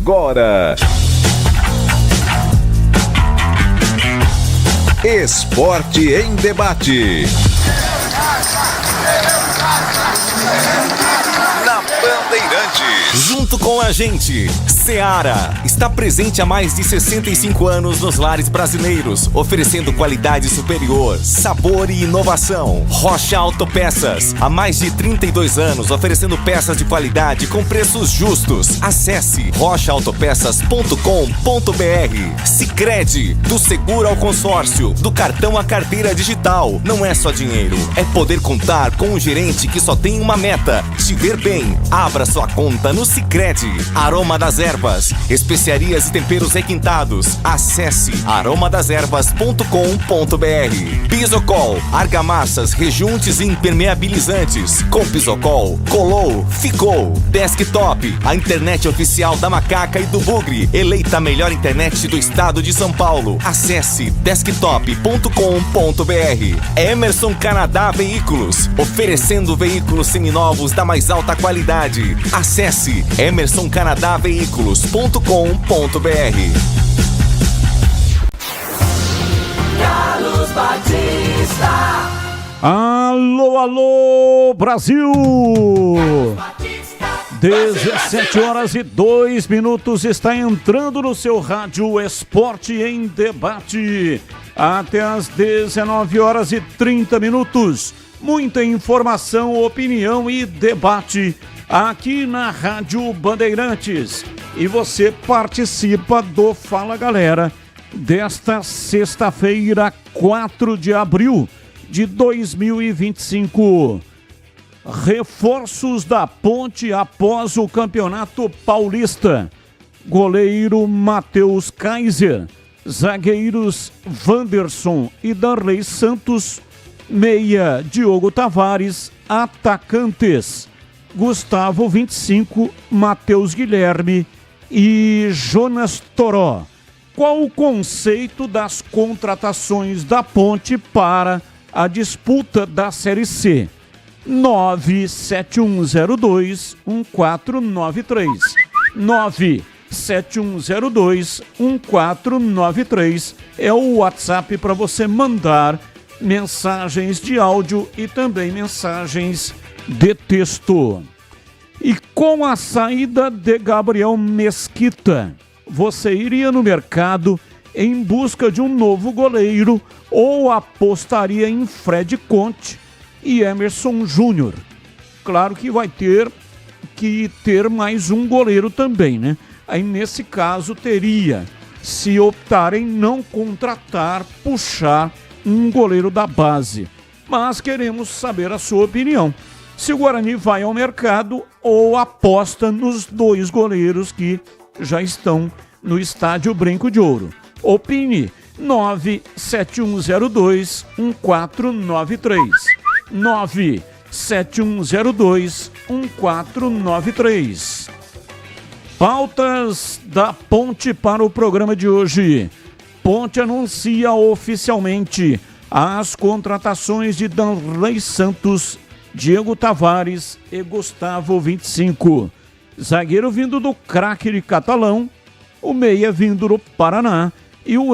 agora. Esporte em debate. Na Bandeirantes. Junto com a gente, Seara está presente há mais de 65 anos nos lares brasileiros, oferecendo qualidade superior, sabor e inovação. Rocha Autopeças, há mais de 32 anos, oferecendo peças de qualidade com preços justos. Acesse rochaautopeças.com.br. Sicredi, do seguro ao consórcio, do cartão à carteira digital. Não é só dinheiro, é poder contar com um gerente que só tem uma meta: te ver bem. Abra sua conta no Sicredi. Aroma das Ervas, especiarias e temperos requintados. Acesse aromadeservas.com.br. Pisocol, argamassas, rejuntes e impermeabilizantes. Com Pisocol, colou, ficou. Desktop, a internet oficial da Macaca e do Bugre, eleita a melhor internet do estado de São Paulo. Acesse desktop.com.br. Emerson Canadá Veículos, oferecendo veículos seminovos da mais alta qualidade. Acesse emersoncanadaveículos.com.br. Carlos Batista. Alô, alô, Brasil! 17h02 está entrando no seu rádio Esporte em Debate. Até às 19h30. Muita informação, opinião e debate aqui na Rádio Bandeirantes. E você participa do Fala Galera desta sexta-feira, 4 de abril de 2025. Reforços da Ponte após o Campeonato Paulista. Goleiro Matheus Kaiser, zagueiros Wanderson e Darley Santos, meia Diogo Tavares, atacantes Gustavo 25, Matheus Guilherme e Jonas Toró. Qual o conceito das contratações da Ponte para a disputa da Série C? 97102-1493. 97102-1493 é o WhatsApp para você mandar mensagens de áudio e também mensagens de texto. E com a saída de Gabriel Mesquita, você iria no mercado em busca de um novo goleiro ou apostaria em Fred Conte e Emerson Júnior? Claro que vai ter que ter mais um goleiro também, né? Aí nesse caso teria, se optar em não contratar, puxar um goleiro da base. Mas queremos saber a sua opinião. Se o Guarani vai ao mercado ou aposta nos dois goleiros que já estão no estádio Brinco de Ouro. Opine. 97102-1493. 97102-1493. Pautas da Ponte para o programa de hoje. Ponte anuncia oficialmente as contratações de Darley Santos, Diego Tavares e Gustavo 25. Zagueiro vindo do craque Catalão, o meia vindo do Paraná e o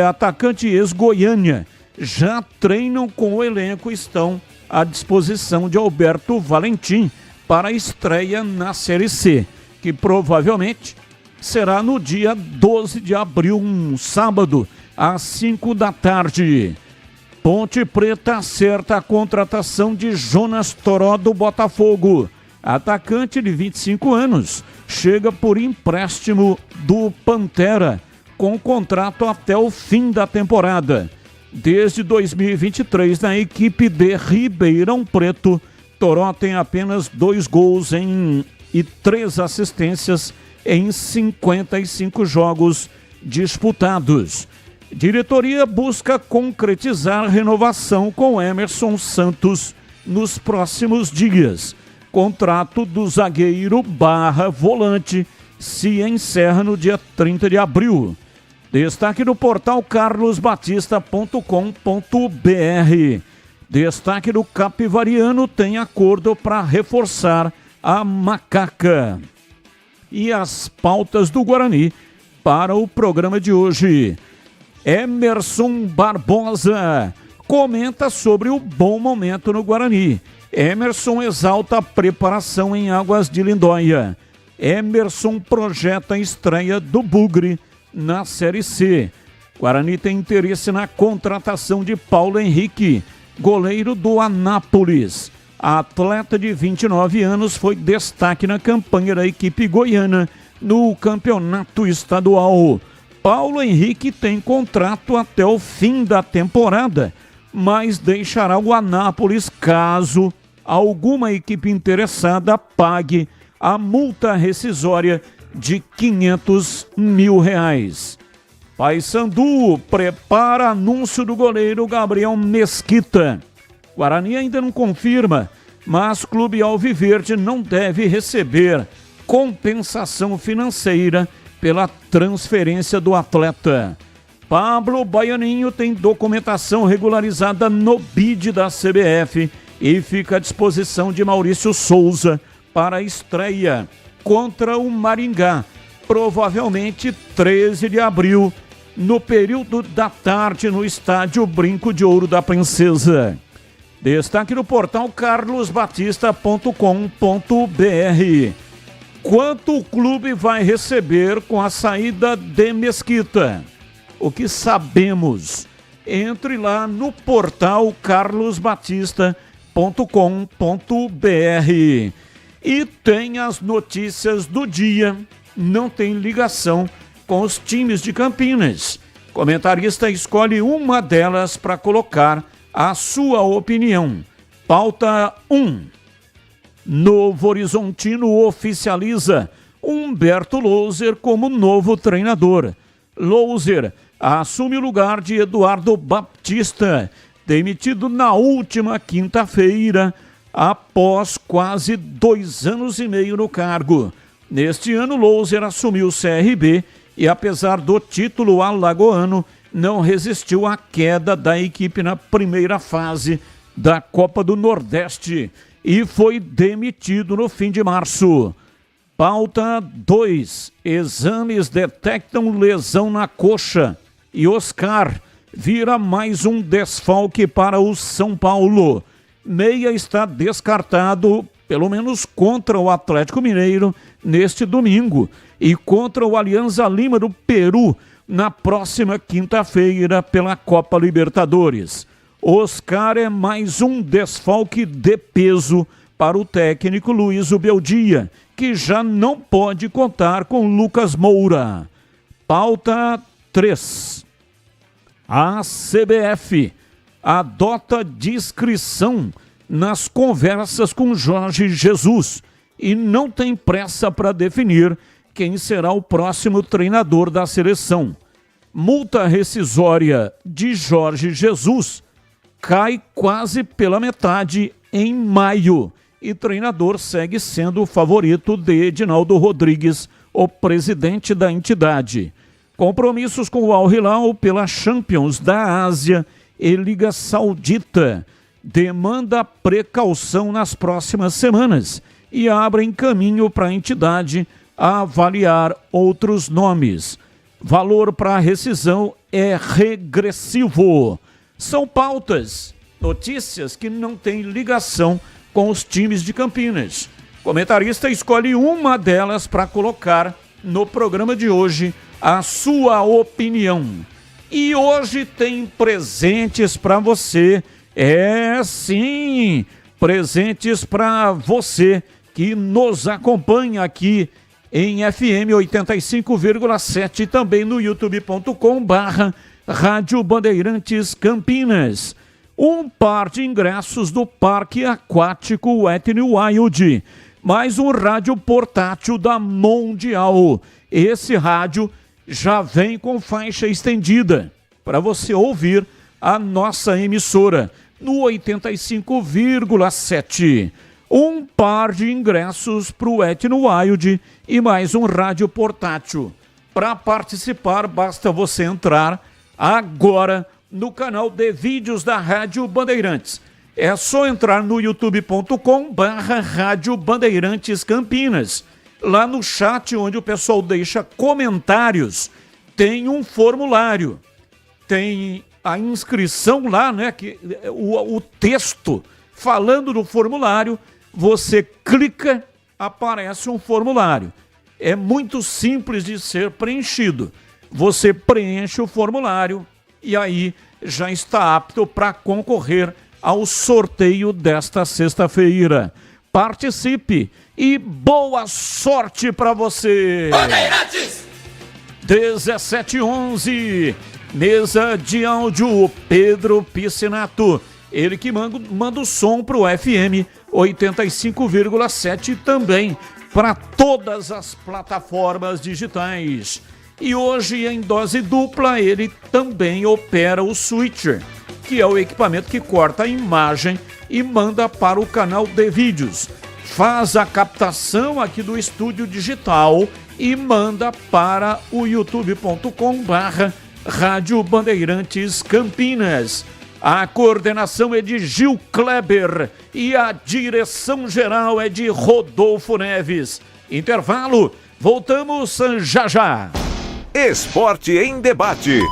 atacante ex-Goiânia já treinam com o elenco e estão à disposição de Alberto Valentim para a estreia na Série C, que provavelmente será no dia 12 de abril, um sábado, às 5 da tarde. Ponte Preta acerta a contratação de Jonas Toró do Botafogo. Atacante de 25 anos, chega por empréstimo do Pantera, com contrato até o fim da temporada. Desde 2023, na equipe de Ribeirão Preto, Toró tem apenas 2 gols e 3 assistências em 55 jogos disputados. Diretoria busca concretizar renovação com Emerson Santos nos próximos dias. Contrato do zagueiro /volante se encerra no dia 30 de abril. Destaque no portal carlosbatista.com.br. Destaque do Capivariano tem acordo para reforçar a Macaca. e as pautas do Guarani para o programa de hoje. Emerson Barbosa comenta sobre o bom momento no Guarani. Emerson exalta a preparação em Águas de Lindóia. Emerson projeta a estreia do Bugre na Série C. Guarani tem interesse na contratação de Paulo Henrique, goleiro do Anápolis. A atleta de 29 anos foi destaque na campanha da equipe goiana no campeonato estadual. Paulo Henrique tem contrato até o fim da temporada, mas deixará o Anápolis caso alguma equipe interessada pague a multa rescisória de R$500 mil. Paysandu prepara anúncio do goleiro Gabriel Mesquita. Guarani ainda não confirma, mas o Clube Alviverde não deve receber compensação financeira pela transferência do atleta. Pablo Baianinho tem documentação regularizada no BID da CBF e fica à disposição de Maurício Souza para a estreia contra o Maringá, provavelmente 13 de abril, no período da tarde no estádio Brinco de Ouro da Princesa. Destaque no portal carlosbatista.com.br. Quanto o clube vai receber com a saída de Mesquita? O que sabemos? Entre lá no portal carlosbatista.com.br. E tem as notícias do dia, não tem ligação com os times de Campinas. Comentarista escolhe uma delas para colocar a sua opinião. Pauta 1. Novo Horizontino oficializa Humberto Louser como novo treinador. Louser assume o lugar de Eduardo Baptista, demitido na última quinta-feira, após quase 2 anos e meio no cargo. Neste ano, Louser assumiu o CRB e, apesar do título alagoano, não resistiu à queda da equipe na primeira fase da Copa do Nordeste e foi demitido no fim de março. Pauta 2. Exames detectam lesão na coxa e Oscar vira mais um desfalque para o São Paulo. Meia está descartado, pelo menos contra o Atlético Mineiro, neste domingo e contra o Alianza Lima do Peru na próxima quinta-feira pela Copa Libertadores. Oscar é mais um desfalque de peso para o técnico Luiz Ubeldia, que já não pode contar com Lucas Moura. Pauta 3. A CBF adota discrição nas conversas com Jorge Jesus e não tem pressa para definir quem será o próximo treinador da seleção. Multa rescisória de Jorge Jesus cai quase pela metade em maio e treinador segue sendo o favorito de Edinaldo Rodrigues, o presidente da entidade. Compromissos com o Al Hilal pela Champions da Ásia e Liga Saudita demanda precaução nas próximas semanas e abrem caminho para a entidade a avaliar outros nomes. Valor para a rescisão é regressivo. São pautas, notícias que não têm ligação com os times de Campinas. Comentarista escolhe uma delas para colocar no programa de hoje a sua opinião. E hoje tem presentes para você. É sim, presentes para você que nos acompanha aqui em FM 85,7 e também no youtube.com/Rádio Bandeirantes Campinas. Um par de ingressos do Parque Aquático Wet n Wild, mais um rádio portátil da Mundial. Esse rádio já vem com faixa estendida para você ouvir a nossa emissora no 85,7. Um par de ingressos para o Wet n Wild e mais um rádio portátil. Para participar, basta você entrar agora no canal de vídeos da Rádio Bandeirantes. É só entrar no youtube.com/Rádio Bandeirantes Campinas Lá no chat, onde o pessoal deixa comentários, tem um formulário. Tem a inscrição lá, né? Que, o texto falando do formulário, você clica, aparece um formulário. É muito simples de ser preenchido. Você preenche o formulário e aí já está apto para concorrer ao sorteio desta sexta-feira. Participe e boa sorte para você! Bandeirantes! 17h11, mesa de áudio, Pedro Piscinato. Ele que manda o som para o FM 85,7 também para todas as plataformas digitais. E hoje, em dose dupla, ele também opera o switcher, que é o equipamento que corta a imagem e manda para o canal de vídeos. Faz a captação aqui do estúdio digital e manda para o youtube.com/Rádio Bandeirantes Campinas. A coordenação é de Gil Kleber e a direção geral é de Rodolfo Neves. Intervalo, voltamos já já. Esporte em debate.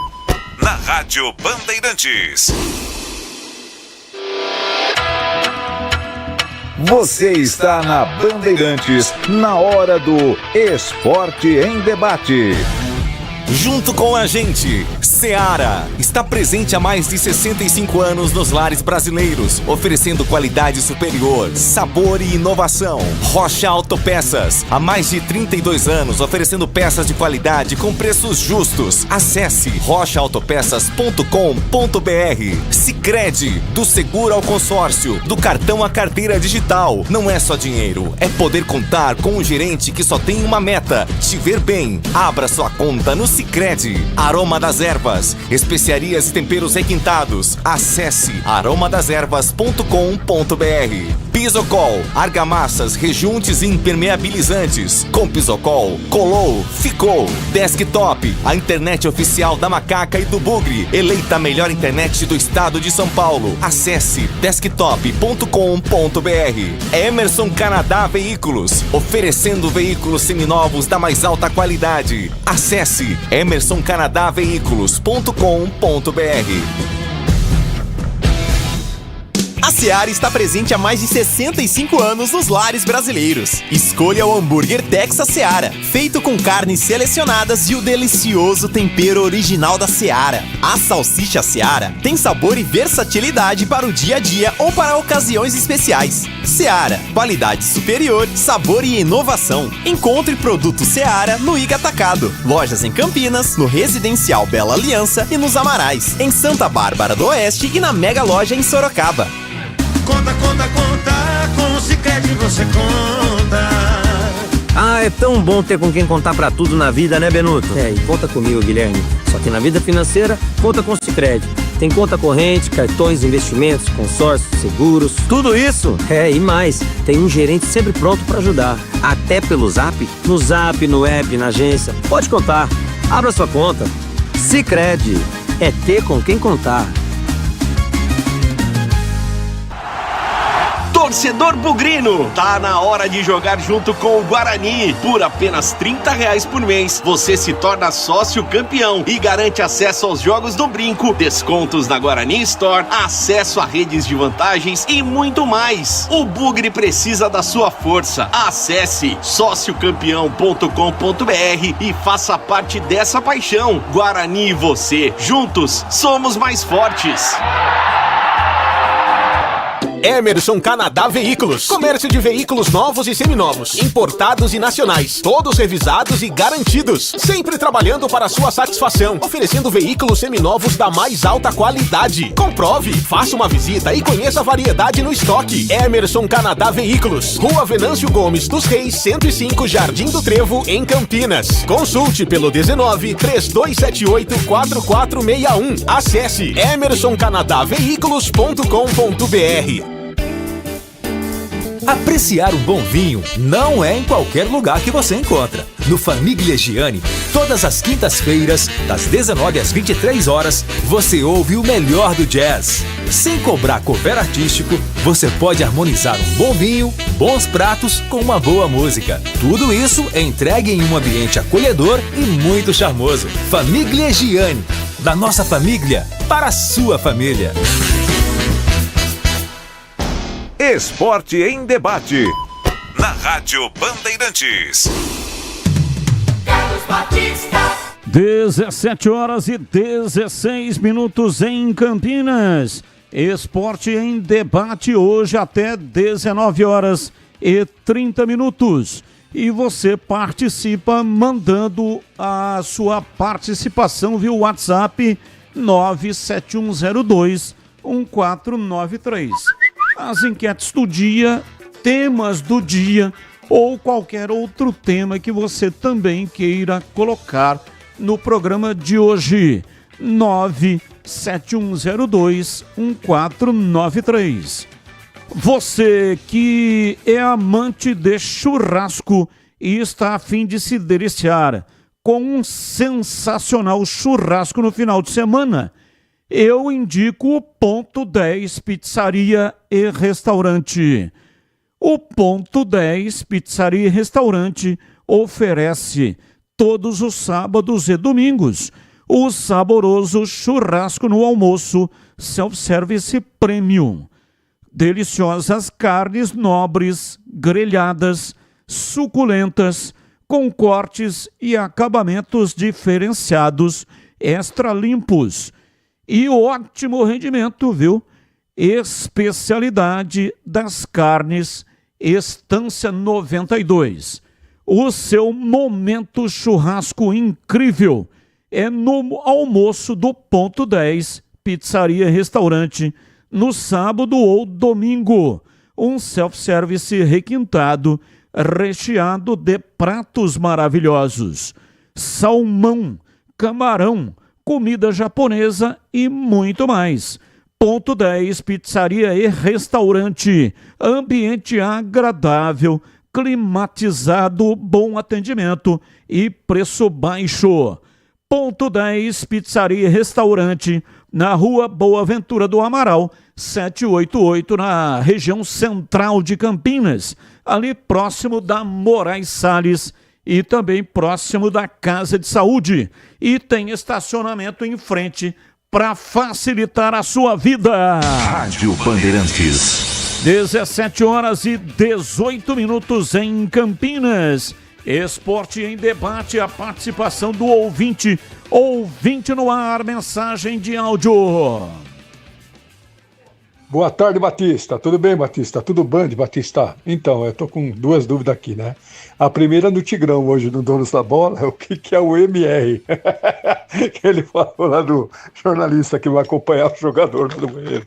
Na Rádio Bandeirantes. Você está na Bandeirantes, na hora do Esporte em Debate. Junto com a gente, Seara está presente há mais de 65 anos nos lares brasileiros, oferecendo qualidade superior, sabor e inovação. Rocha Autopeças, há mais de 32 anos, oferecendo peças de qualidade com preços justos. Acesse rochaautopeças.com.br. Sicredi, do seguro ao consórcio, do cartão à carteira digital. Não é só dinheiro, é poder contar com um gerente que só tem uma meta: te ver bem. Abra sua conta no Sicredi. Aroma das Ervas, especiarias e temperos requintados. Acesse aromadeservas.com.br. Pisocol, argamassas, rejuntes e impermeabilizantes. Com Pisocol, colou, ficou. Desktop, a internet oficial da Macaca e do Bugre, eleita a melhor internet do estado de São Paulo. Acesse desktop.com.br. Emerson Canadá Veículos, oferecendo veículos seminovos da mais alta qualidade. Acesse emersoncanadaveículos.com.br. A Seara está presente há mais de 65 anos nos lares brasileiros. Escolha o hambúrguer Texas Seara, feito com carnes selecionadas e o delicioso tempero original da Seara. A salsicha Seara tem sabor e versatilidade para o dia a dia ou para ocasiões especiais. Seara, qualidade superior, sabor e inovação. Encontre produto Seara no Iga Atacado. Lojas em Campinas, no Residencial Bela Aliança e nos Amarais, em Santa Bárbara do Oeste e na Mega Loja em Sorocaba. Conta, conta, conta, com o Sicredi você conta. Ah, é tão bom ter com quem contar pra tudo na vida, né, Benuto? É, e conta comigo, Guilherme. Só que na vida financeira, conta com o Sicredi. Tem conta corrente, cartões, investimentos, consórcios, seguros. Tudo isso? É, e mais. Tem um gerente sempre pronto pra ajudar. Até pelo Zap, no app, na agência. Pode contar. Abra sua conta. Sicredi. É ter com quem contar. Torcedor bugrino, tá na hora de jogar junto com o Guarani. Por apenas R$30 por mês, você se torna sócio campeão e garante acesso aos jogos do Brinco, descontos na Guarani Store, acesso a redes de vantagens e muito mais. O Bugre precisa da sua força. Acesse sociocampeão.com.br e faça parte dessa paixão. Guarani e você, juntos, somos mais fortes. Emerson Canadá Veículos. Comércio de veículos novos e seminovos, importados e nacionais, todos revisados e garantidos. Sempre trabalhando para sua satisfação, oferecendo veículos seminovos da mais alta qualidade. Comprove, faça uma visita e conheça a variedade no estoque. Emerson Canadá Veículos, Rua Venâncio Gomes dos Reis, 105, Jardim do Trevo, em Campinas. Consulte pelo 19-3278-4461. Acesse emersoncanadaveículos.com.br. Apreciar um bom vinho não é em qualquer lugar que você encontra. No Famiglia Gianni, todas as quintas-feiras, das 19 às 23 horas, você ouve o melhor do jazz. Sem cobrar cover artístico, você pode harmonizar um bom vinho, bons pratos com uma boa música. Tudo isso é entregue em um ambiente acolhedor e muito charmoso. Famiglia Gianni, da nossa família para a sua família. Esporte em Debate. Na Rádio Bandeirantes. Carlos Batista. 17 horas e 16 minutos em Campinas. Esporte em Debate hoje até 19 horas e 30 minutos. E você participa mandando a sua participação via WhatsApp 971021493. As enquetes do dia, temas do dia ou qualquer outro tema que você também queira colocar no programa de hoje. 971021493. Você que é amante de churrasco e está a fim de se deliciar com um sensacional churrasco no final de semana, eu indico o Ponto 10 Pizzaria e Restaurante. O Ponto 10 Pizzaria e Restaurante oferece todos os sábados e domingos o saboroso churrasco no almoço self-service premium. Deliciosas carnes nobres, grelhadas, suculentas, com cortes e acabamentos diferenciados, extra limpos. E ótimo rendimento, viu? Especialidade das carnes, Estância 92. O seu momento churrasco incrível é no almoço do Ponto 10, Pizzaria e Restaurante, no sábado ou domingo. Um self-service requintado, recheado de pratos maravilhosos. Salmão, camarão, comida japonesa e muito mais. Ponto 10, Pizzaria e Restaurante. Ambiente agradável, climatizado, bom atendimento e preço baixo. Ponto 10, Pizzaria e Restaurante, na Rua Boa Ventura do Amaral, 788, na região central de Campinas, ali próximo da Moraes Salles e também próximo da Casa de Saúde. E tem estacionamento em frente para facilitar a sua vida. Rádio Bandeirantes. 17 horas e 18 minutos em Campinas. Esporte em Debate, a participação do ouvinte. Ouvinte no ar, mensagem de áudio. Boa tarde, Batista. Tudo bem, Batista? Tudo bem, Batista? Então, eu tô com duas dúvidas aqui, né? A primeira no Tigrão, hoje, no Donos da Bola, o que é o MR? Que ele falou lá do jornalista que vai acompanhar o jogador do banheiro.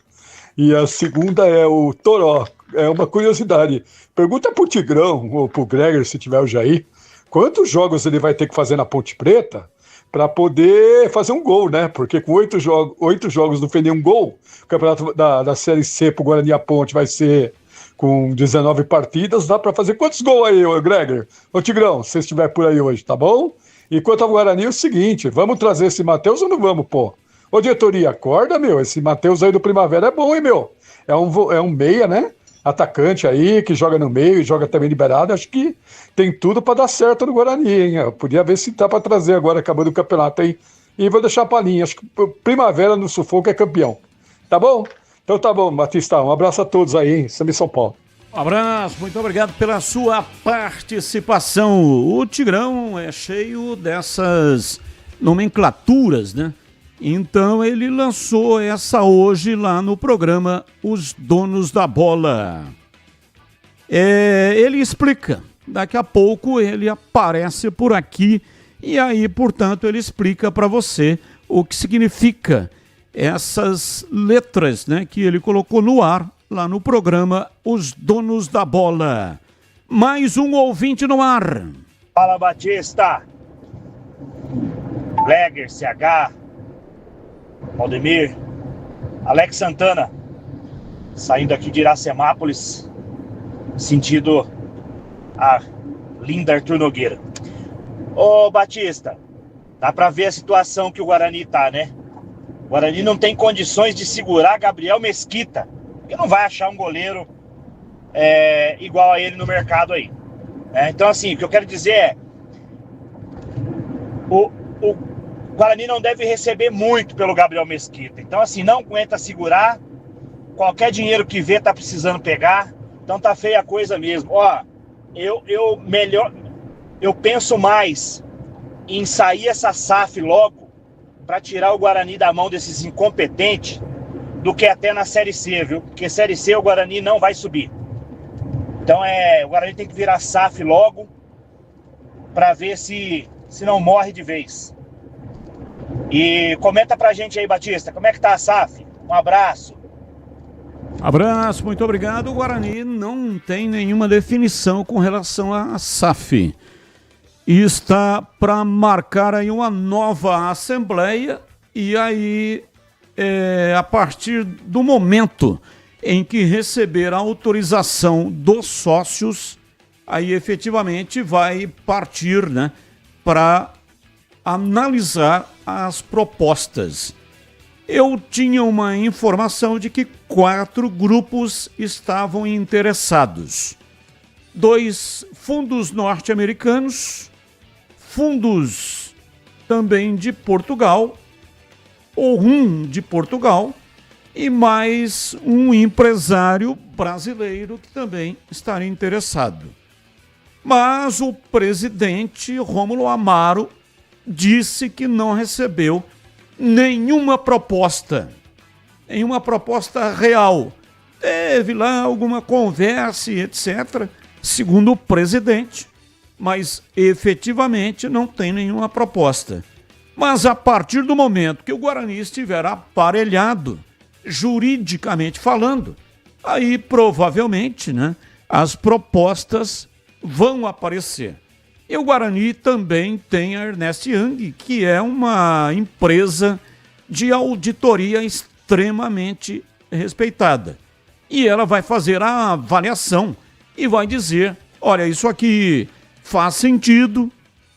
E a segunda é o Toró. É uma curiosidade. Pergunta pro Tigrão, ou pro Greger, se tiver o Jair, quantos jogos ele vai ter que fazer na Ponte Preta para poder fazer um gol, né? Porque com 8 jogos não fez nenhum gol, o campeonato da Série C pro Guarani A Ponte vai ser com 19 partidas, dá para fazer quantos gols aí, ô Greger? Ô Tigrão, se você estiver por aí hoje, tá bom? E quanto ao Guarani, é o seguinte, vamos trazer esse Matheus ou não vamos, pô? Ô diretoria, acorda, meu, esse Matheus aí do Primavera é bom, hein, meu? É um meia, né? Atacante aí, que joga no meio e joga também liberado, acho que tem tudo para dar certo no Guarani, hein? Eu podia ver se dá para trazer agora, acabando o campeonato aí. E vou deixar a palhinha, acho que Primavera no sufoco é campeão. Tá bom? Então tá bom, Batista, um abraço a todos aí, hein? Samba em São Paulo. Um abraço, muito obrigado pela sua participação. O Tigrão é cheio dessas nomenclaturas, né? Então ele lançou essa hoje lá no programa Os Donos da Bola. Ele explica, daqui a pouco ele aparece por aqui e aí, portanto, ele explica para você o que significa essas letras, né, que ele colocou no ar lá no programa Os Donos da Bola. Mais um ouvinte no ar. Fala, Batista. Leger, CH, Valdemir, Alex Santana, saindo aqui de Iracemápolis, sentido a linda Arthur Nogueira. Ô Batista, dá pra ver a situação que o Guarani tá, né? O Guarani não tem condições de segurar Gabriel Mesquita, porque não vai achar um goleiro igual a ele no mercado aí. Então, assim, o que eu quero dizer é, o Guarani não deve receber muito pelo Gabriel Mesquita. Então, assim, não aguenta segurar. Qualquer dinheiro que vê tá precisando pegar. Então tá feia a coisa mesmo. Ó, eu penso mais em sair essa SAF logo para tirar o Guarani da mão desses incompetentes do que até na Série C, viu? Porque Série C o Guarani não vai subir. Então o Guarani tem que virar SAF logo para ver se não morre de vez. E comenta pra gente aí, Batista, como é que tá a SAF? Um abraço. Abraço, muito obrigado. O Guarani não tem nenhuma definição com relação à SAF. E está para marcar aí uma nova assembleia e aí, a partir do momento em que receber a autorização dos sócios, aí efetivamente vai partir, né, para analisar as propostas. Eu tinha uma informação de que 4 grupos estavam interessados. 2 fundos norte-americanos, fundos também de Portugal, ou um de Portugal, e mais um empresário brasileiro que também estaria interessado. Mas o presidente Rômulo Amaro disse que não recebeu nenhuma proposta real. Teve lá alguma conversa, etc., segundo o presidente, mas efetivamente não tem nenhuma proposta. Mas a partir do momento que o Guarani estiver aparelhado, juridicamente falando, aí provavelmente, né, as propostas vão aparecer. E o Guarani também tem a Ernest Young, que é uma empresa de auditoria extremamente respeitada. E ela vai fazer a avaliação e vai dizer, olha, isso aqui faz sentido,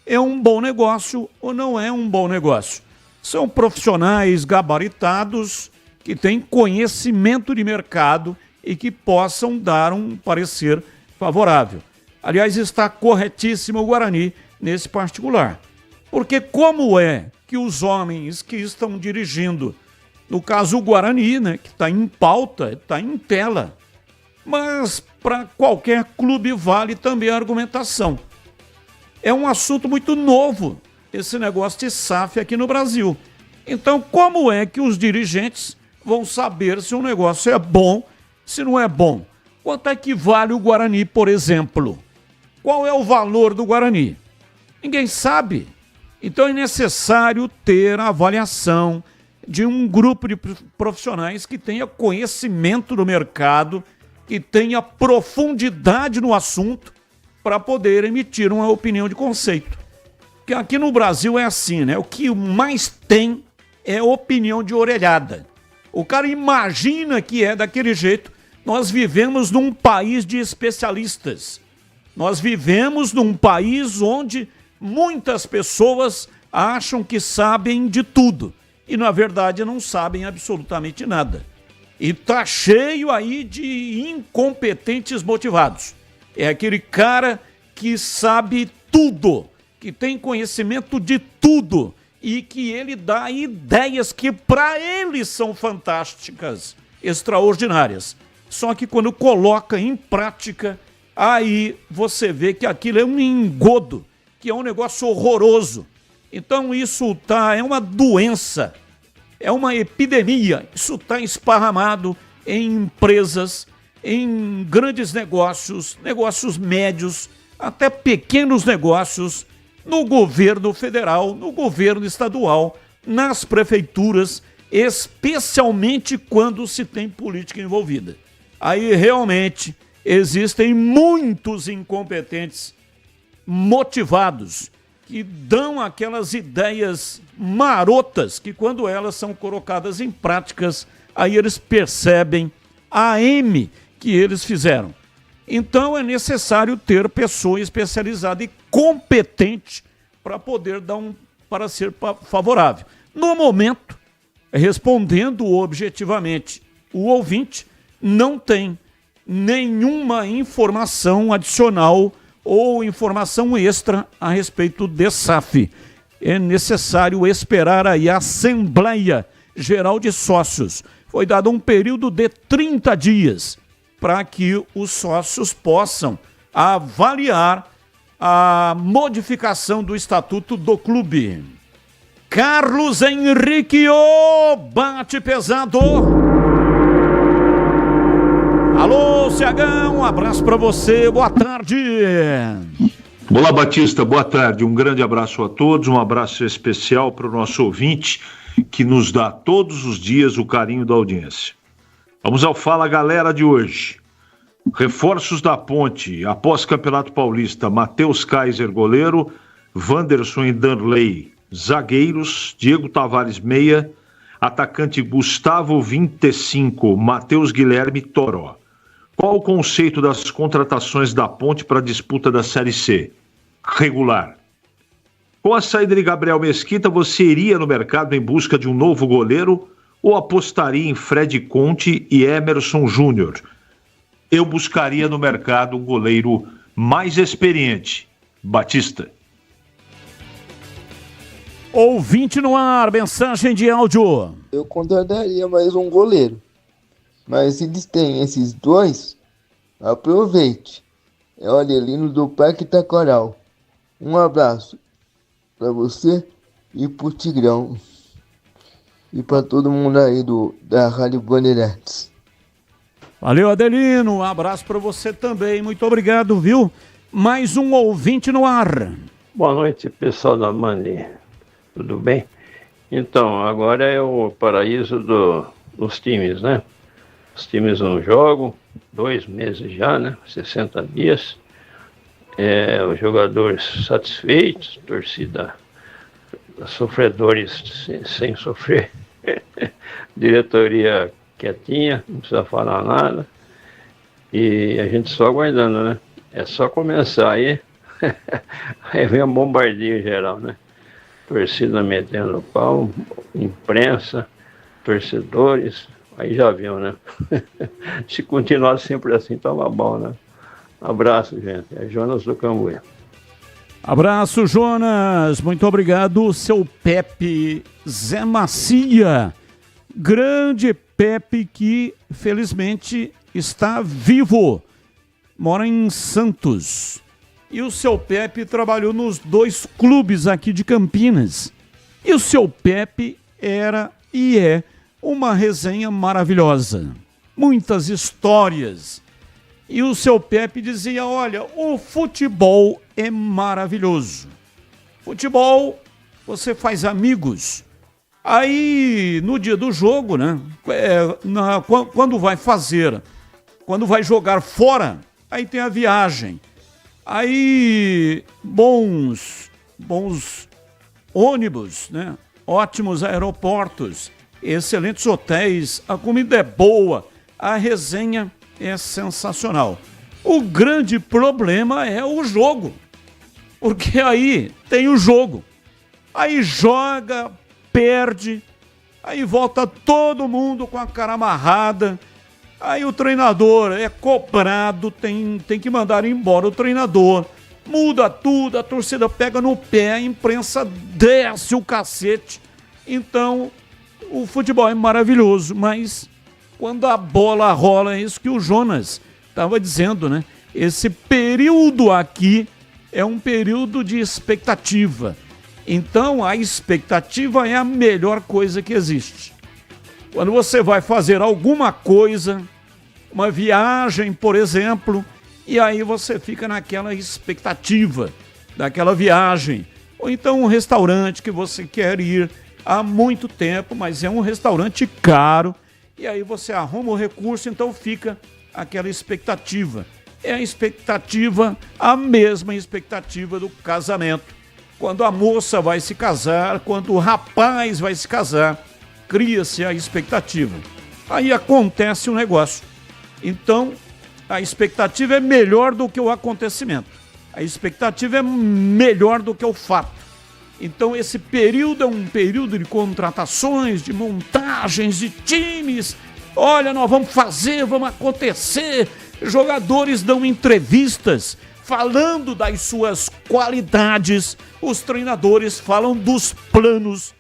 é um bom negócio ou não é um bom negócio. São profissionais gabaritados que têm conhecimento de mercado e que possam dar um parecer favorável. Aliás, está corretíssimo o Guarani nesse particular. Porque como é que os homens que estão dirigindo, no caso o Guarani, né, que está em pauta, está em tela, mas para qualquer clube vale também a argumentação. É um assunto muito novo, esse negócio de SAF aqui no Brasil. Então, como é que os dirigentes vão saber se um negócio é bom, se não é bom? Quanto é que vale o Guarani, por exemplo? Qual é o valor do Guarani? Ninguém sabe. Então é necessário ter a avaliação de um grupo de profissionais que tenha conhecimento do mercado, que tenha profundidade no assunto para poder emitir uma opinião de conceito. Porque aqui no Brasil é assim, né? O que mais tem é opinião de orelhada. O cara imagina que é daquele jeito. Nós vivemos num país de especialistas. Nós vivemos num país onde muitas pessoas acham que sabem de tudo e, na verdade, não sabem absolutamente nada. E tá cheio aí de incompetentes motivados. É aquele cara que sabe tudo, que tem conhecimento de tudo e que ele dá ideias que para ele são fantásticas, extraordinárias. Só que quando coloca em prática, aí você vê que aquilo é um engodo, que é um negócio horroroso. Então isso é uma doença, é uma epidemia. Isso está esparramado em empresas, em grandes negócios, negócios médios, até pequenos negócios, no governo federal, no governo estadual, nas prefeituras, especialmente quando se tem política envolvida. Aí realmente existem muitos incompetentes motivados que dão aquelas ideias marotas que, quando elas são colocadas em práticas, aí eles percebem a M que eles fizeram. Então é necessário ter pessoa especializada e competente para poder para ser favorável. No momento, respondendo objetivamente, o ouvinte não tem nenhuma informação adicional ou informação extra a respeito de SAF. É necessário esperar aí a Assembleia Geral de Sócios. Foi dado um período de 30 dias para que os sócios possam avaliar a modificação do estatuto do clube. Carlos Henrique, bate pesado. Alô, Ciagão, um abraço para você, boa tarde. Olá, Batista, boa tarde. Um grande abraço a todos, um abraço especial para o nosso ouvinte, que nos dá todos os dias o carinho da audiência. Vamos ao Fala Galera de hoje. Reforços da Ponte, após Campeonato Paulista, Matheus Kaiser, goleiro, Wanderson e Danley, zagueiros, Diego Tavares, meia, atacante Gustavo, 25, Matheus Guilherme, Toró. Qual o conceito das contratações da Ponte para a disputa da Série C? Regular. Com a saída de Gabriel Mesquita, você iria no mercado em busca de um novo goleiro ou apostaria em Fred Conte e Emerson Júnior? Eu buscaria no mercado um goleiro mais experiente. Batista. Ouvinte no ar, mensagem de áudio. Eu contrataria mais um goleiro. Mas se eles têm esses dois, aproveite. É o Adelino do Parque Taquaral. Um abraço para você e pro Tigrão. E para todo mundo aí da Rádio Bandeirantes. Valeu, Adelino. Um abraço para você também. Muito obrigado, viu? Mais um ouvinte no ar. Boa noite, pessoal da Mani. Tudo bem? Então, agora é o paraíso dos times, né? Os times não jogam, 2 meses já, né? 60 dias. Os jogadores satisfeitos, torcida, sofredores sem sofrer. Diretoria quietinha, não precisa falar nada. E a gente só aguardando, né? É só começar aí. Aí vem um bombardeio geral, né? Torcida metendo pau, imprensa, torcedores, aí já viu, né? Se continuar sempre assim, tava bom, né? Abraço, gente. É Jonas do Cambuí. Abraço, Jonas. Muito obrigado, seu Pepe Zé Macia. Grande Pepe que, felizmente, está vivo. Mora em Santos. E o seu Pepe trabalhou nos 2 clubes aqui de Campinas. E o seu Pepe era e é uma resenha maravilhosa. Muitas histórias. E o seu Pepe dizia, olha, o futebol é maravilhoso. Futebol, você faz amigos. Aí, no dia do jogo, né? Quando vai jogar fora, aí tem a viagem. Aí, bons ônibus, né? Ótimos aeroportos, excelentes hotéis, a comida é boa, a resenha é sensacional. O grande problema é o jogo, porque aí tem o jogo, aí joga, perde, aí volta todo mundo com a cara amarrada. Aí o treinador é cobrado, tem que mandar embora o treinador. Muda tudo, a torcida pega no pé, a imprensa desce o cacete. Então, o futebol é maravilhoso, mas quando a bola rola, é isso que o Jonas estava dizendo, né? Esse período aqui é um período de expectativa. Então, a expectativa é a melhor coisa que existe. Quando você vai fazer alguma coisa, uma viagem, por exemplo, e aí você fica naquela expectativa daquela viagem. Ou então um restaurante que você quer ir há muito tempo, mas é um restaurante caro, e aí você arruma o recurso, então fica aquela expectativa. É a expectativa, a mesma expectativa do casamento. Quando a moça vai se casar, quando o rapaz vai se casar, cria-se a expectativa. Aí acontece um negócio. Então, A expectativa é melhor do que o acontecimento. A expectativa é melhor do que o fato. Então esse período é um período de contratações, de montagens de times. Olha, nós vamos fazer, vamos acontecer. Jogadores dão entrevistas falando das suas qualidades. Os treinadores falam dos planos.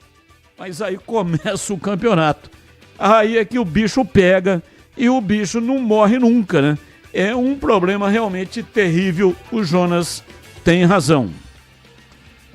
Mas aí começa o campeonato. Aí é que o bicho pega e o bicho não morre nunca, né? É um problema realmente terrível. O Jonas tem razão.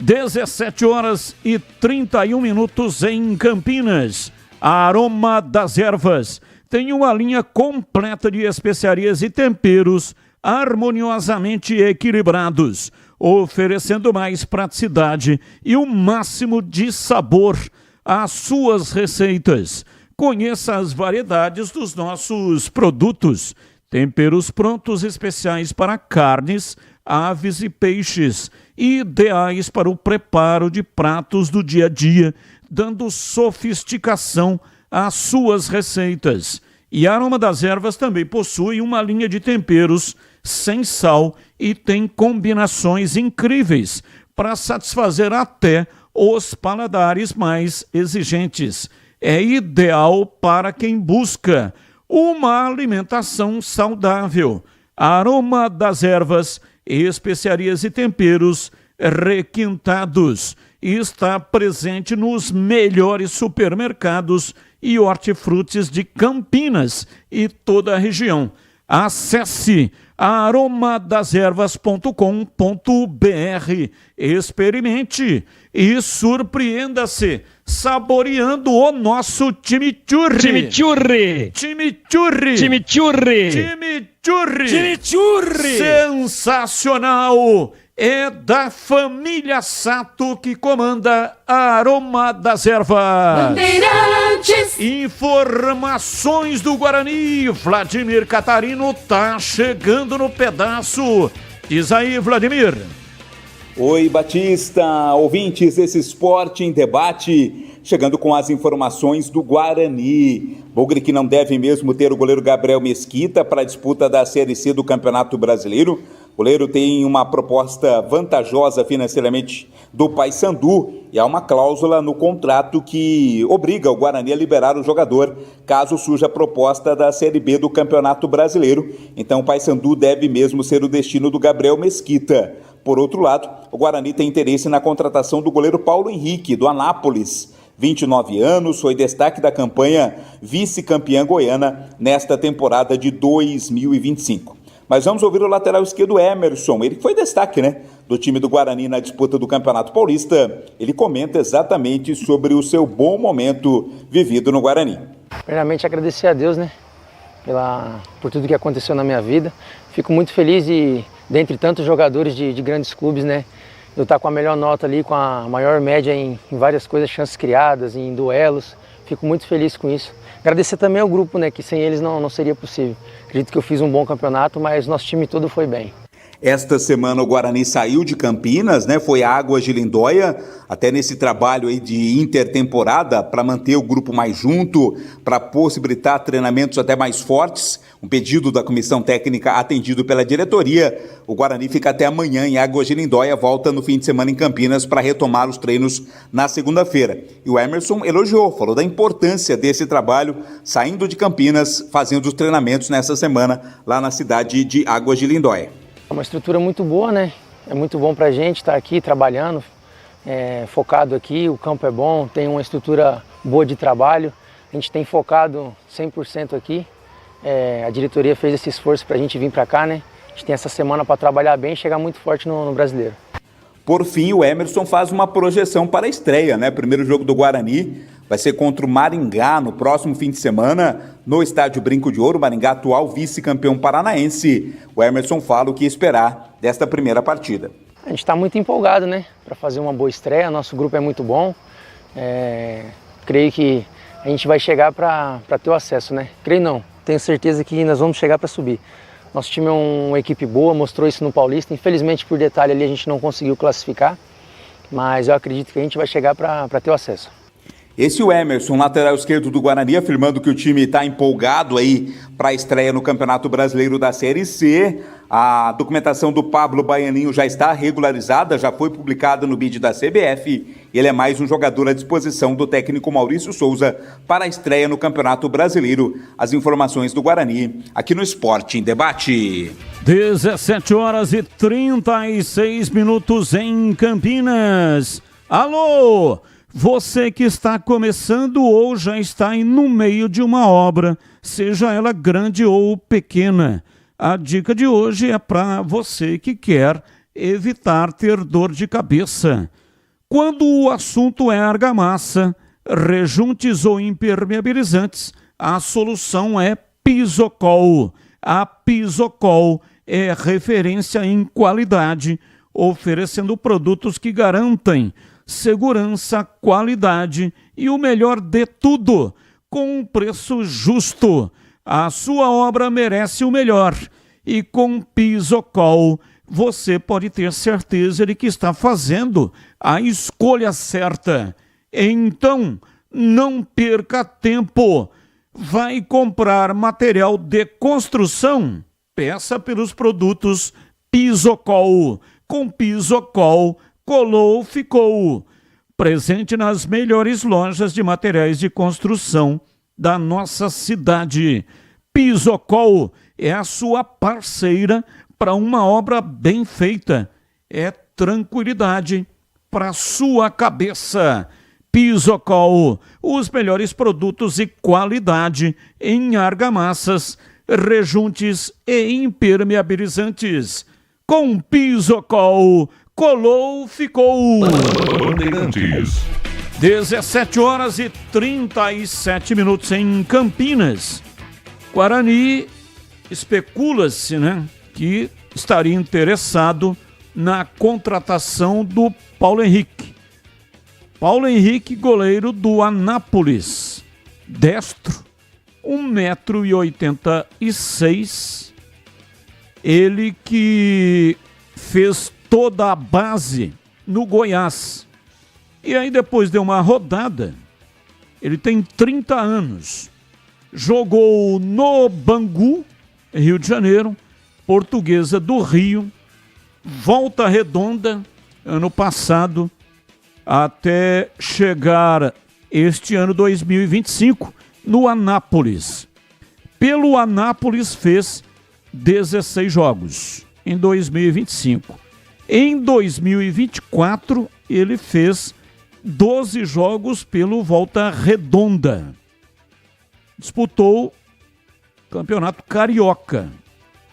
17h31 em Campinas. A Aroma das Ervas tem uma linha completa de especiarias e temperos harmoniosamente equilibrados, oferecendo mais praticidade e o máximo de sabor às suas receitas. Conheça as variedades dos nossos produtos. Temperos prontos especiais para carnes, aves e peixes, ideais para o preparo de pratos do dia a dia, dando sofisticação às suas receitas. E a Aroma das Ervas também possui uma linha de temperos sem sal e tem combinações incríveis para satisfazer até os paladares mais exigentes. É ideal para quem busca uma alimentação saudável. Aroma das Ervas, especiarias e temperos requintados. Está presente nos melhores supermercados e hortifrutis de Campinas e toda a região. Acesse aromadeservas.com.br, experimente e surpreenda-se saboreando o nosso chimichurri. Chimichurri! Chimichurri! Chimichurri! Chimichurri! Chimichurri! Sensacional! É da família Sato que comanda a Aroma das Ervas. Bandeirantes. Informações do Guarani. Vladimir Catarino tá chegando no pedaço. Diz aí, Vladimir. Oi, Batista, ouvintes desse Esporte em Debate, chegando com as informações do Guarani. Bugre que não deve mesmo ter o goleiro Gabriel Mesquita para a disputa da Série C do Campeonato Brasileiro. O goleiro tem uma proposta vantajosa financeiramente do Paysandu e há uma cláusula no contrato que obriga o Guarani a liberar o jogador caso surja a proposta da Série B do Campeonato Brasileiro. Então o Paysandu deve mesmo ser o destino do Gabriel Mesquita. Por outro lado, o Guarani tem interesse na contratação do goleiro Paulo Henrique, do Anápolis. 29 anos, foi destaque da campanha vice-campeã goiana nesta temporada de 2025. Mas vamos ouvir o lateral esquerdo Emerson, ele foi destaque, do time do Guarani na disputa do Campeonato Paulista. Ele comenta exatamente sobre o seu bom momento vivido no Guarani. Primeiramente agradecer a Deus, por tudo que aconteceu na minha vida. Fico muito feliz de, dentre tantos jogadores de grandes clubes, eu estar com a melhor nota ali, com a maior média em várias coisas, chances criadas, em duelos. Fico muito feliz com isso. Agradecer também ao grupo, que sem eles não seria possível. Acredito que eu fiz um bom campeonato, mas nosso time todo foi bem. Esta semana o Guarani saiu de Campinas, foi a Águas de Lindóia, até nesse trabalho aí de intertemporada para manter o grupo mais junto, para possibilitar treinamentos até mais fortes. Um pedido da comissão técnica atendido pela diretoria. O Guarani fica até amanhã em Águas de Lindóia, volta no fim de semana em Campinas para retomar os treinos na segunda-feira. E o Emerson elogiou, falou da importância desse trabalho, saindo de Campinas, fazendo os treinamentos nessa semana lá na cidade de Águas de Lindóia. É uma estrutura muito boa, É muito bom pra gente estar aqui trabalhando, focado aqui, o campo é bom, tem uma estrutura boa de trabalho, a gente tem focado 100% aqui, a diretoria fez esse esforço pra gente vir pra cá, A gente tem essa semana para trabalhar bem e chegar muito forte no Brasileiro. Por fim, o Emerson faz uma projeção para a estreia, Primeiro jogo do Guarani vai ser contra o Maringá no próximo fim de semana, no estádio Brinco de Ouro. Maringá, atual vice-campeão paranaense. O Emerson fala o que esperar desta primeira partida. A gente está muito empolgado, para fazer uma boa estreia. Nosso grupo é muito bom. Creio que a gente vai chegar para ter o acesso, Creio não, tenho certeza que nós vamos chegar para subir. Nosso time é uma equipe boa, mostrou isso no Paulista. Infelizmente, por detalhe ali, a gente não conseguiu classificar, mas eu acredito que a gente vai chegar para ter o acesso. Esse é o Emerson, lateral esquerdo do Guarani, afirmando que o time está empolgado aí para a estreia no Campeonato Brasileiro da Série C. A documentação do Pablo Baianinho já está regularizada, já foi publicada no BID da CBF. Ele é mais um jogador à disposição do técnico Maurício Souza para a estreia no Campeonato Brasileiro. As informações do Guarani aqui no Esporte em Debate. 17h36 em Campinas. Alô! Você que está começando ou já está no meio de uma obra, seja ela grande ou pequena. A dica de hoje é para você que quer evitar ter dor de cabeça. Quando o assunto é argamassa, rejuntes ou impermeabilizantes, a solução é Pisocol. A Pisocol é referência em qualidade, oferecendo produtos que garantem segurança, qualidade e o melhor de tudo, com um preço justo. A sua obra merece o melhor e com Pisocol você pode ter certeza de que está fazendo a escolha certa. Então, não perca tempo. Vai comprar material de construção? Peça pelos produtos Pisocol. Com Pisocol, colou, ficou. Presente nas melhores lojas de materiais de construção da nossa cidade. Pisocol é a sua parceira para uma obra bem feita. É tranquilidade para sua cabeça. Pisocol, os melhores produtos e qualidade em argamassas, rejuntes e impermeabilizantes. Com Pisocol, colou, ficou. 17h37 em Campinas. Guarani especula-se, que estaria interessado na contratação do Paulo Henrique. Paulo Henrique, goleiro do Anápolis, destro, 1,86 m. Ele que fez toda a base no Goiás. E aí depois deu uma rodada. Ele tem 30 anos. Jogou no Bangu, Rio de Janeiro, Portuguesa do Rio, Volta Redonda, ano passado, até chegar este ano 2025 no Anápolis. Pelo Anápolis fez 16 jogos em 2025. Em 2024 ele fez 12 jogos pelo Volta Redonda. Disputou o Campeonato Carioca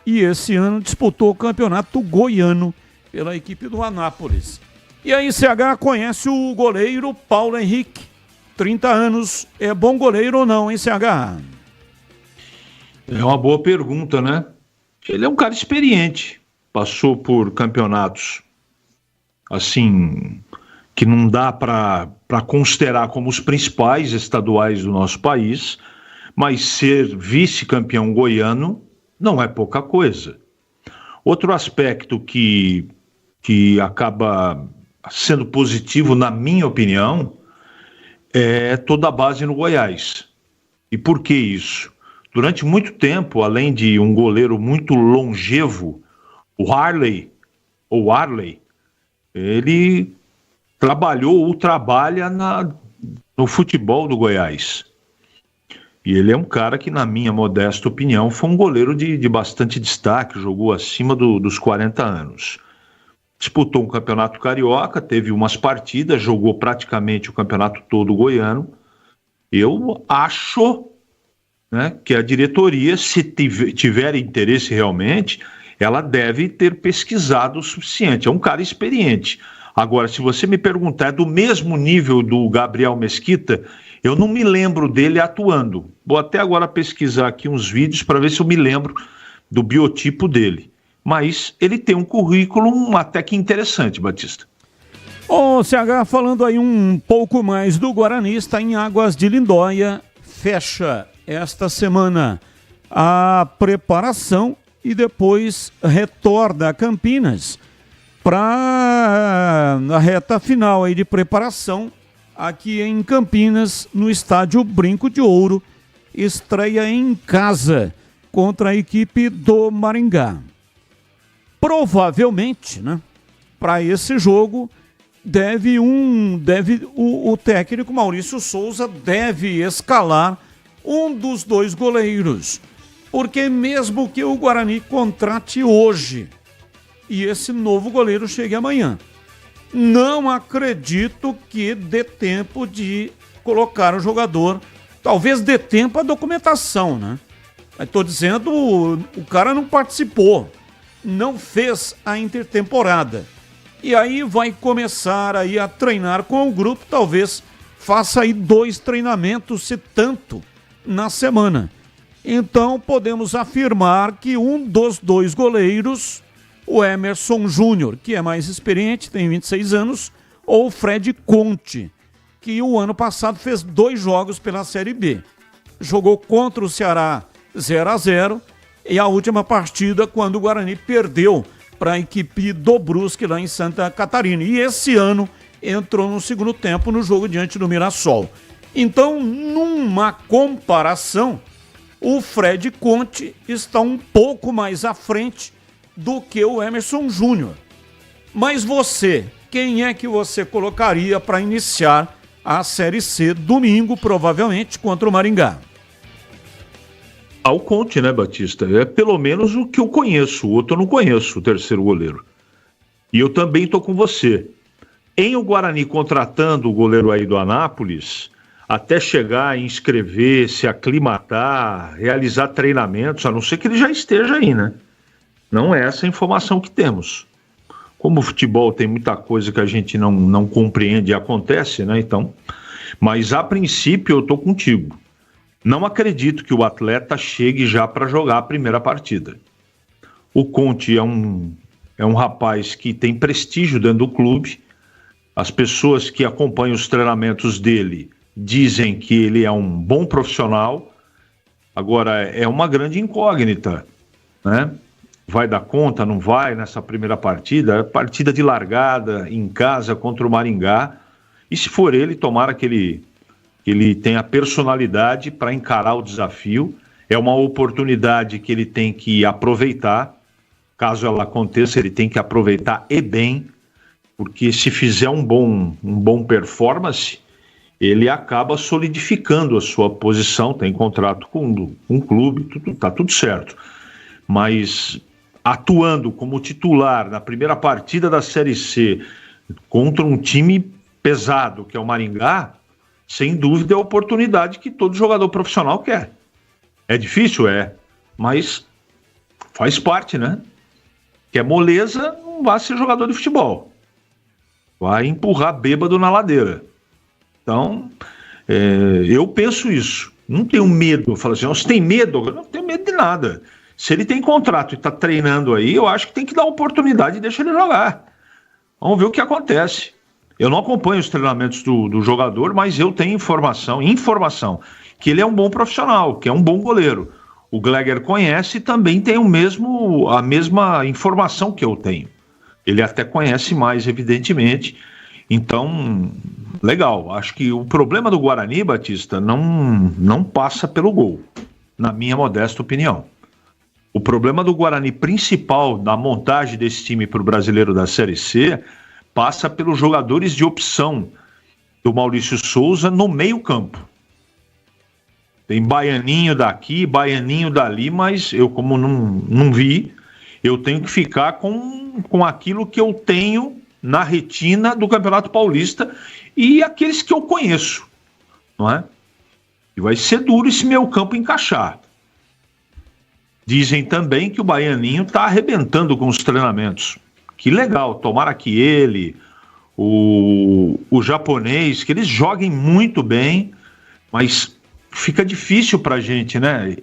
e esse ano disputou o Campeonato Goiano pela equipe do Anápolis. E a CH conhece o goleiro Paulo Henrique, 30 anos, é bom goleiro ou não, hein, CH? É uma boa pergunta, né? Ele é um cara experiente, passou por campeonatos, assim, que não dá para considerar como os principais estaduais do nosso país, mas ser vice-campeão goiano não é pouca coisa. Outro aspecto que acaba sendo positivo, na minha opinião, é toda a base no Goiás. E por que isso? Durante muito tempo, além de um goleiro muito longevo, o Arley, ele trabalhou ou trabalha no futebol do Goiás. E ele é um cara que, na minha modesta opinião, foi um goleiro de bastante destaque, jogou acima dos 40 anos. Disputou um campeonato carioca, teve umas partidas, jogou praticamente o campeonato todo goiano. Eu acho, né, que a diretoria, se tiver interesse realmente, ela deve ter pesquisado o suficiente. É um cara experiente. Agora, se você me perguntar, é do mesmo nível do Gabriel Mesquita, eu não me lembro dele atuando. Vou até agora pesquisar aqui uns vídeos para ver se eu me lembro do biotipo dele. Mas ele tem um currículo até que interessante, Batista. Ô, CH, falando aí um pouco mais do Guarani, está em Águas de Lindóia, fecha esta semana a preparação e depois retorna a Campinas para a reta final aí de preparação aqui em Campinas, no estádio Brinco de Ouro, estreia em casa contra a equipe do Maringá. Provavelmente, né, para esse jogo, o técnico Maurício Souza deve escalar um dos 2 goleiros, porque mesmo que o Guarani contrate hoje e esse novo goleiro chegue amanhã, não acredito que dê tempo de colocar o jogador. Talvez dê tempo a documentação, né? Mas tô dizendo, o cara não participou, não fez a intertemporada. E aí vai começar aí a treinar com o grupo, talvez faça aí 2 treinamentos, se tanto, na semana. Então podemos afirmar que um dos 2 goleiros, o Emerson Júnior, que é mais experiente, tem 26 anos, ou o Fred Conte, que o ano passado fez 2 jogos pela Série B. Jogou contra o Ceará 0-0 e a última partida quando o Guarani perdeu para a equipe do Brusque lá em Santa Catarina. E esse ano entrou no segundo tempo no jogo diante do Mirassol. Então, numa comparação, o Fred Conte está um pouco mais à frente do que o Emerson Júnior. Mas você, quem é que você colocaria para iniciar a Série C domingo, provavelmente, contra o Maringá? O Conte, né, Batista? É pelo menos o que eu conheço. O outro eu não conheço, o terceiro goleiro. E eu também estou com você. Em o Guarani contratando o goleiro aí do Anápolis, até chegar a inscrever, se aclimatar, realizar treinamentos, a não ser que ele já esteja aí, né? Não é essa a informação que temos. Como o futebol tem muita coisa que a gente não compreende e acontece, né? Então, mas a princípio eu estou contigo. Não acredito que o atleta chegue já para jogar a primeira partida. O Conte é um rapaz que tem prestígio dentro do clube. As pessoas que acompanham os treinamentos dele dizem que ele é um bom profissional. Agora, é uma grande incógnita, né? Vai dar conta, não vai nessa primeira partida? É partida de largada, em casa, contra o Maringá. E se for ele, tomara que ele tenha personalidade para encarar o desafio. É uma oportunidade que ele tem que aproveitar. Caso ela aconteça, ele tem que aproveitar e bem, porque se fizer um bom performance, ele acaba solidificando a sua posição, tem contrato com um clube, tá tudo certo. Mas atuando como titular na primeira partida da Série C contra um time pesado, que é o Maringá, sem dúvida é a oportunidade que todo jogador profissional quer. É difícil? É, mas faz parte, né? Que é moleza, não vai ser jogador de futebol. Vai empurrar bêbado na ladeira. Então, eu penso isso. Não tenho medo. Eu falo assim, você tem medo? Eu não tenho medo de nada. Se ele tem contrato e está treinando aí, eu acho que tem que dar oportunidade e deixar ele jogar. Vamos ver o que acontece. Eu não acompanho os treinamentos do jogador, mas eu tenho informação que ele é um bom profissional, que é um bom goleiro. O Gleger conhece e também tem a mesma informação que eu tenho. Ele até conhece mais, evidentemente. Então, legal. Acho que o problema do Guarani, Batista, não passa pelo gol, na minha modesta opinião. O problema do Guarani principal na montagem desse time para o Brasileiro da Série C passa pelos jogadores de opção do Maurício Souza no meio campo. Tem baianinho daqui, baianinho dali, mas eu, como não vi, eu tenho que ficar com aquilo que eu tenho na retina do Campeonato Paulista e aqueles que eu conheço, não é? E vai ser duro esse meio campo encaixar. Dizem também que o baianinho está arrebentando com os treinamentos. Que legal, tomara que ele, o japonês, que eles joguem muito bem, mas fica difícil para a gente, né?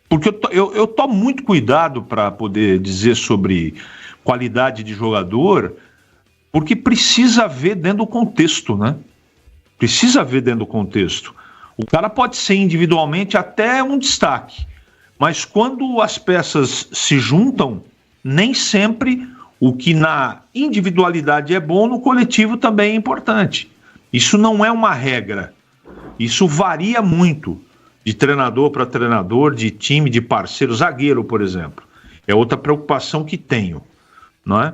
Porque eu tomo muito cuidado para poder dizer sobre qualidade de jogador, porque precisa ver dentro do contexto, né? Precisa ver dentro do contexto. O cara pode ser individualmente até um destaque, mas quando as peças se juntam, nem sempre o que na individualidade é bom, no coletivo também é importante. Isso não é uma regra. Isso varia muito de treinador para treinador, de time, de parceiro. Zagueiro, por exemplo, é outra preocupação que tenho, não é?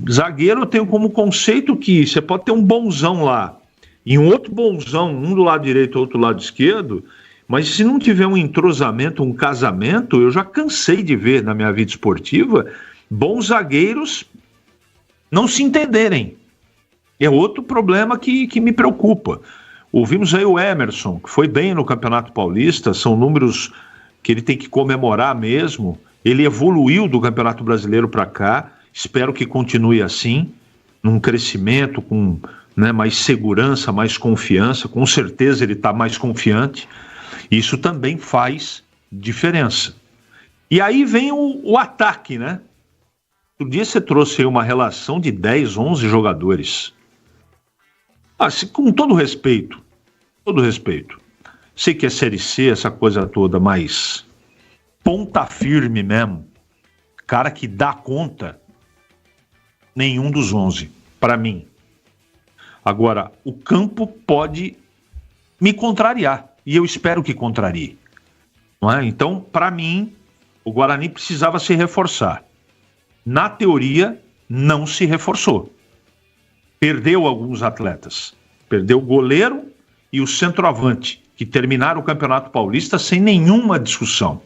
Zagueiro eu tenho como conceito que você pode ter um bonzão lá e um outro bonzão, um do lado direito, outro do lado esquerdo, mas se não tiver um entrosamento, um casamento, eu já cansei de ver na minha vida esportiva bons zagueiros não se entenderem. É outro problema que me preocupa. Ouvimos aí o Emerson, que foi bem no Campeonato Paulista, são números que ele tem que comemorar mesmo. Ele evoluiu do Campeonato Brasileiro para cá, espero que continue assim, num crescimento com mais segurança, mais confiança. Com certeza ele está mais confiante. Isso também faz diferença. E aí vem o ataque, né? Outro dia você trouxe aí uma relação de 10, 11 jogadores. Assim, com todo respeito, sei que é Série C, essa coisa toda, mas ponta firme mesmo, cara que dá conta, nenhum dos 11, para mim. Agora, o campo pode me contrariar, e eu espero que contrarie. Não é? Então, para mim, o Guarani precisava se reforçar. Na teoria, não se reforçou. Perdeu alguns atletas. Perdeu o goleiro e o centroavante, que terminaram o Campeonato Paulista sem nenhuma discussão.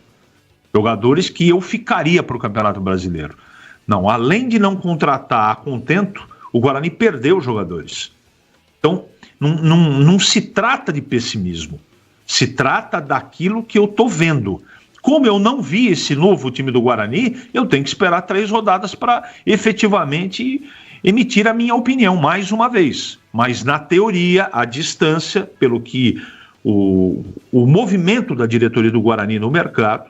Jogadores que eu ficaria para o Campeonato Brasileiro. Não, além de não contratar a contento, o Guarani perdeu jogadores. Então, não se trata de pessimismo. Se trata daquilo que eu estou vendo. Como eu não vi esse novo time do Guarani, eu tenho que esperar 3 rodadas para efetivamente emitir a minha opinião mais uma vez. Mas na teoria, à distância, pelo que o movimento da diretoria do Guarani no mercado,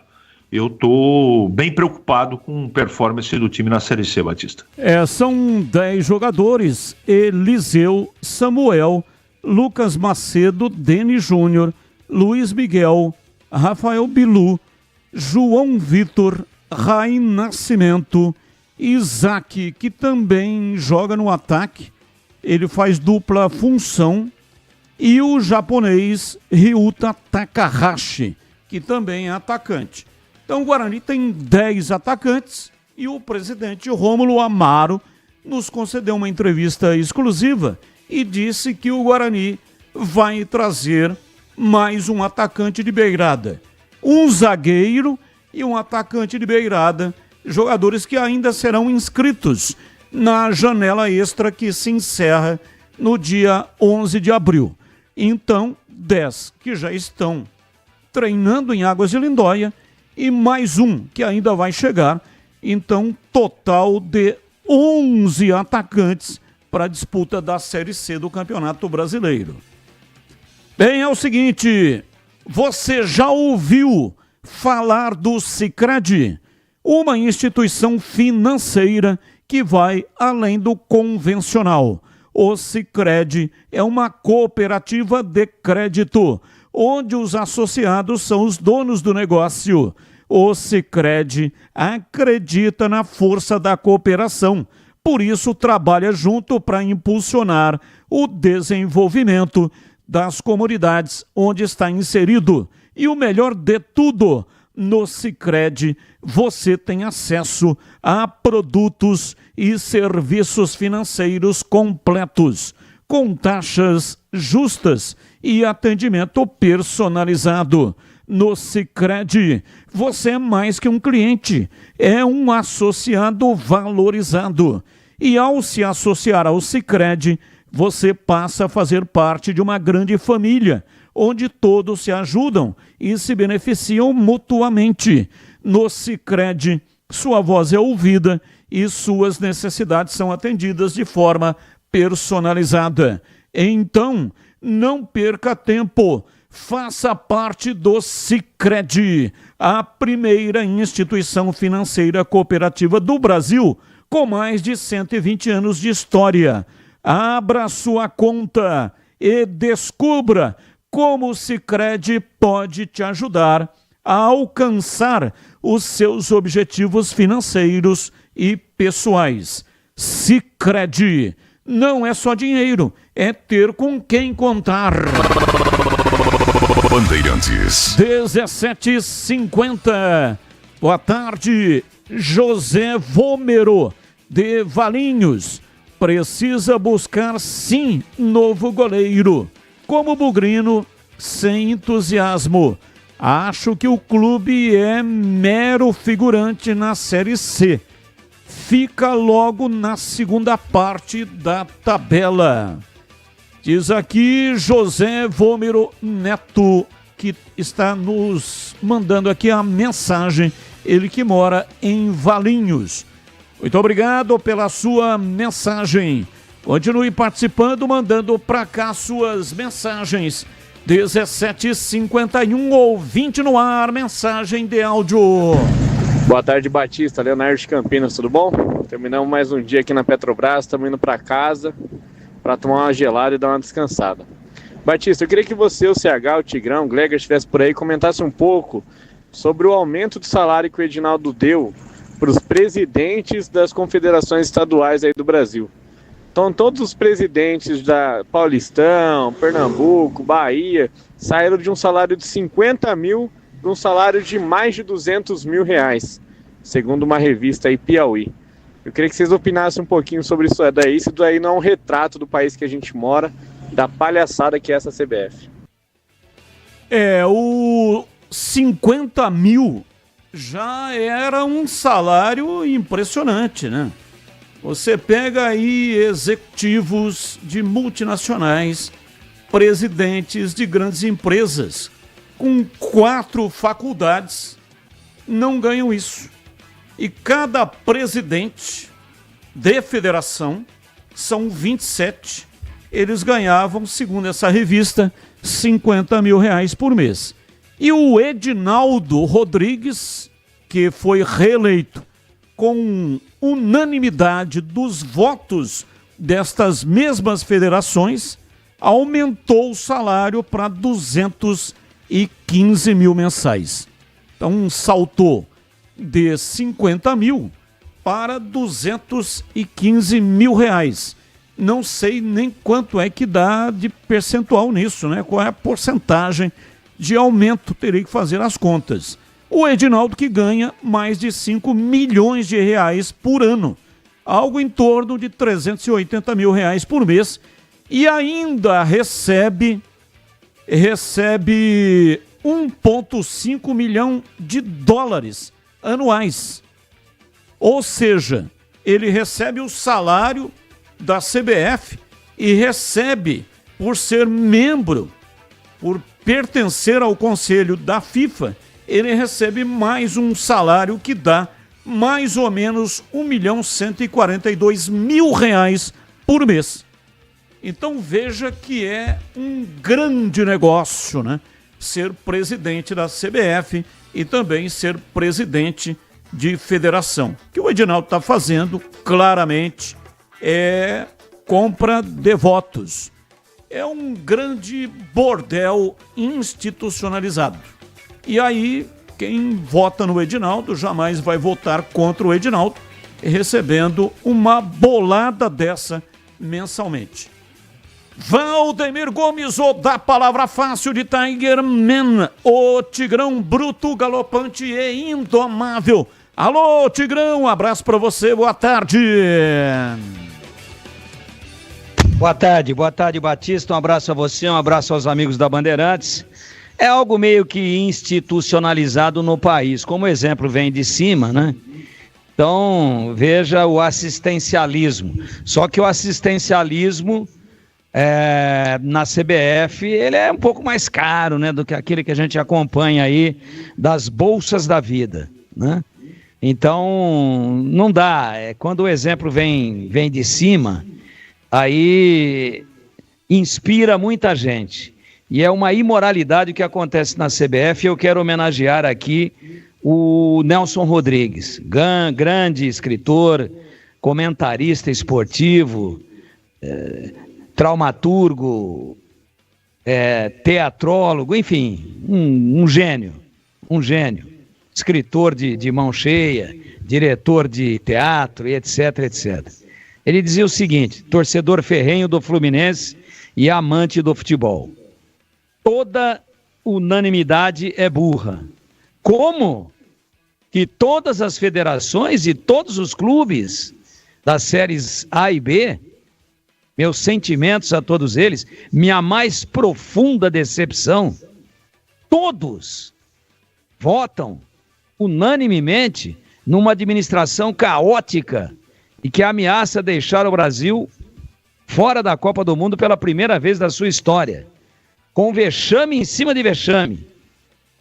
eu estou bem preocupado com a performance do time na Série C, Batista. São 10 jogadores: Eliseu, Samuel, Lucas Macedo, Denis Júnior, Luiz Miguel, Rafael Bilu, João Vitor, Raí Nascimento, Isaac, que também joga no ataque, ele faz dupla função, e o japonês Ryuta Takahashi, que também é atacante. Então o Guarani tem 10 atacantes e o presidente Rômulo Amaro nos concedeu uma entrevista exclusiva e disse que o Guarani vai trazer mais um atacante de beirada, um zagueiro e um atacante de beirada, jogadores que ainda serão inscritos na janela extra que se encerra no dia 11 de abril. Então, 10 que já estão treinando em Águas de Lindóia e mais um que ainda vai chegar. Então, total de 11 atacantes para a disputa da Série C do Campeonato Brasileiro. Bem, é o seguinte, você já ouviu falar do Sicredi? Uma instituição financeira que vai além do convencional. O Sicredi é uma cooperativa de crédito, onde os associados são os donos do negócio. O Sicredi acredita na força da cooperação, por isso trabalha junto para impulsionar o desenvolvimento das comunidades onde está inserido. E o melhor de tudo, no Sicredi você tem acesso a produtos e serviços financeiros completos, com taxas justas e atendimento personalizado. No Sicredi, você é mais que um cliente, é um associado valorizado. E ao se associar ao Sicredi, você passa a fazer parte de uma grande família, onde todos se ajudam e se beneficiam mutuamente. No Sicredi, sua voz é ouvida e suas necessidades são atendidas de forma personalizada. Então, não perca tempo. Faça parte do Sicredi, a primeira instituição financeira cooperativa do Brasil, com mais de 120 anos de história. Abra sua conta e descubra como o Sicredi pode te ajudar a alcançar os seus objetivos financeiros e pessoais. Sicredi não é só dinheiro, é ter com quem contar. Bandeirantes. 17h50. Boa tarde, José Vômero, de Valinhos. Precisa buscar, sim, novo goleiro. Como Bugrino, sem entusiasmo. Acho que o clube é mero figurante na Série C. Fica logo na segunda parte da tabela. Diz aqui José Vômero Neto, que está nos mandando aqui a mensagem. Ele que mora em Valinhos. Muito obrigado pela sua mensagem. Continue participando, mandando para cá suas mensagens. 17h51, ouvinte no ar, mensagem de áudio. Boa tarde, Batista, Leonardo de Campinas, tudo bom? Terminamos mais um dia aqui na Petrobras, estamos indo para casa para tomar uma gelada e dar uma descansada. Batista, eu queria que você, o CH, o Tigrão, o Gleger estivesse por aí e comentasse um pouco sobre o aumento do salário que o Edinaldo deu para os presidentes das confederações estaduais aí do Brasil. Então, todos os presidentes da Paulistão, Pernambuco, Bahia, saíram de um salário de 50 mil para um salário de mais de 200 mil reais, segundo uma revista aí, Piauí. Eu queria que vocês opinassem um pouquinho sobre isso daí, se isso daí não é um retrato do país que a gente mora, da palhaçada que é essa CBF. O 50 mil já era um salário impressionante, né? Você pega aí executivos de multinacionais, presidentes de grandes empresas, com 4 faculdades, não ganham isso. E cada presidente de federação, são 27, eles ganhavam, segundo essa revista, 50 mil reais por mês. E o Edinaldo Rodrigues, que foi reeleito com unanimidade dos votos destas mesmas federações, aumentou o salário para 215 mil mensais. Então saltou de 50 mil para 215 mil reais. Não sei nem quanto é que dá de percentual nisso, né? Qual é a porcentagem de aumento, terei que fazer as contas. O Edinaldo que ganha mais de 5 milhões de reais por ano, algo em torno de 380 mil reais por mês, e ainda recebe 1,5 milhão de dólares anuais. Ou seja, ele recebe o salário da CBF e recebe, por ser membro, por pertencer ao conselho da FIFA, ele recebe mais um salário que dá mais ou menos 1.142.000 reais por mês. Então veja que é um grande negócio, né? Ser presidente da CBF e também ser presidente de federação. O que o Edinaldo está fazendo, claramente, é compra de votos. É um grande bordel institucionalizado. E aí, quem vota no Edinaldo jamais vai votar contra o Edinaldo, recebendo uma bolada dessa mensalmente. Valdemir Gomes, o da palavra fácil de Tiger Man, o Tigrão bruto, galopante e indomável. Alô, Tigrão, um abraço pra você, boa tarde. Boa tarde, Batista, um abraço a você, um abraço aos amigos da Bandeirantes. É algo meio que institucionalizado no país, como exemplo vem de cima, né? Então, veja o assistencialismo. Só que o assistencialismo na CBF, ele é um pouco mais caro, né, do que aquele que a gente acompanha aí das bolsas da vida, né? Então, não dá. Quando o exemplo vem de cima, aí inspira muita gente. E é uma imoralidade o que acontece na CBF. Eu quero homenagear aqui o Nelson Rodrigues, grande escritor, comentarista esportivo, traumaturgo, teatrólogo, enfim, um gênio, escritor de mão cheia, diretor de teatro, etc, etc. Ele dizia o seguinte: torcedor ferrenho do Fluminense e amante do futebol. Toda unanimidade é burra. Como que todas as federações e todos os clubes das séries A e B, meus sentimentos a todos eles, minha mais profunda decepção, todos votam unanimemente numa administração caótica e que ameaça deixar o Brasil fora da Copa do Mundo pela primeira vez da sua história, com vexame em cima de vexame,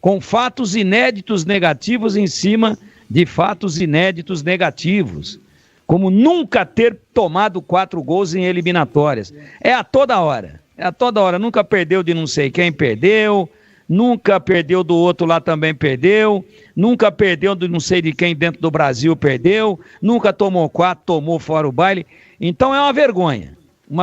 com fatos inéditos negativos em cima de fatos inéditos negativos, como nunca ter tomado 4 gols em eliminatórias. É a toda hora, nunca perdeu de não sei quem perdeu, nunca perdeu do outro lá também perdeu, nunca perdeu de não sei de quem dentro do Brasil perdeu, nunca tomou 4, tomou fora o baile. Então é uma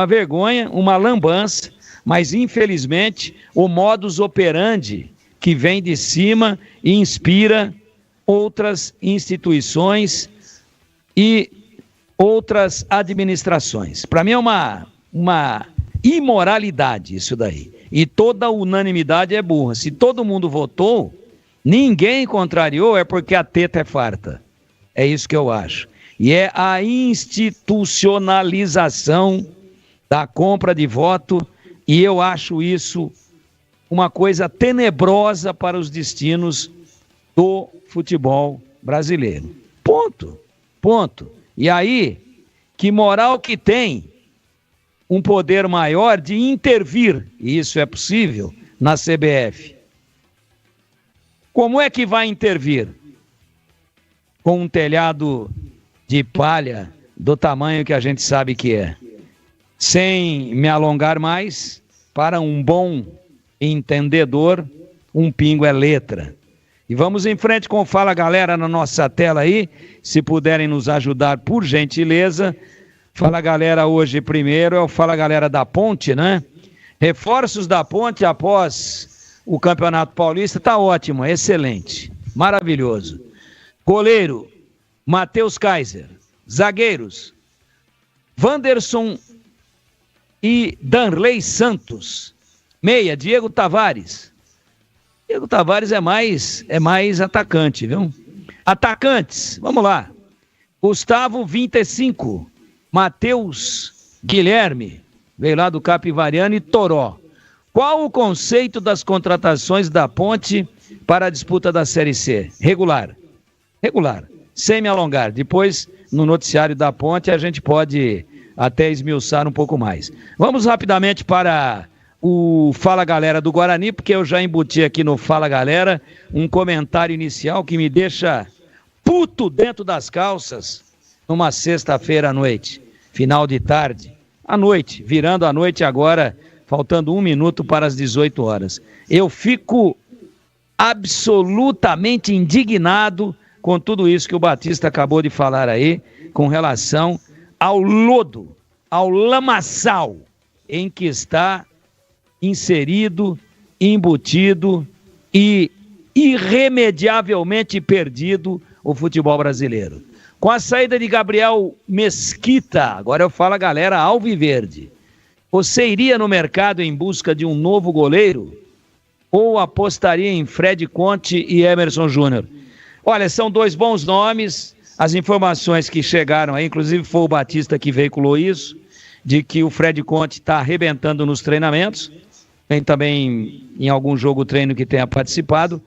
vergonha, uma lambança, mas infelizmente o modus operandi que vem de cima e inspira outras instituições e outras administrações. Para mim é uma imoralidade isso daí. E toda unanimidade é burra. Se todo mundo votou, ninguém contrariou, é porque a teta é farta. É isso que eu acho. E é a institucionalização da compra de voto, e eu acho isso uma coisa tenebrosa para os destinos do futebol brasileiro. Ponto. E aí, que moral que tem um poder maior de intervir, e isso é possível, na CBF? Como é que vai intervir? Com um telhado de palha do tamanho que a gente sabe que é. Sem me alongar mais, para um bom entendedor, um pingo é letra. E vamos em frente com o Fala Galera na nossa tela aí, se puderem nos ajudar, por gentileza. Fala Galera hoje primeiro é o Fala Galera da Ponte, né? Reforços da Ponte após o Campeonato Paulista, tá ótimo, excelente, maravilhoso. Goleiro, Matheus Kaiser. Zagueiros, Wanderson e Danley Santos. Meia, Diego Tavares. Diego Tavares é mais atacante, viu? Atacantes, vamos lá. Gustavo, 25. Matheus Guilherme, veio lá do Capivariano, e Toró. Qual o conceito das contratações da Ponte para a disputa da Série C? Regular, sem me alongar. Depois, no noticiário da Ponte, a gente pode até esmiuçar um pouco mais. Vamos rapidamente para o Fala Galera do Guarani, porque eu já embuti aqui no Fala Galera um comentário inicial que me deixa puto dentro das calças numa sexta-feira à noite, final de tarde, à noite, virando a noite agora, faltando 1 minuto para as 18 horas. Eu fico absolutamente indignado com tudo isso que o Batista acabou de falar aí, com relação ao lodo, ao lamaçal em que está inserido, embutido e irremediavelmente perdido o futebol brasileiro. Com a saída de Gabriel Mesquita, agora eu falo a galera alviverde, você iria no mercado em busca de um novo goleiro ou apostaria em Fred Conte e Emerson Júnior? Olha, são 2 bons nomes, as informações que chegaram aí, inclusive foi o Batista que veiculou isso, de que o Fred Conte está arrebentando nos treinamentos, tem também em algum jogo treino que tenha participado,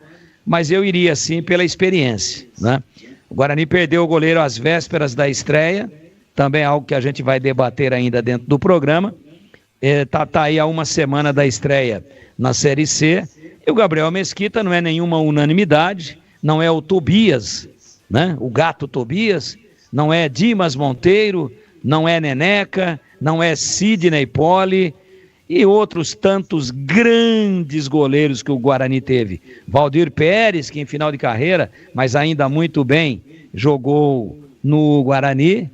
mas eu iria sim pela experiência, né? O Guarani perdeu o goleiro às vésperas da estreia, também é algo que a gente vai debater ainda dentro do programa. Tá aí há 1 semana da estreia na Série C, e o Gabriel Mesquita não é nenhuma unanimidade, não é o Tobias, né? O gato Tobias, não é Dimas Monteiro, não é Neneca, não é Sidney Poli e outros tantos grandes goleiros que o Guarani teve. Valdir Pérez, que em final de carreira, mas ainda muito bem, jogou no Guarani.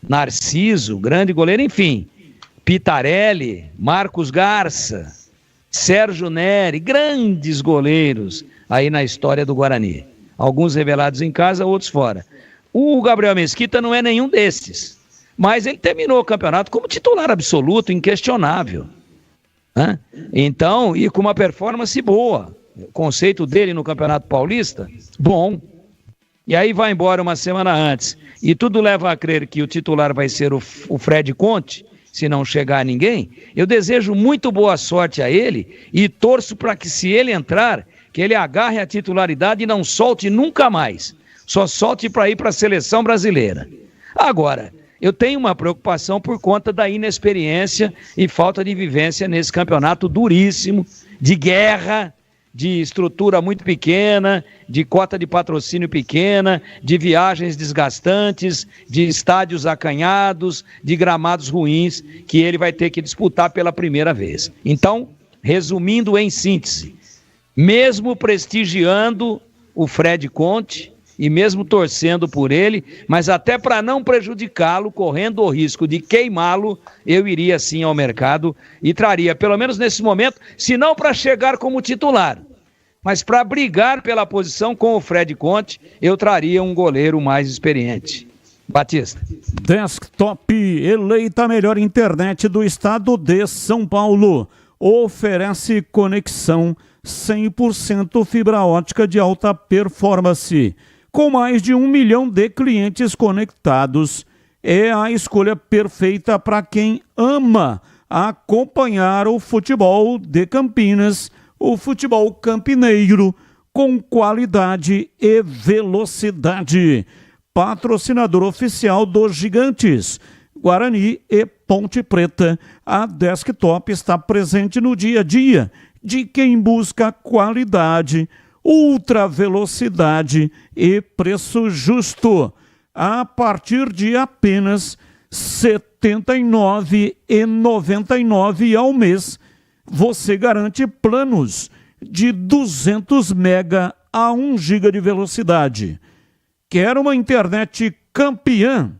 Narciso, grande goleiro, enfim. Pitarelli, Marcos Garça, Sérgio Neri, grandes goleiros aí na história do Guarani. Alguns revelados em casa, outros fora. O Gabriel Mesquita não é nenhum desses, mas ele terminou o campeonato como titular absoluto, inquestionável. né? Então, e com uma performance boa. O conceito dele no Campeonato Paulista, bom. E aí vai embora uma semana antes. E tudo leva a crer que o titular vai ser o Fred Conte, se não chegar ninguém. Eu desejo muito boa sorte a ele e torço para que, se ele entrar, que ele agarre a titularidade e não solte nunca mais. Só solte para ir para a seleção brasileira. Agora, eu tenho uma preocupação por conta da inexperiência e falta de vivência nesse campeonato duríssimo, de guerra, de estrutura muito pequena, de cota de patrocínio pequena, de viagens desgastantes, de estádios acanhados, de gramados ruins, que ele vai ter que disputar pela primeira vez. Então, resumindo em síntese, mesmo prestigiando o Fred Conte e mesmo torcendo por ele, mas até para não prejudicá-lo, correndo o risco de queimá-lo, eu iria sim ao mercado e traria, pelo menos nesse momento, se não para chegar como titular, mas para brigar pela posição com o Fred Conte, eu traria um goleiro mais experiente. Batista. Desktop, eleita a melhor internet do estado de São Paulo. Oferece conexão 100% fibra ótica de alta performance. Com mais de 1 milhão de clientes conectados, é a escolha perfeita para quem ama acompanhar o futebol de Campinas, o futebol campineiro, com qualidade e velocidade. Patrocinador oficial dos Gigantes, Guarani e Ponte Preta, a Desktop está presente no dia a dia de quem busca qualidade, ultra velocidade e preço justo. A partir de apenas R$ 79,99 ao mês, você garante planos de 200 mega a 1 giga de velocidade. Quer uma internet campeã?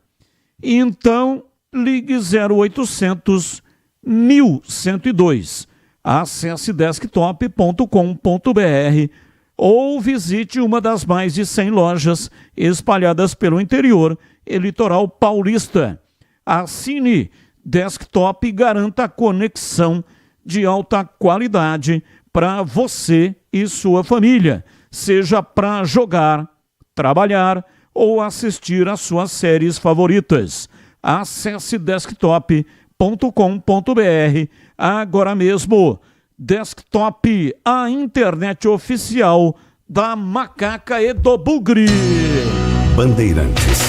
Então ligue 0800 1102. Acesse desktop.com.br ou visite uma das mais de 100 lojas espalhadas pelo interior e litoral paulista. Assine Desktop e garanta conexão de alta qualidade para você e sua família, seja para jogar, trabalhar ou assistir às suas séries favoritas. Acesse desktop.com.br agora mesmo. Desktop, a internet oficial da Macaca e do Bugre. Bandeirantes.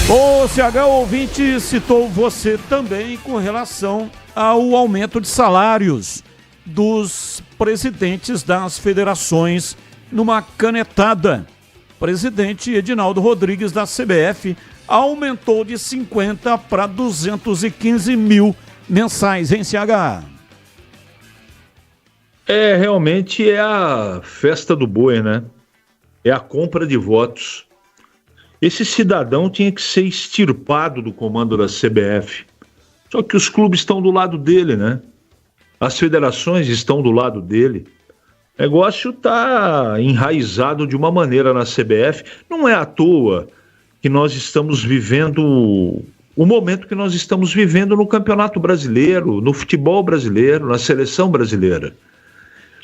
O CH ouvinte citou você também com relação ao aumento de salários dos presidentes das federações numa canetada. Presidente Edinaldo Rodrigues da CBF aumentou de 50 para 215 mil mensais, em CH. Realmente é a festa do boi, né? É a compra de votos. Esse cidadão tinha que ser extirpado do comando da CBF. Só que os clubes estão do lado dele, né? As federações estão do lado dele. O negócio está enraizado de uma maneira na CBF. Não é à toa que nós estamos vivendo o momento que nós estamos vivendo no Campeonato Brasileiro, no futebol brasileiro, na seleção brasileira.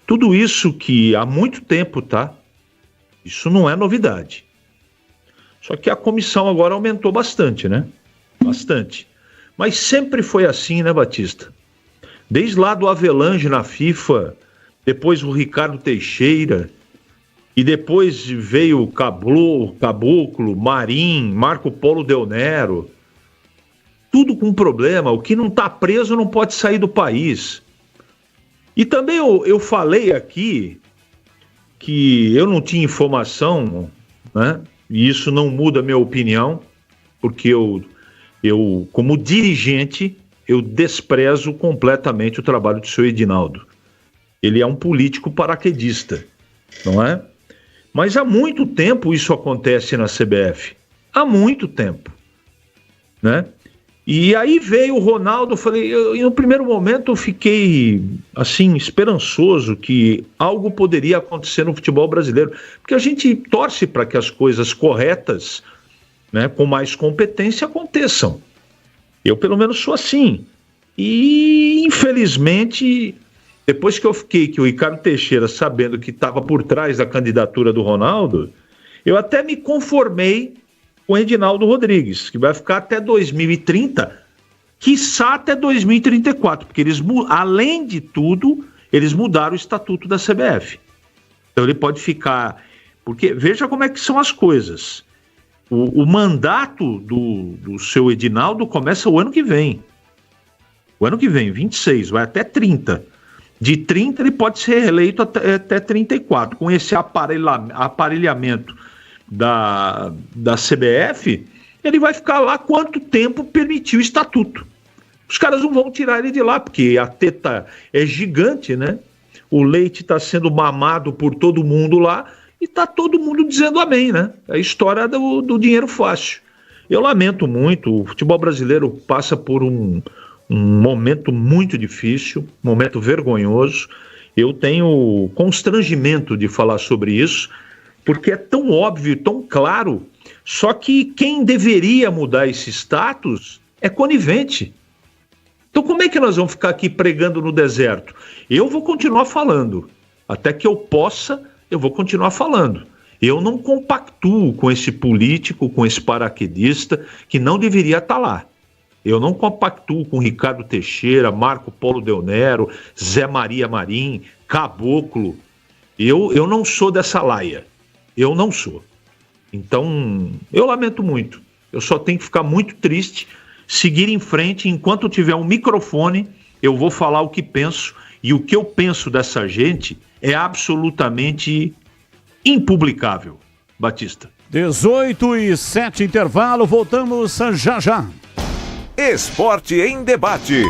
Tudo isso que há muito tempo, tá? Isso não é novidade. Só que a comissão agora aumentou bastante, né? Bastante. Mas sempre foi assim, né, Batista? Desde lá do Avelange na FIFA, depois o Ricardo Teixeira, e depois veio o Caboclo, Marim, Marco Polo Del Nero. Tudo com problema. O que não está preso não pode sair do país. E também eu falei aqui que eu não tinha informação, né? E isso não muda a minha opinião, porque eu como dirigente, eu desprezo completamente o trabalho do senhor Edinaldo. Ele é um político paraquedista, não é? Mas há muito tempo isso acontece na CBF. Há muito tempo, né? E aí veio o Ronaldo, no primeiro momento eu fiquei, assim, esperançoso que algo poderia acontecer no futebol brasileiro, porque a gente torce para que as coisas corretas, né, com mais competência aconteçam. Eu, pelo menos, sou assim. E, infelizmente, depois que eu fiquei que o Ricardo Teixeira, sabendo que estava por trás da candidatura do Ronaldo, eu até me conformei com o Edinaldo Rodrigues, que vai ficar até 2030, quiçá até 2034, porque eles, além de tudo, eles mudaram o estatuto da CBF. Então ele pode ficar... Porque veja como é que são as coisas. O mandato do seu Edinaldo começa o ano que vem. O ano que vem, 26, vai até 30. De 30 ele pode ser reeleito até 34. Com esse aparelhamento da CBF, ele vai ficar lá quanto tempo permitir o estatuto. Os caras não vão tirar ele de lá, porque a teta é gigante, né? O leite está sendo mamado por todo mundo lá e está todo mundo dizendo amém, né? É a história do dinheiro fácil. Eu lamento muito, o futebol brasileiro passa por um momento muito difícil, um momento vergonhoso. Eu tenho constrangimento de falar sobre isso, porque é tão óbvio, tão claro, só que quem deveria mudar esse status é conivente. Então como é que nós vamos ficar aqui pregando no deserto? Eu vou continuar falando, até que eu possa, eu vou continuar falando. Eu não compactuo com esse político, com esse paraquedista que não deveria estar lá. Eu não compactuo com Ricardo Teixeira, Marco Polo Del Nero, Zé Maria Marim, Caboclo. Eu não sou dessa laia. Eu não sou. Então, eu lamento muito. Eu só tenho que ficar muito triste, seguir em frente. Enquanto eu tiver um microfone, eu vou falar o que penso. E o que eu penso dessa gente é absolutamente impublicável. Batista. 18:07, intervalo. Voltamos já já. Esporte em debate.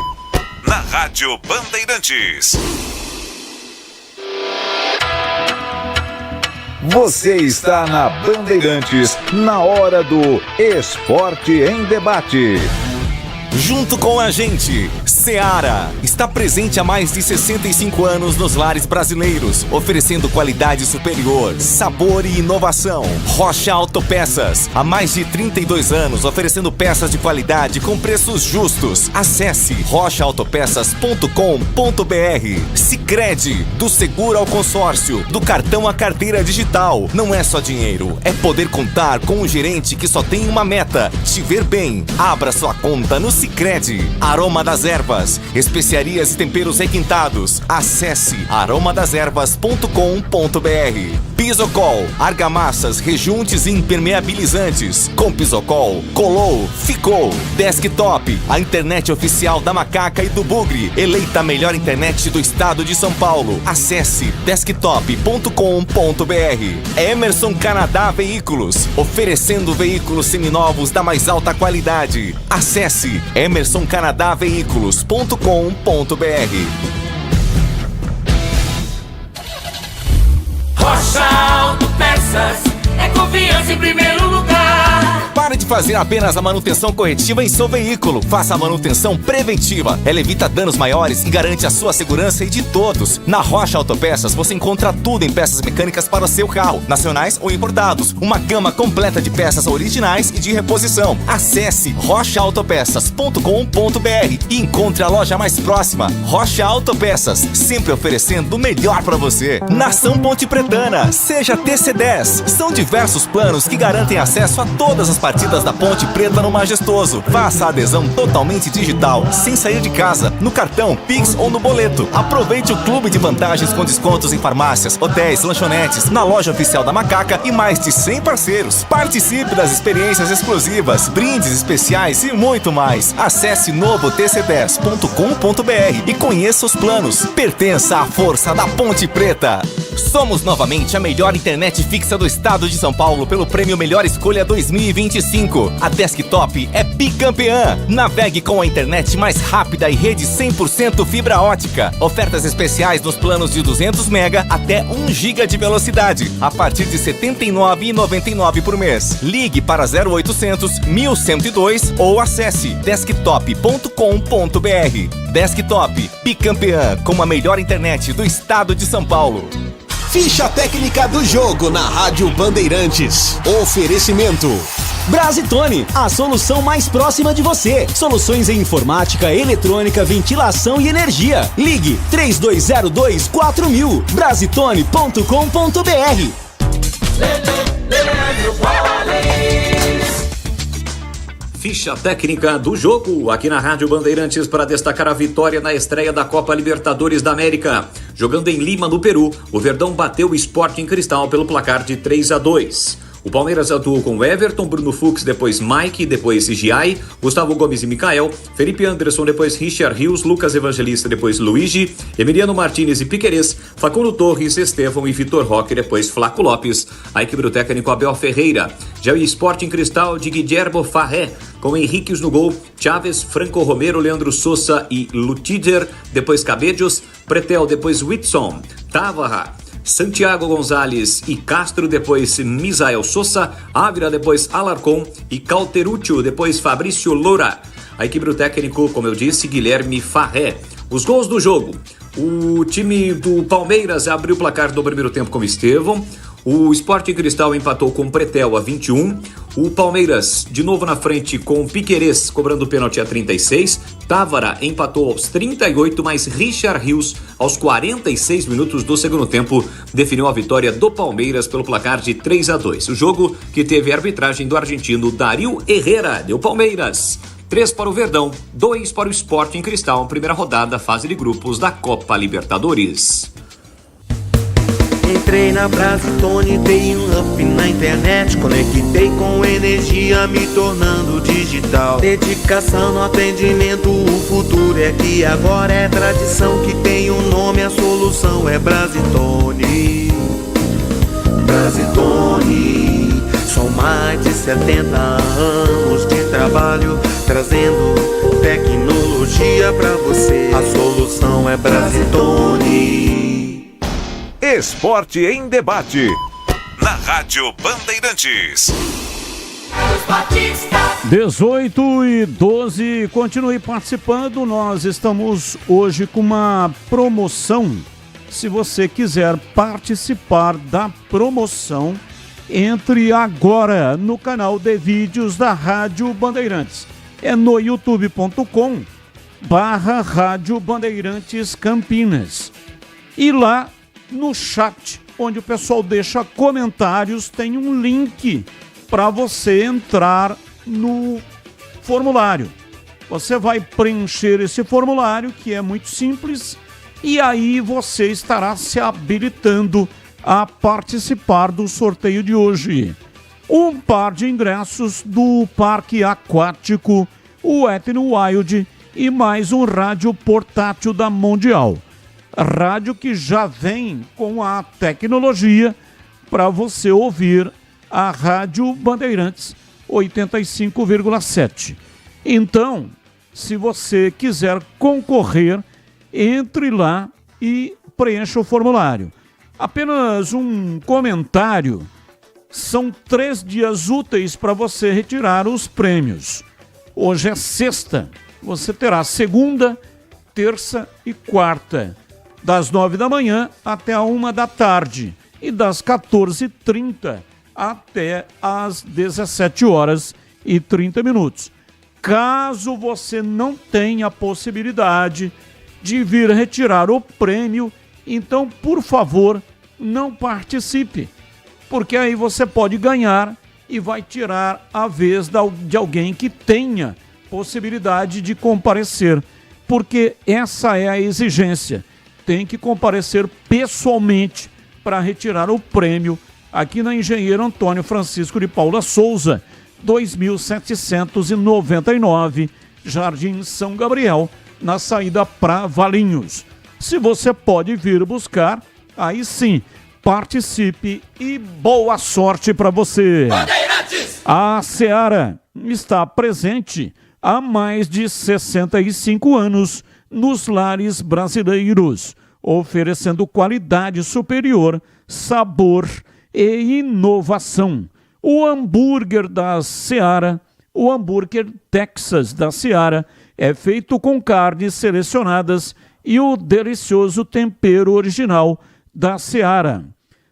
Na Rádio Bandeirantes. Você está na Bandeirantes, na hora do Esporte em Debate. Junto com a gente, Seara está presente há mais de 65 anos nos lares brasileiros, oferecendo qualidade superior, sabor e inovação. Rocha Autopeças, há mais de 32 anos, oferecendo peças de qualidade com preços justos. Acesse rochaautopeças.com.br. Sicredi, do seguro ao consórcio, do cartão à carteira digital. Não é só dinheiro, é poder contar com um gerente que só tem uma meta: te ver bem. Abra sua conta no Sicredi. Aroma das Ervas, especiarias e temperos requintados. Acesse aromadeservas.com.br. Pisocol, argamassas, rejuntes e impermeabilizantes. Com Pisocol, colou, ficou. Desktop, a internet oficial da Macaca e do Bugre, eleita a melhor internet do estado de São Paulo. Acesse desktop.com.br. Emerson Canadá Veículos, oferecendo veículos seminovos da mais alta qualidade. Acesse emersoncanadaveículos.com.br. Rocha Autopeças é confiança em primeiro lugar. Pare de fazer apenas a manutenção corretiva em seu veículo. Faça a manutenção preventiva. Ela evita danos maiores e garante a sua segurança e de todos. Na Rocha Autopeças você encontra tudo em peças mecânicas para o seu carro, nacionais ou importados. Uma gama completa de peças originais e de reposição. Acesse rochaautopeças.com.br e encontre a loja mais próxima. Rocha Autopeças, sempre oferecendo o melhor para você. Nação Ponte Pretana, seja TC10. São diversos planos que garantem acesso a todas as partidas da Ponte Preta no Majestoso. Faça a adesão totalmente digital, sem sair de casa, no cartão, Pix ou no boleto. Aproveite o clube de vantagens com descontos em farmácias, hotéis, lanchonetes, na loja oficial da Macaca e mais de 100 parceiros. Participe das experiências exclusivas, brindes especiais e muito mais. Acesse novotc10.com.br e conheça os planos. Pertença à força da Ponte Preta. Somos novamente a melhor internet fixa do estado de São Paulo pelo prêmio Melhor Escolha 2025. A Desktop é bicampeã. Navegue com a internet mais rápida e rede 100% fibra ótica. Ofertas especiais nos planos de 200 MB até 1 GB de velocidade, a partir de R$ 79,99 por mês. Ligue para 0800 1102 ou acesse desktop.com.br. Desktop, bicampeã com a melhor internet do estado de São Paulo. Ficha técnica do jogo na Rádio Bandeirantes. Oferecimento Brasitone, a solução mais próxima de você. Soluções em informática, eletrônica, ventilação e energia. Ligue 3202-4000. Brasitone.com.br. Ficha técnica do jogo aqui na Rádio Bandeirantes para destacar a vitória na estreia da Copa Libertadores da América. Jogando em Lima, no Peru, o Verdão bateu o Sporting Cristal pelo placar de 3-2. O Palmeiras atuou com Everton, Bruno Fux, depois Mike, depois Giai, Gustavo Gomes e Mikael, Felipe Anderson, depois Richard Rios, Lucas Evangelista, depois Luigi, Emiliano Martinez e Piquerez, Facundo Torres, Estevão e Vitor Roque, depois Flaco Lopes. A equipe do técnico Abel Ferreira. Já o Sporting Cristal de Guillermo Farré, com Henriques no gol, Chaves, Franco Romero, Leandro Sousa e Lutiger, depois Cabedios, Pretel, depois Whitson, Tavarra, Santiago Gonzalez e Castro, depois Misael Sousa, Ávila, depois Alarcon e Cauteruccio, depois Fabrício Loura. A equipe do técnico, como eu disse, Guilherme Farré. Os gols do jogo. O time do Palmeiras abriu o placar do primeiro tempo com Estevão. O Sporting Cristal empatou com o Pretel a 21. O Palmeiras de novo na frente com o Piquerez cobrando o pênalti a 36. Távara empatou aos 38, mas Richard Rios aos 46 minutos do segundo tempo definiu a vitória do Palmeiras pelo placar de 3-2. O jogo que teve a arbitragem do argentino Darío Herrera deu Palmeiras 3 para o Verdão, 2 para o Sporting Cristal, primeira rodada, fase de grupos da Copa Libertadores. Entrei na Brasitone, dei um up na internet, conectei com energia, me tornando digital. Dedicação no atendimento, o futuro é aqui agora, é tradição que tem um nome, a solução é Brasitone. Brasitone, são mais de 70 anos de trabalho, trazendo tecnologia pra você. A solução é Brasitone. Esporte em Debate, na Rádio Bandeirantes. 18:12, continue participando. Nós estamos hoje com uma promoção. Se você quiser participar da promoção, entre agora no canal de vídeos da Rádio Bandeirantes. É no youtube.com/Rádio Bandeirantes Campinas. E lá no chat, onde o pessoal deixa comentários, tem um link para você entrar no formulário. Você vai preencher esse formulário, que é muito simples, e aí você estará se habilitando a participar do sorteio de hoje. Um par de ingressos do Parque Aquático, o Etno Wild, e mais um rádio portátil da Mundial. Rádio que já vem com a tecnologia para você ouvir a Rádio Bandeirantes 85,7. Então, se você quiser concorrer, entre lá e preencha o formulário. Apenas um comentário: são 3 dias úteis para você retirar os prêmios. Hoje é sexta, você terá segunda, terça e quarta, das 9 da manhã até a 1 da tarde e das 14h30 até as 17h30. Caso você não tenha a possibilidade de vir retirar o prêmio, então, por favor, não participe, porque aí você pode ganhar e vai tirar a vez de alguém que tenha possibilidade de comparecer, porque essa é a exigência. Tem que comparecer pessoalmente para retirar o prêmio aqui na Engenheiro Antônio Francisco de Paula Souza, 2799, Jardim São Gabriel, na saída para Valinhos. Se você pode vir buscar, aí sim, participe e boa sorte para você. A Seara está presente há mais de 65 anos nos lares brasileiros, oferecendo qualidade superior, sabor e inovação. O hambúrguer da Seara, o hambúrguer Texas da Seara, é feito com carnes selecionadas e o delicioso tempero original da Seara.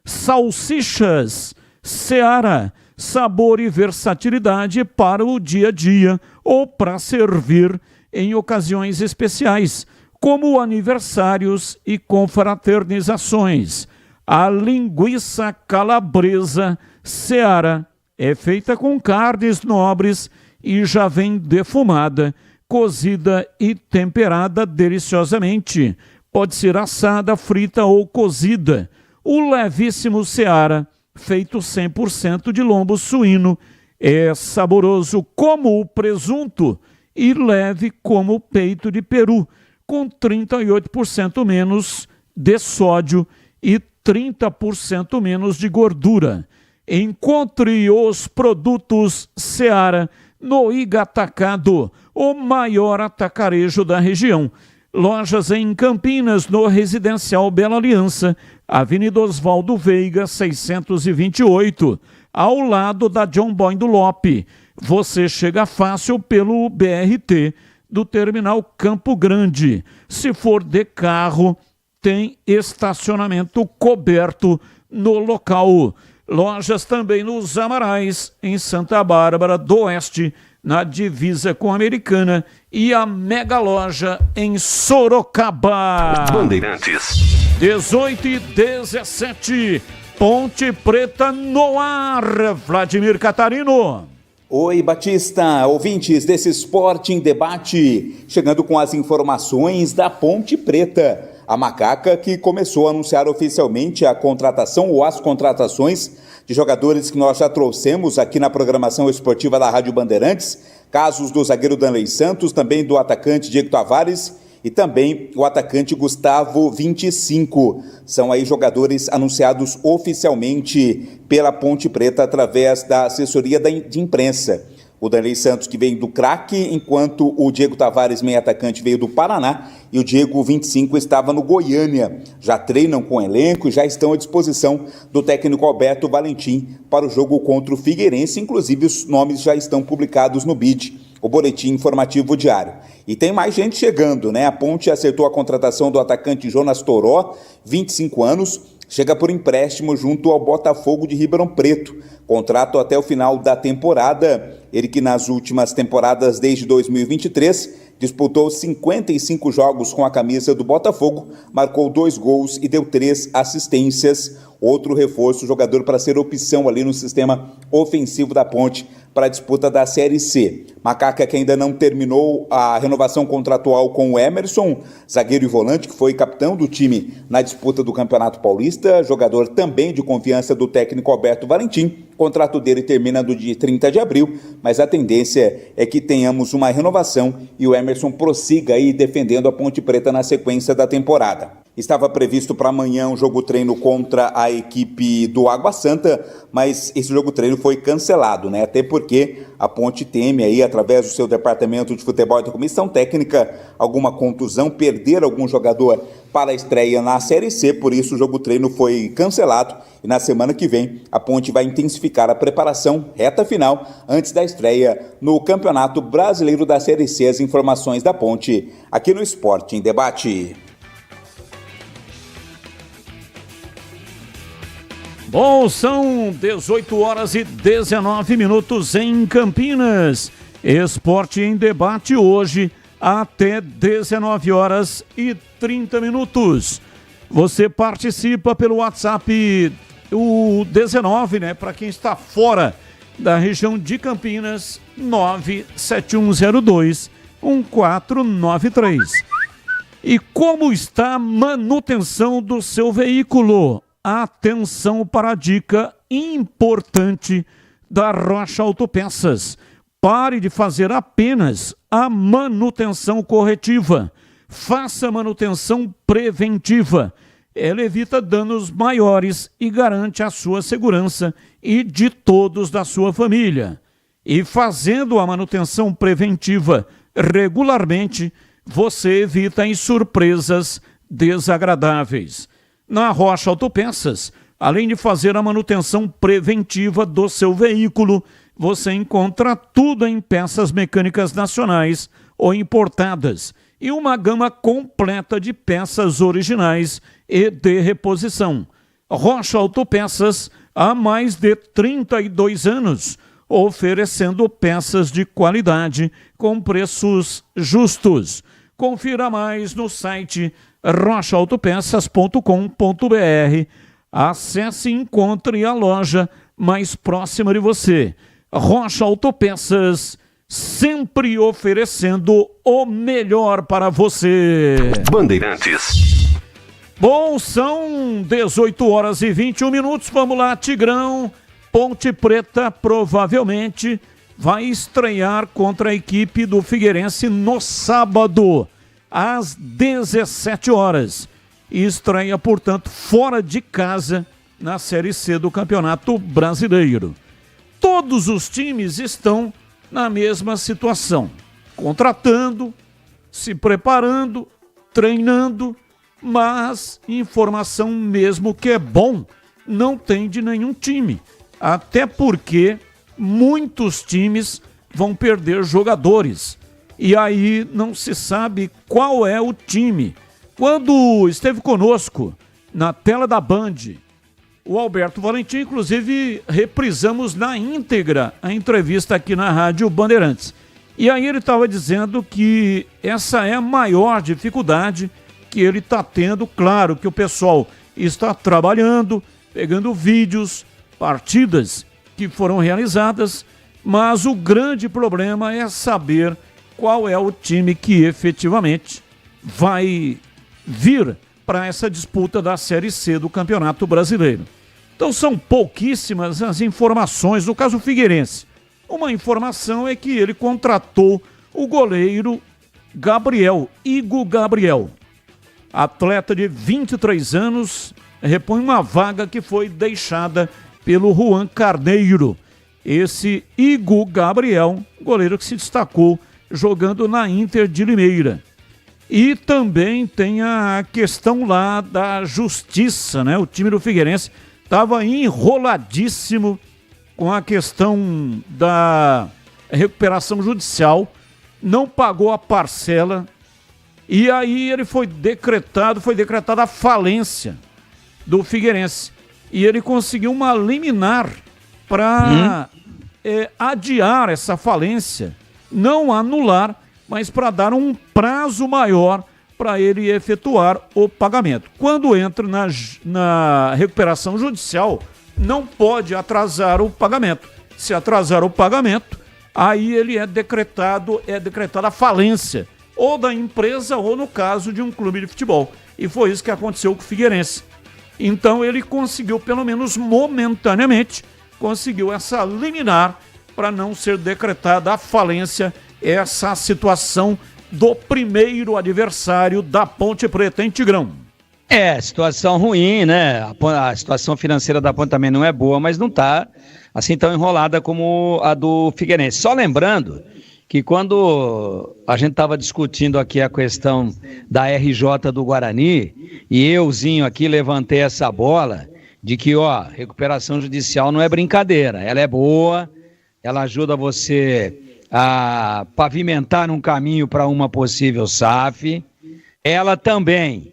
Salsichas Seara sabor e versatilidade para o dia a dia ou para servir em ocasiões especiais, como aniversários e confraternizações. A linguiça calabresa Seara é feita com carnes nobres e já vem defumada, cozida e temperada deliciosamente. Pode ser assada, frita ou cozida. O levíssimo Seara, feito 100% de lombo suíno, é saboroso como o presunto e leve como o peito de peru, com 38% menos de sódio e 30% menos de gordura. Encontre os produtos Seara no Igatacado, o maior atacarejo da região. Lojas em Campinas, no Residencial Bela Aliança, Avenida Oswaldo Veiga, 628, ao lado da John Boy do Lope. Você chega fácil pelo BRT do Terminal Campo Grande. Se for de carro, tem estacionamento coberto no local. Lojas também nos Amarais, em Santa Bárbara do Oeste, na divisa com a Americana, e a Mega Loja em Sorocaba. Bandeirantes. 18 e 17, Ponte Preta no ar, Vladimir Catarino. Oi, Batista, ouvintes desse Esporte em Debate, chegando com as informações da Ponte Preta. A Macaca que começou a anunciar oficialmente a contratação ou as contratações de jogadores que nós já trouxemos aqui na programação esportiva da Rádio Bandeirantes, casos do zagueiro Danley Santos, também do atacante Diego Tavares e também o atacante Gustavo 25. São aí jogadores anunciados oficialmente pela Ponte Preta através da assessoria de imprensa. O Danley Santos que veio do Craque, enquanto o Diego Tavares, meio atacante, veio do Paraná, e o Diego 25 estava no Goiânia. Já treinam com o elenco e já estão à disposição do técnico Alberto Valentim para o jogo contra o Figueirense. Inclusive os nomes já estão publicados no BID, o Boletim Informativo Diário. E tem mais gente chegando, né? A Ponte acertou a contratação do atacante Jonas Toró, 25 anos, chega por empréstimo junto ao Botafogo de Ribeirão Preto. Contrato até o final da temporada. Ele que nas últimas temporadas, desde 2023, disputou 55 jogos com a camisa do Botafogo, marcou 2 gols e deu 3 assistências. Outro reforço, jogador para ser opção ali no sistema ofensivo da Ponte para a disputa da Série C. Macaca que ainda não terminou a renovação contratual com o Emerson, zagueiro e volante, que foi capitão do time na disputa do Campeonato Paulista, jogador também de confiança do técnico Alberto Valentim. O contrato dele termina no dia 30 de abril, mas a tendência é que tenhamos uma renovação e o Emerson prossiga aí defendendo a Ponte Preta na sequência da temporada. Estava previsto para amanhã um jogo-treino contra a equipe do Água Santa, mas esse jogo-treino foi cancelado, né? Até porque a Ponte teme aí, através do seu departamento de futebol e da comissão técnica, alguma contusão, perder algum jogador para a estreia na Série C, por isso o jogo-treino foi cancelado e na semana que vem a Ponte vai intensificar a preparação, reta final, antes da estreia no Campeonato Brasileiro da Série C. As informações da Ponte aqui no Esporte em Debate. Bom, são 18 horas e 19 minutos em Campinas. Esporte em Debate hoje até 19 horas e 30 minutos. Você participa pelo WhatsApp, o 19, né? Para quem está fora da região de Campinas, 97102-1493. E como está a manutenção do seu veículo? Atenção para a dica importante da Rocha Autopeças. Pare de fazer apenas a manutenção corretiva. Faça a manutenção preventiva. Ela evita danos maiores e garante a sua segurança e de todos da sua família. E fazendo a manutenção preventiva regularmente, você evita as surpresas desagradáveis. Na Rocha Autopeças, além de fazer a manutenção preventiva do seu veículo, você encontra tudo em peças mecânicas nacionais ou importadas e uma gama completa de peças originais e de reposição. Rocha Autopeças, há mais de 32 anos, oferecendo peças de qualidade com preços justos. Confira mais no site rochaautopeças.com.br. Acesse e encontre a loja mais próxima de você. Rocha Autopeças, sempre oferecendo o melhor para você. Bandeirantes. Bom, são 18 horas e 21 minutos. Vamos lá, Tigrão. Ponte Preta provavelmente vai estrear contra a equipe do Figueirense no sábado, às 17 horas. E estreia, portanto, fora de casa na Série C do Campeonato Brasileiro. Todos os times estão na mesma situação, contratando, se preparando, treinando, mas informação mesmo que é bom não tem de nenhum time, até porque muitos times vão perder jogadores e aí não se sabe qual é o time. Quando esteve conosco na tela da Band o Alberto Valentim, inclusive reprisamos na íntegra a entrevista aqui na Rádio Bandeirantes. E aí ele estava dizendo que essa é a maior dificuldade que ele está tendo. Claro que o pessoal está trabalhando, pegando vídeos, partidas que foram realizadas, mas o grande problema é saber qual é o time que efetivamente vai vir para essa disputa da Série C do Campeonato Brasileiro. Então são pouquíssimas as informações. No caso Figueirense, uma informação é que ele contratou o goleiro Igor Gabriel, atleta de 23 anos, repõe uma vaga que foi deixada pelo Juan Carneiro. Esse Igor Gabriel, goleiro que se destacou jogando na Inter de Limeira. E também tem a questão lá da justiça, né? O time do Figueirense estava enroladíssimo com a questão da recuperação judicial, não pagou a parcela e aí ele foi decretada a falência do Figueirense. E ele conseguiu uma liminar para adiar essa falência, não anular, mas para dar um prazo maior para ele efetuar o pagamento. Quando entra na recuperação judicial, não pode atrasar o pagamento. Se atrasar o pagamento, aí ele é decretada a falência, ou da empresa, ou no caso de um clube de futebol. E foi isso que aconteceu com o Figueirense. Então ele conseguiu, pelo menos momentaneamente, conseguiu essa liminar para não ser decretada a falência, essa situação do primeiro adversário da Ponte Preta, em Tigrão. Situação ruim, né? A situação financeira da Ponte também não é boa, mas não está assim tão enrolada como a do Figueirense. Só lembrando que quando a gente estava discutindo aqui a questão da RJ do Guarani, e euzinho aqui levantei essa bola de que, recuperação judicial não é brincadeira, ela é boa, ela ajuda você a pavimentar um caminho para uma possível SAF, ela também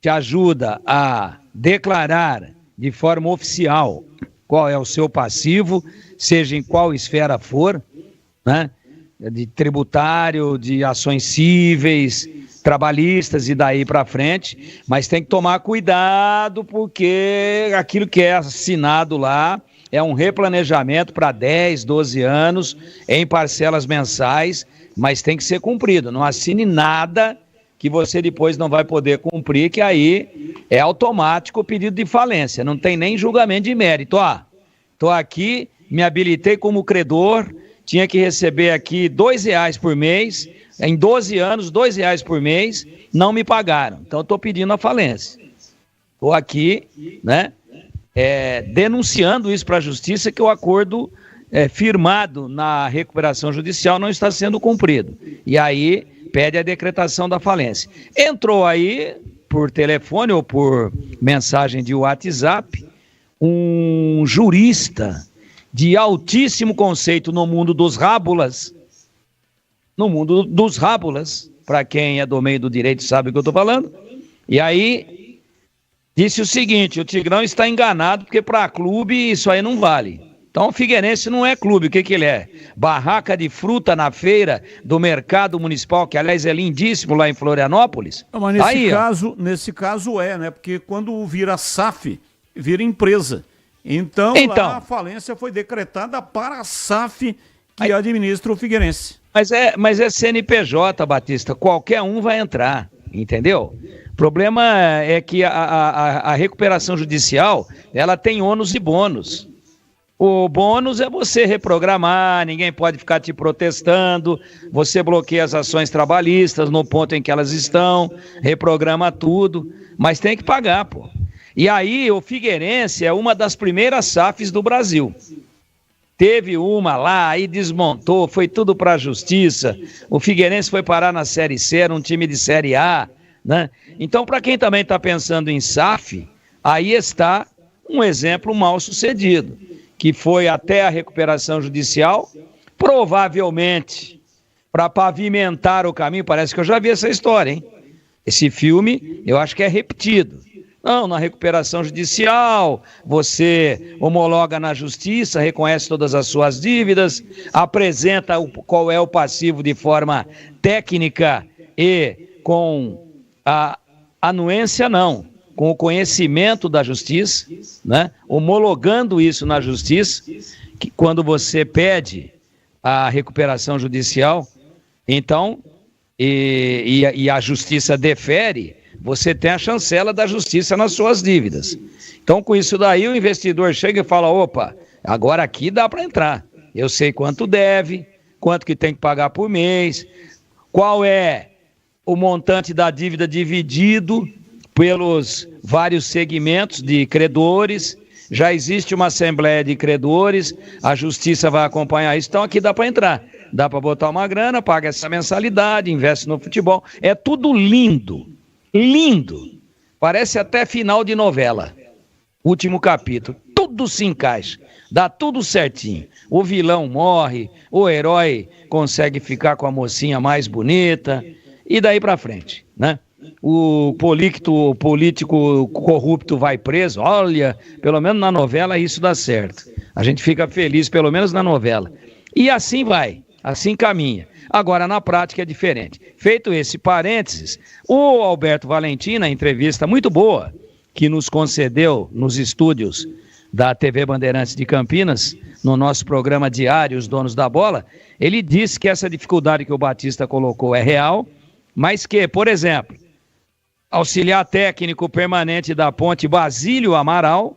te ajuda a declarar de forma oficial qual é o seu passivo, seja em qual esfera for, né? De tributário, de ações cíveis, trabalhistas e daí para frente, mas tem que tomar cuidado porque aquilo que é assinado lá é um replanejamento para 10, 12 anos, em parcelas mensais, mas tem que ser cumprido. Não assine nada que você depois não vai poder cumprir, que aí é automático o pedido de falência, não tem nem julgamento de mérito. Estou aqui, me habilitei como credor, tinha que receber aqui R$2 por mês, em 12 anos, R$2 por mês, não me pagaram. Então estou pedindo a falência. Estou aqui, né? Denunciando isso para a justiça, que o acordo firmado na recuperação judicial não está sendo cumprido. E aí pede a decretação da falência. Entrou aí, por telefone ou por mensagem de WhatsApp, um jurista de altíssimo conceito no mundo dos rábulas. Para quem é do meio do direito sabe o que eu estou falando. E aí disse o seguinte: o Tigrão está enganado porque para clube isso aí não vale. Então o Figueirense não é clube, o que que ele é? Barraca de fruta na feira do mercado municipal, que aliás é lindíssimo lá em Florianópolis. Não, mas nesse caso é, né? Porque quando vira SAF, vira empresa. Então lá a falência foi decretada para a SAF que administra o Figueirense. Mas é CNPJ, Batista, qualquer um vai entrar, entendeu? O problema é que a recuperação judicial, ela tem ônus e bônus. O bônus é você reprogramar, ninguém pode ficar te protestando, você bloqueia as ações trabalhistas no ponto em que elas estão, reprograma tudo, mas tem que pagar, pô. E aí o Figueirense é uma das primeiras SAFs do Brasil. Teve uma lá, aí desmontou, foi tudo para a justiça, o Figueirense foi parar na Série C, era um time de Série A, né? Então, para quem também está pensando em SAF, aí está um exemplo mal sucedido, que foi até a recuperação judicial, provavelmente para pavimentar o caminho. Parece que eu já vi essa história, hein? Esse filme, eu acho que é repetido. Não, na recuperação judicial, você homologa na justiça, reconhece todas as suas dívidas, apresenta qual é o passivo de forma técnica e com a anuência, não. Com o conhecimento da justiça, né? Homologando isso na justiça, que quando você pede a recuperação judicial, então, e a justiça defere, você tem a chancela da justiça nas suas dívidas. Então, com isso daí, o investidor chega e fala: opa, agora aqui dá para entrar. Eu sei quanto deve, quanto que tem que pagar por mês, qual é o montante da dívida dividido pelos vários segmentos de credores, já existe uma assembleia de credores, a justiça vai acompanhar isso, então aqui dá para entrar, dá para botar uma grana, paga essa mensalidade, investe no futebol, é tudo lindo, lindo, parece até final de novela, último capítulo, tudo se encaixa, dá tudo certinho, o vilão morre, o herói consegue ficar com a mocinha mais bonita, e daí para frente, né? O político corrupto vai preso, olha, pelo menos na novela isso dá certo. A gente fica feliz, pelo menos na novela. E assim vai, assim caminha. Agora, na prática é diferente. Feito esse parênteses, o Alberto Valentim, na entrevista muito boa que nos concedeu nos estúdios da TV Bandeirantes de Campinas, no nosso programa diário, Os Donos da Bola, ele disse que essa dificuldade que o Batista colocou é real, mas que, por exemplo, auxiliar técnico permanente da Ponte, Basílio Amaral,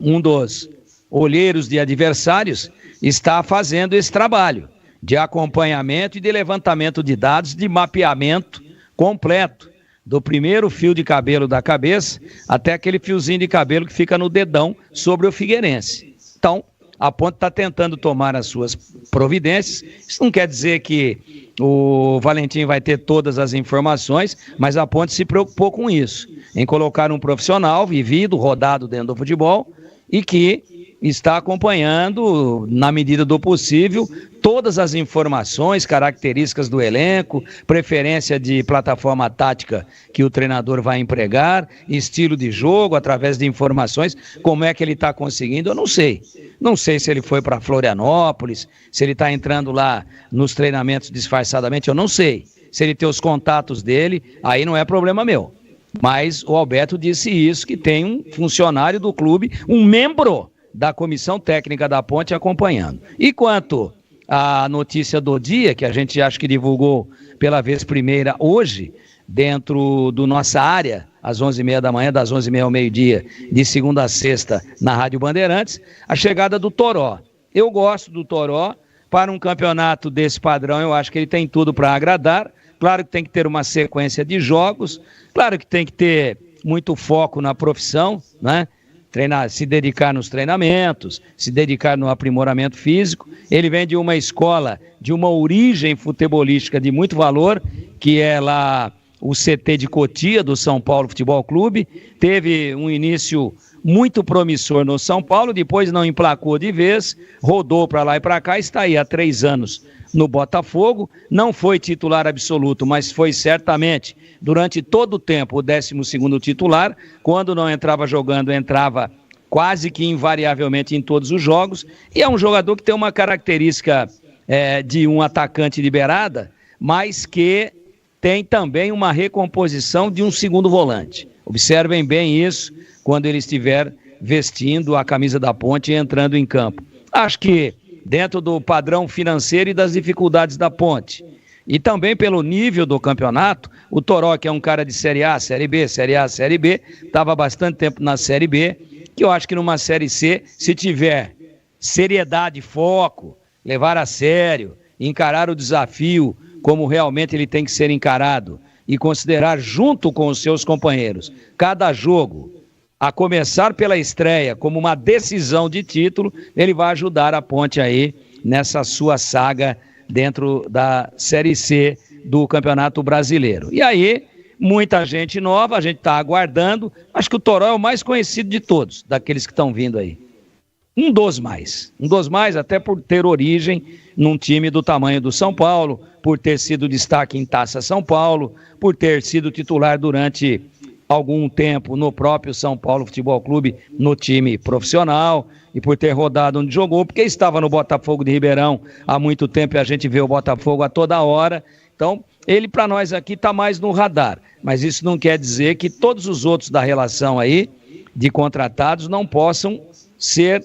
um dos olheiros de adversários, está fazendo esse trabalho de acompanhamento e de levantamento de dados, de mapeamento completo, do primeiro fio de cabelo da cabeça até aquele fiozinho de cabelo que fica no dedão sobre o Figueirense. Então, a Ponte está tentando tomar as suas providências. Isso não quer dizer que o Valentim vai ter todas as informações, mas a Ponte se preocupou com isso, em colocar um profissional vivido, rodado dentro do futebol e que está acompanhando, na medida do possível, todas as informações, características do elenco, preferência de plataforma tática que o treinador vai empregar, estilo de jogo, através de informações, como é que ele está conseguindo, eu não sei. Não sei se ele foi para Florianópolis, se ele está entrando lá nos treinamentos disfarçadamente, eu não sei. Se ele tem os contatos dele, aí não é problema meu. Mas o Alberto disse isso, que tem um funcionário do clube, um membro da comissão técnica da Ponte acompanhando. E quanto à notícia do dia, que a gente acho que divulgou pela vez primeira hoje, dentro do nossa área, às 11h30 da manhã, das 11h30 ao meio-dia, de segunda a sexta, na Rádio Bandeirantes, a chegada do Toró. Eu gosto do Toró, para um campeonato desse padrão, eu acho que ele tem tudo para agradar. Claro que tem que ter uma sequência de jogos, claro que tem que ter muito foco na profissão, né? Se dedicar nos treinamentos, se dedicar no aprimoramento físico. Ele vem de uma escola, de uma origem futebolística de muito valor, que é lá o CT de Cotia, do São Paulo Futebol Clube. Teve um início muito promissor no São Paulo, depois não emplacou de vez, rodou para lá e para cá, está aí há 3 anos no Botafogo, não foi titular absoluto, mas foi certamente, durante todo o tempo, o 12º titular. Quando não entrava jogando, entrava quase que invariavelmente em todos os jogos, e é um jogador que tem uma característica de um atacante liberada, mas que tem também uma recomposição de um segundo volante. Observem bem isso quando ele estiver vestindo a camisa da Ponte e entrando em campo. Acho que dentro do padrão financeiro e das dificuldades da Ponte, e também pelo nível do campeonato, o Toró, que é um cara de Série A, Série B, Série A, Série B, estava bastante tempo na Série B, que eu acho que numa Série C, se tiver seriedade, foco, levar a sério, encarar o desafio como realmente ele tem que ser encarado e considerar junto com os seus companheiros cada jogo, a começar pela estreia como uma decisão de título, ele vai ajudar a Ponte aí nessa sua saga dentro da Série C do Campeonato Brasileiro. E aí, muita gente nova, a gente está aguardando. Acho que o Toró é o mais conhecido de todos, daqueles que estão vindo aí. Um dos mais, até por ter origem num time do tamanho do São Paulo, por ter sido destaque em Taça São Paulo, por ter sido titular durante algum tempo no próprio São Paulo Futebol Clube, no time profissional, e por ter rodado onde jogou, porque estava no Botafogo de Ribeirão há muito tempo e a gente vê o Botafogo a toda hora. Então, ele para nós aqui está mais no radar, mas isso não quer dizer que todos os outros da relação aí, de contratados, não possam ser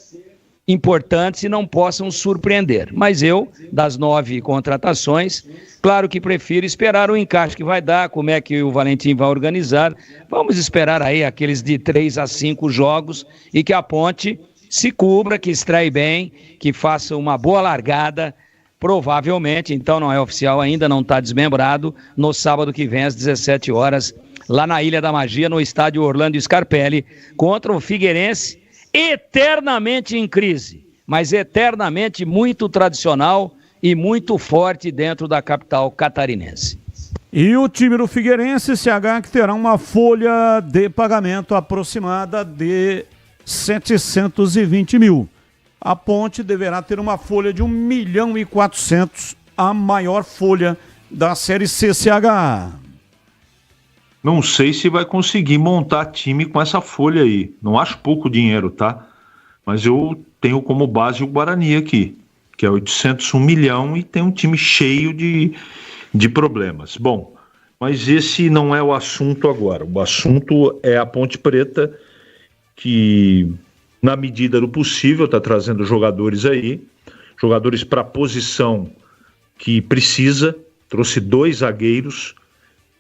importantes e não possam surpreender. Mas eu, das 9 contratações, claro que prefiro esperar o encaixe que vai dar, como é que o Valentim vai organizar. Vamos esperar aí aqueles de 3 a 5 jogos e que a Ponte se cubra, que estreie bem, que faça uma boa largada, provavelmente, então não é oficial ainda, não está desmembrado, no sábado que vem às 17 horas, lá na Ilha da Magia, no estádio Orlando Scarpelli, contra o Figueirense, eternamente em crise, mas eternamente muito tradicional e muito forte dentro da capital catarinense. E o time do Figueirense, CH, que terá uma folha de pagamento aproximada de 720 mil. A Ponte deverá ter uma folha de 1.400.000, a maior folha da Série CCH. Não sei se vai conseguir montar time com essa folha aí. Não acho pouco dinheiro, tá? Mas eu tenho como base o Guarani aqui, que é 801 milhão e tem um time cheio de problemas. Bom, mas esse não é o assunto agora. O assunto é a Ponte Preta, que na medida do possível está trazendo jogadores aí, jogadores para a posição que precisa. Trouxe 2 zagueiros.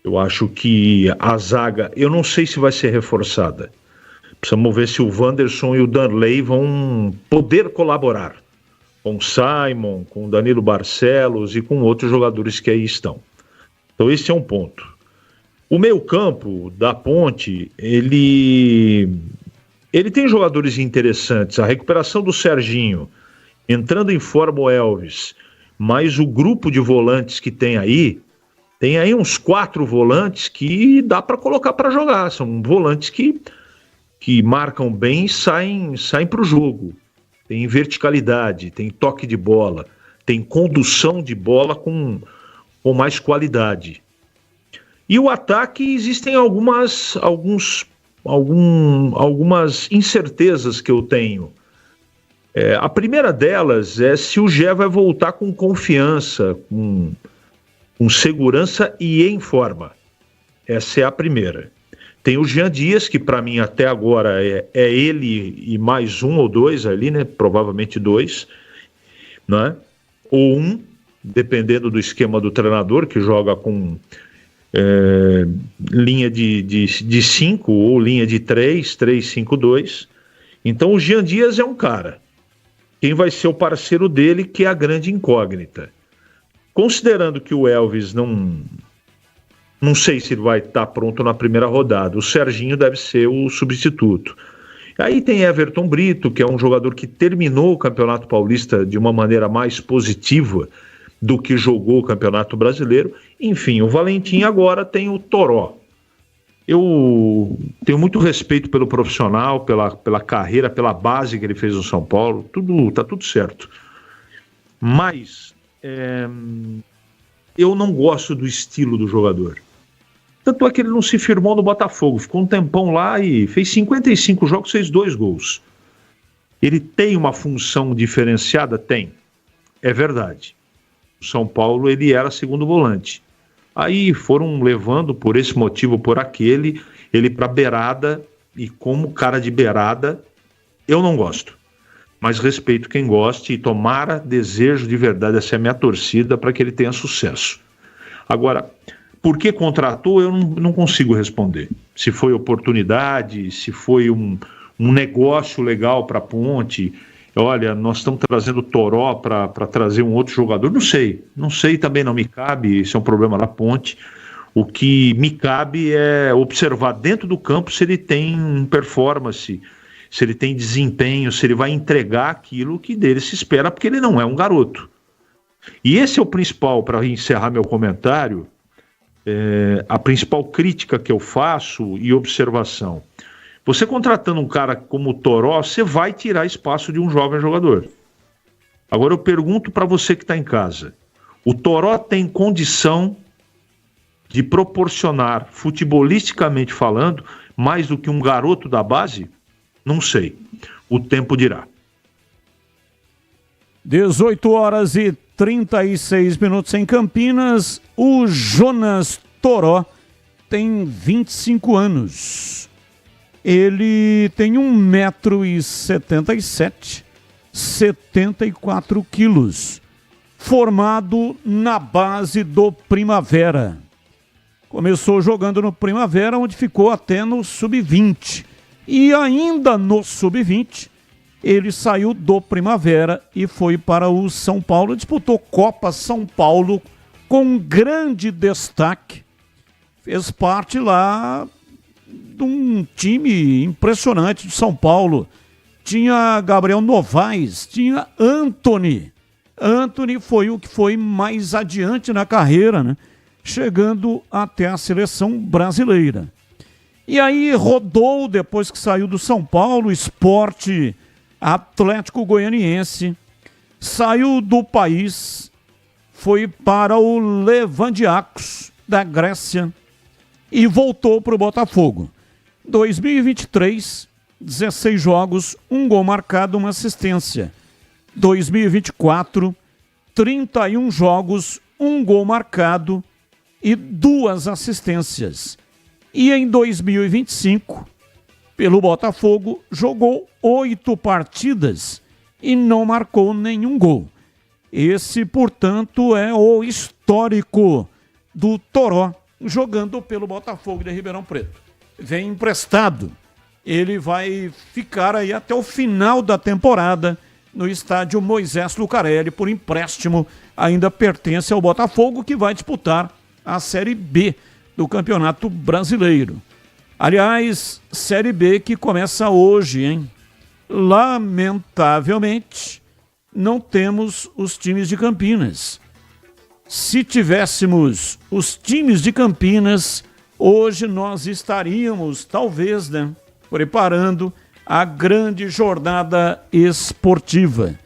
Eu acho que a zaga, eu não sei se vai ser reforçada. Precisamos ver se o Wanderson e o Danley vão poder colaborar com o Simon, com o Danilo Barcelos e com outros jogadores que aí estão. Então esse é um ponto. O meio-campo da Ponte, ele tem jogadores interessantes. A recuperação do Serginho, entrando em forma o Elvis, mas o grupo de volantes que tem aí uns 4 volantes que dá para colocar para jogar. São volantes que marcam bem e saem para o jogo. Tem verticalidade, tem toque de bola, tem condução de bola com mais qualidade. E o ataque, existem algumas incertezas que eu tenho. A primeira delas é se o Gé vai voltar com confiança, com segurança e em forma. Essa é a primeira. Tem o Jean Dias, que para mim até agora é ele e mais 1 ou 2 ali, né? Provavelmente 2, né? Ou 1, dependendo do esquema do treinador, que joga com linha de 5 ou linha de 3-5-2. Então o Jean Dias é um cara. Quem vai ser o parceiro dele, que é a grande incógnita. Considerando que o Elvis não sei se ele vai estar pronto na primeira rodada, o Serginho deve ser o substituto. Aí tem Everton Brito, que é um jogador que terminou o Campeonato Paulista de uma maneira mais positiva do que jogou o Campeonato Brasileiro. Enfim, o Valentim agora tem o Toró. Eu tenho muito respeito pelo profissional, pela carreira, pela base que ele fez no São Paulo. Tá tudo certo. Mas eu não gosto do estilo do jogador. Tanto é que ele não se firmou no Botafogo. Ficou um tempão lá e fez 55 jogos, fez 2 gols. Ele tem uma função diferenciada? Tem. É verdade. O São Paulo, ele era segundo volante. Aí foram levando por esse motivo, por aquele, ele para beirada, e como cara de beirada, eu não gosto. Mas respeito quem goste e tomara, desejo de verdade, essa é a minha torcida para que ele tenha sucesso. Agora, por que contratou, eu não consigo responder. Se foi oportunidade, se foi um negócio legal para a Ponte, olha, nós estamos trazendo o Toró para trazer um outro jogador, não sei, também não me cabe, isso é um problema da Ponte. O que me cabe é observar dentro do campo se ele tem performance, se ele tem desempenho, se ele vai entregar aquilo que dele se espera, porque ele não é um garoto. E esse é o principal, para encerrar meu comentário, a principal crítica que eu faço e observação. Você contratando um cara como o Toró, você vai tirar espaço de um jovem jogador. Agora eu pergunto para você que está em casa, o Toró tem condição de proporcionar, futebolisticamente falando, mais do que um garoto da base? Não sei. O tempo dirá. 18h36 em Campinas. O Jonas Toró tem 25 anos. Ele tem 1,77 m, 74 quilos, formado na base do Primavera. Começou jogando no Primavera, onde ficou até no Sub-20. E ainda no Sub-20, ele saiu do Primavera e foi para o São Paulo. Disputou Copa São Paulo com grande destaque. Fez parte lá de um time impressionante de São Paulo. Tinha Gabriel Novaes, tinha Antony. Antony foi o que foi mais adiante na carreira, né? Chegando até a seleção brasileira. E aí rodou, depois que saiu do São Paulo, Sport, Atlético Goianiense, saiu do país, foi para o Levandiakos, da Grécia, e voltou para o Botafogo. 2023, 16 jogos, 1 gol marcado, 1 assistência. 2024, 31 jogos, 1 gol marcado e 2 assistências. E em 2025, pelo Botafogo, jogou 8 partidas e não marcou nenhum gol. Esse, portanto, é o histórico do Toró, jogando pelo Botafogo de Ribeirão Preto. Vem emprestado. Ele vai ficar aí até o final da temporada no estádio Moisés Lucarelli por empréstimo. Ainda pertence ao Botafogo, que vai disputar a Série B do Campeonato Brasileiro. Aliás, Série B que começa hoje, hein? Lamentavelmente, não temos os times de Campinas. Se tivéssemos os times de Campinas, hoje nós estaríamos, talvez, né, preparando a grande jornada esportiva,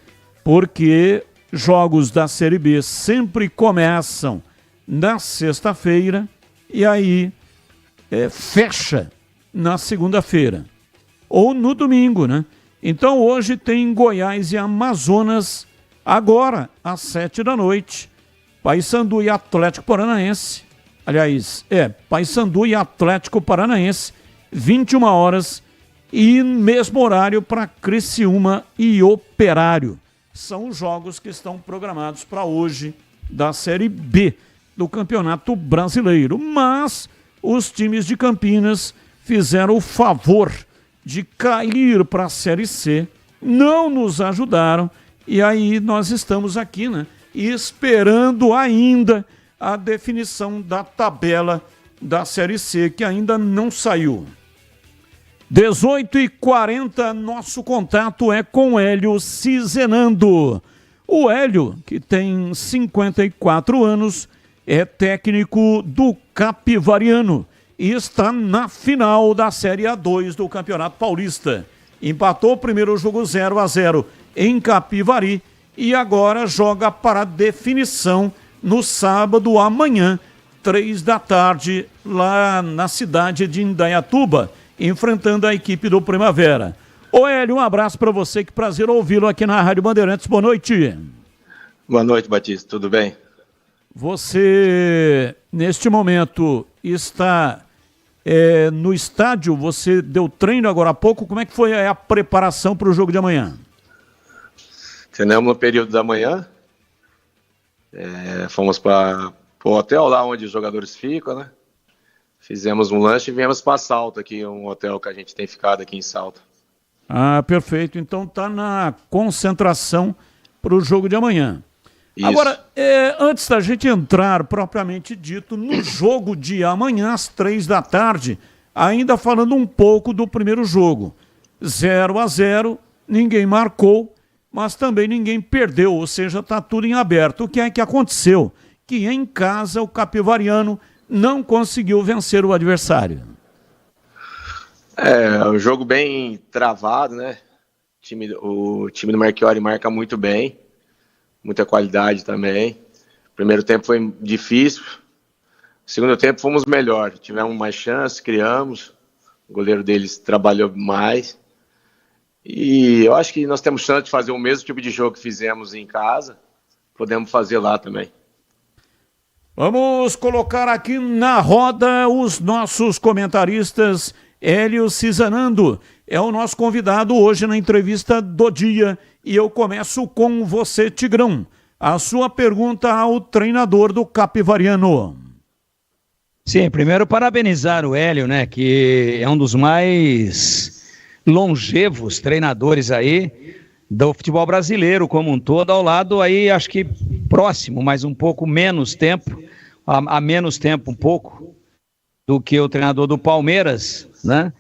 porque jogos da Série B sempre começam na sexta-feira e aí fecha na segunda-feira ou no domingo, né? Então hoje tem Goiás e Amazonas agora às 19h. Paysandu e Atlético Paranaense, aliás, Paysandu e Atlético Paranaense, 21h, e mesmo horário para Criciúma e Operário. São os jogos que estão programados para hoje da Série B do Campeonato Brasileiro. Mas os times de Campinas fizeram o favor de cair para a Série C, não nos ajudaram, e aí nós estamos aqui, né, esperando ainda a definição da tabela da Série C, que ainda não saiu. 18h40, nosso contato é com Hélio Cizenando. O Hélio, que tem 54 anos, é técnico do Capivariano e está na final da Série A2 do Campeonato Paulista. Empatou o primeiro jogo 0-0 em Capivari e agora joga para definição no sábado amanhã, 15h, lá na cidade de Indaiatuba, enfrentando a equipe do Primavera. Ô Hélio, um abraço para você, que prazer ouvi-lo aqui na Rádio Bandeirantes. Boa noite. Boa noite, Batista, tudo bem? Você, neste momento, está no estádio, você deu treino agora há pouco, como é que foi a preparação para o jogo de amanhã? Treinamos no período da manhã, fomos para o hotel lá onde os jogadores ficam, né? Fizemos um lanche e viemos para Salto aqui, um hotel que a gente tem ficado aqui em Salto. Ah, perfeito, então tá na concentração para o jogo de amanhã. Isso. Agora, antes da gente entrar propriamente dito no jogo de amanhã às 15h, ainda falando um pouco do primeiro jogo. 0-0, ninguém marcou, mas também ninguém perdeu, ou seja, está tudo em aberto. O que é que aconteceu? Que em casa o capivariano não conseguiu vencer o adversário. Um jogo bem travado, né? O time do Marchiori marca muito bem. Muita qualidade também. Primeiro tempo foi difícil. Segundo tempo fomos melhor. Tivemos mais chance, criamos. O goleiro deles trabalhou mais. E eu acho que nós temos chance de fazer o mesmo tipo de jogo que fizemos em casa. Podemos fazer lá também. Vamos colocar aqui na roda os nossos comentaristas. Hélio Cisanando é o nosso convidado hoje na entrevista do dia. E eu começo com você, Tigrão. A sua pergunta ao treinador do capivariano. Sim, primeiro parabenizar o Hélio, né, que é um dos mais longevos treinadores aí do futebol brasileiro como um todo, ao lado aí, acho que próximo, mas um pouco menos tempo, a menos tempo um pouco, do que o treinador do Palmeiras, né?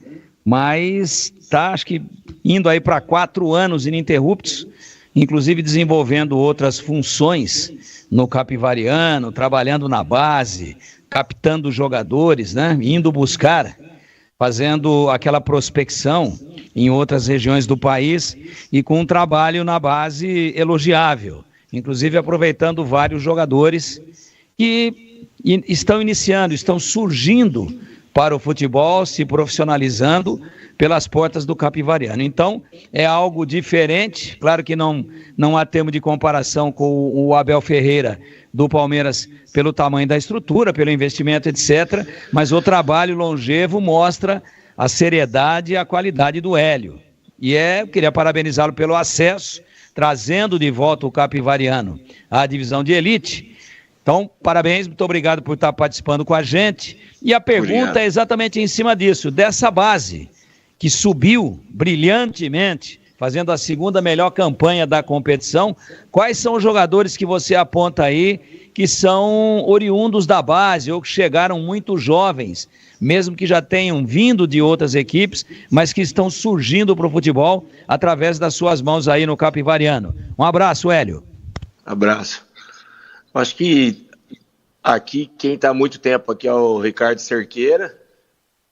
Mas tá, acho que indo aí para 4 anos ininterruptos, inclusive desenvolvendo outras funções no capivariano, trabalhando na base, captando jogadores, né? Indo buscar, fazendo aquela prospecção em outras regiões do país e com um trabalho na base elogiável, inclusive aproveitando vários jogadores que estão iniciando, estão surgindo para o futebol, se profissionalizando pelas portas do capivariano. Então, é algo diferente, claro que não há termo de comparação com o Abel Ferreira do Palmeiras pelo tamanho da estrutura, pelo investimento, etc., mas o trabalho longevo mostra a seriedade e a qualidade do Hélio. E eu queria parabenizá-lo pelo acesso, trazendo de volta o capivariano à divisão de elite. Então, parabéns, muito obrigado por estar participando com a gente. E a pergunta é exatamente em cima disso, dessa base que subiu brilhantemente, fazendo a segunda melhor campanha da competição. Quais são os jogadores que você aponta aí que são oriundos da base ou que chegaram muito jovens, mesmo que já tenham vindo de outras equipes, mas que estão surgindo para o futebol através das suas mãos aí no capivariano? Um abraço, Hélio. Abraço. Acho que aqui, quem está há muito tempo aqui é o Ricardo Cerqueira,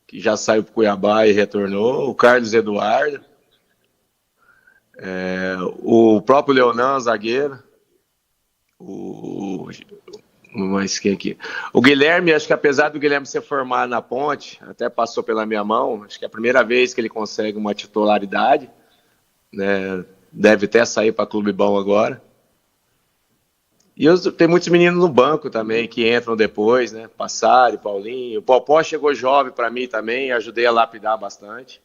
que já saiu para o Cuiabá e retornou, o Carlos Eduardo, o próprio Leonan, zagueiro, mas quem aqui? O Guilherme, acho que apesar do Guilherme ser formado na Ponte, até passou pela minha mão, acho que é a primeira vez que ele consegue uma titularidade, né? Deve até sair para clube bom agora. E tem muitos meninos no banco também, que entram depois, né? Passari, Paulinho. O Popó chegou jovem para mim também, ajudei a lapidar bastante.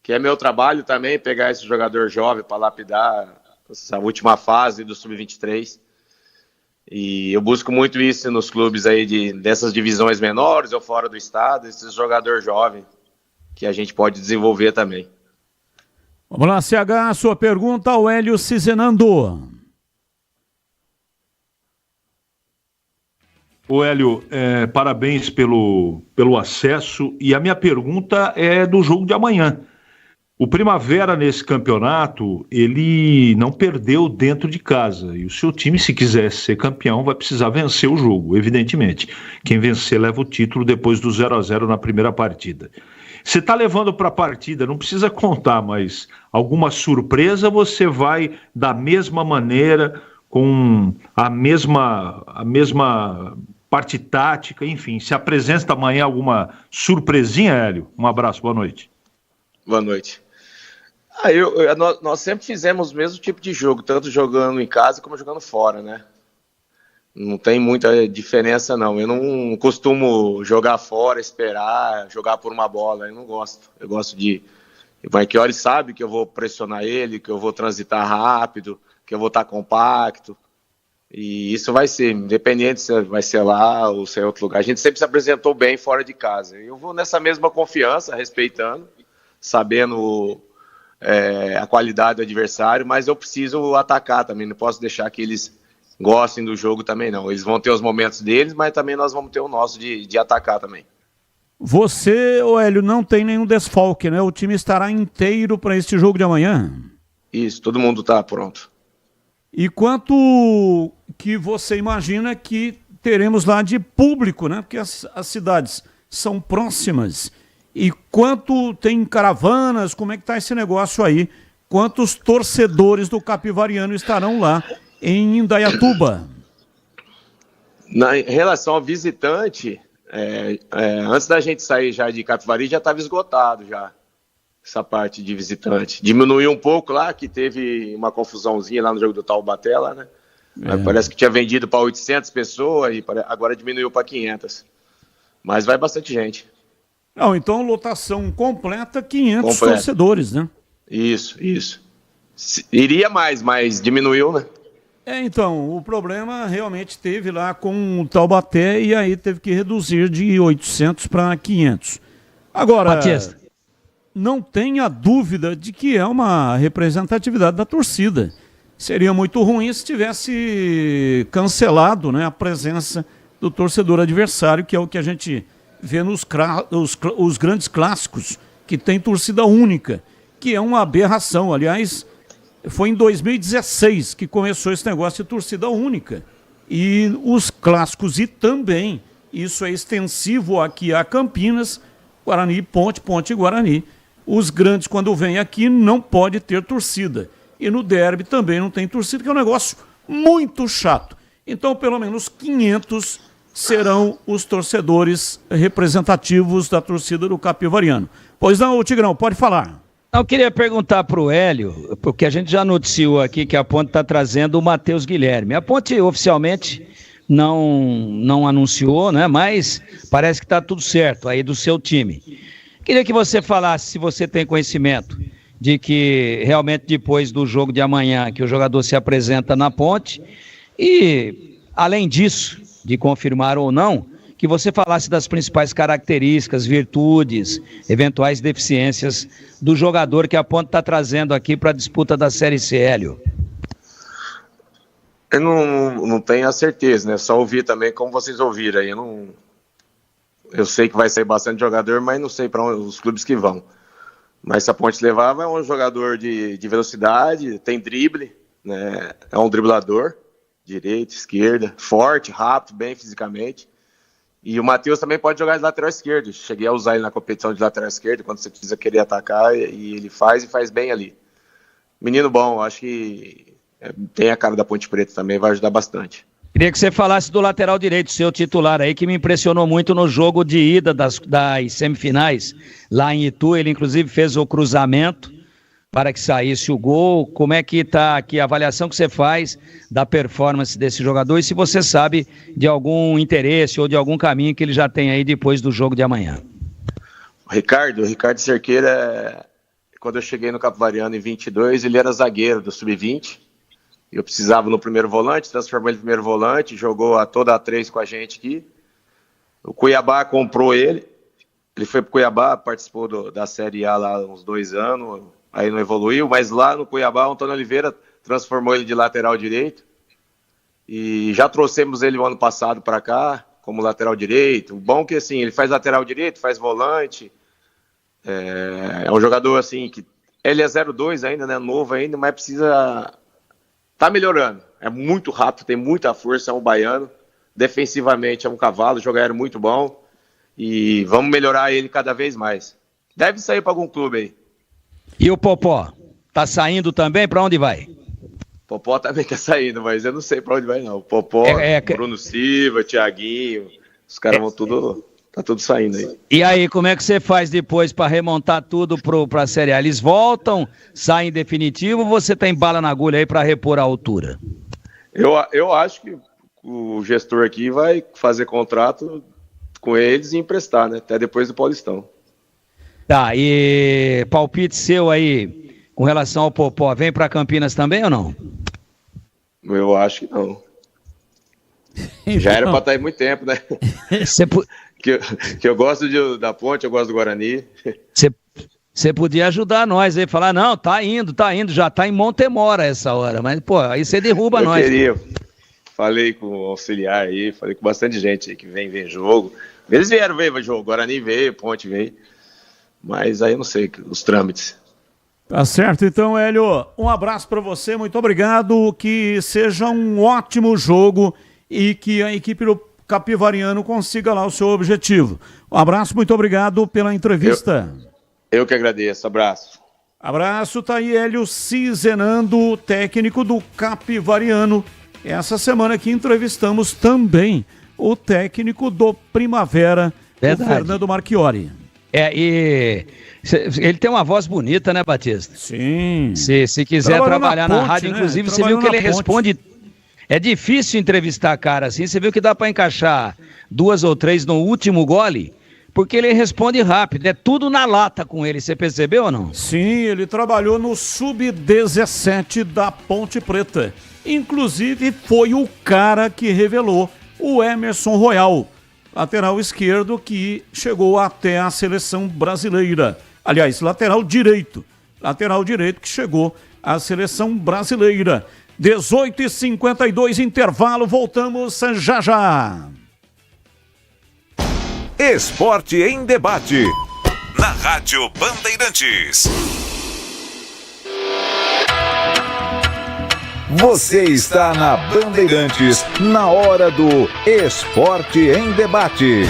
Que é meu trabalho também, pegar esse jogador jovem para lapidar essa última fase do Sub-23. E eu busco muito isso nos clubes aí dessas divisões menores ou fora do estado, esse jogador jovem que a gente pode desenvolver também. Vamos lá, CH, sua pergunta ao Hélio Cizenando. Ô Hélio, parabéns pelo acesso, e a minha pergunta é do jogo de amanhã. O Primavera, nesse campeonato, ele não perdeu dentro de casa. E o seu time, se quiser ser campeão, vai precisar vencer o jogo, evidentemente. Quem vencer leva o título depois do 0-0 na primeira partida. Você está levando para a partida, não precisa contar, mas alguma surpresa você vai da mesma maneira, com a mesma parte tática, enfim. Se apresenta amanhã alguma surpresinha, Hélio? Um abraço, boa noite. Boa noite. Nós sempre fizemos o mesmo tipo de jogo, tanto jogando em casa como jogando fora, né? Não tem muita diferença, não. Eu não costumo jogar fora, esperar, jogar por uma bola. Eu não gosto. Eu gosto de... O Marchiori sabe que eu vou pressionar ele, que eu vou transitar rápido, que eu vou estar compacto. E isso vai ser, independente se vai ser lá ou se é outro lugar. A gente sempre se apresentou bem fora de casa. Eu vou nessa mesma confiança, respeitando, sabendo a qualidade do adversário, mas eu preciso atacar também. Não posso deixar que eles gostem do jogo também, não. Eles vão ter os momentos deles, mas também nós vamos ter o nosso de atacar também. Você, Hélio, não tem nenhum desfalque, né? O time estará inteiro para este jogo de amanhã? Isso, todo mundo está pronto. E quanto que você imagina que teremos lá de público, né? Porque as cidades são próximas. E quanto tem caravanas, como é que está esse negócio aí? Quantos torcedores do Capivariano estarão lá em Indaiatuba? Em relação ao visitante, antes da gente sair já de Capivari, já estava esgotado já essa parte de visitante. Diminuiu um pouco lá, que teve uma confusãozinha lá no jogo do Taubaté, lá, né? Parece que tinha vendido para 800 pessoas e agora diminuiu para 500. Mas vai bastante gente. Não, então lotação completa, 500 torcedores, né? Isso. Iria mais, mas diminuiu, né? Então, o problema realmente teve lá com o Taubaté e aí teve que reduzir de 800 para 500. Agora, Batista, não tenha dúvida de que é uma representatividade da torcida. Seria muito ruim se tivesse cancelado, né, a presença do torcedor adversário, que é o que a gente vê nos os grandes clássicos, que tem torcida única, que é uma aberração. Aliás, foi em 2016 que começou esse negócio de torcida única. E os clássicos, e também, isso é extensivo aqui a Campinas, Guarani, Ponte e Guarani. Os grandes, quando vêm aqui, não pode ter torcida. E no derby também não tem torcida, que é um negócio muito chato. Então, pelo menos 500 serão os torcedores representativos da torcida do Capivariano. Pois não, Tigrão, pode falar. Eu queria perguntar para o Hélio, porque a gente já noticiou aqui que a Ponte está trazendo o Matheus Guilherme. A Ponte oficialmente não anunciou, né? Mas parece que está tudo certo aí do seu time. Queria que você falasse se você tem conhecimento de que realmente depois do jogo de amanhã que o jogador se apresenta na Ponte e, além disso, de confirmar ou não, que você falasse das principais características, virtudes, eventuais deficiências do jogador que a Ponte está trazendo aqui para a disputa da Série C, Hélio. Eu não tenho a certeza, né? Só ouvir também como vocês ouviram aí. Eu sei que vai sair bastante jogador, mas não sei para os clubes que vão. Mas se a Ponte levar, é um jogador de velocidade, tem drible, né? É um driblador, direita, esquerda, forte, rápido, bem fisicamente. E o Matheus também pode jogar de lateral esquerdo. Cheguei a usar ele na competição de lateral esquerdo, quando você precisa querer atacar, e ele faz bem ali. Menino bom, acho que tem a cara da Ponte Preta também, vai ajudar bastante. Queria que você falasse do lateral direito, seu titular aí, que me impressionou muito no jogo de ida das semifinais, lá em Itu. Ele inclusive fez o cruzamento para que saísse o gol. Como é que está aqui a avaliação que você faz da performance desse jogador e se você sabe de algum interesse ou de algum caminho que ele já tem aí depois do jogo de amanhã? O Ricardo Cerqueira, quando eu cheguei no Capivariano em 22, ele era zagueiro do Sub-20. Eu precisava no primeiro volante, transformou ele no primeiro volante, jogou toda a 3 com a gente aqui. O Cuiabá comprou ele. Ele foi pro Cuiabá, participou da Série A lá uns 2 anos, aí não evoluiu, mas lá no Cuiabá, o Antônio Oliveira transformou ele de lateral direito. E já trouxemos ele o ano passado para cá, como lateral direito. O bom que, assim, ele faz lateral direito, faz volante. É um jogador, assim, que Ele é 02 ainda, né? Novo ainda, mas precisa... Tá melhorando. É muito rápido, tem muita força, é um baiano. Defensivamente é um cavalo, jogo aéreo muito bom. E vamos melhorar ele cada vez mais. Deve sair para algum clube aí. E o Popó? Tá saindo também? Para onde vai? Popó também tá saindo, mas eu não sei para onde vai não. Popó, Bruno Silva, Thiaguinho, os caras vão tudo... Tá tudo saindo aí. E aí, como é que você faz depois para remontar tudo pra Série A? Eles voltam, saem em definitivo ou você tem bala na agulha aí para repor a altura? Eu acho que o gestor aqui vai fazer contrato com eles e emprestar, né? Até depois do Paulistão. Tá, e palpite seu aí com relação ao Popó, vem para Campinas também ou não? Eu acho que não. Já era para estar aí muito tempo, né? Que eu gosto da Ponte, eu gosto do Guarani. Você podia ajudar nós aí, falar, não, tá indo, já tá em Montemora essa hora, mas, pô, aí você derruba nós. Falei com o auxiliar aí, falei com bastante gente aí que vem ver jogo. Eles vieram ver jogo, Guarani veio, Ponte veio, mas aí eu não sei, os trâmites. Tá certo, então, Hélio, um abraço para você, muito obrigado, que seja um ótimo jogo e que a equipe do Capivariano consiga lá o seu objetivo. Um abraço, muito obrigado pela entrevista. Eu que agradeço, abraço. Abraço, tá aí Hélio Cizenando, técnico do Capivariano. Essa semana aqui entrevistamos também o técnico do Primavera, o Fernando Marchiori. E ele tem uma voz bonita, né, Batista? Sim. Se quiser trabalhar na rádio, inclusive, você viu que ele responde... É difícil entrevistar cara assim, você viu que dá para encaixar 2 ou 3 no último gole, porque ele responde rápido, é tudo na lata com ele, você percebeu ou não? Sim, ele trabalhou no Sub-17 da Ponte Preta, inclusive foi o cara que revelou o Emerson Royal, lateral esquerdo que chegou até a seleção brasileira, aliás, lateral direito que chegou à seleção brasileira. 18h52, intervalo, voltamos já já. Esporte em debate, na Rádio Bandeirantes. Você está na Bandeirantes, na hora do Esporte em Debate.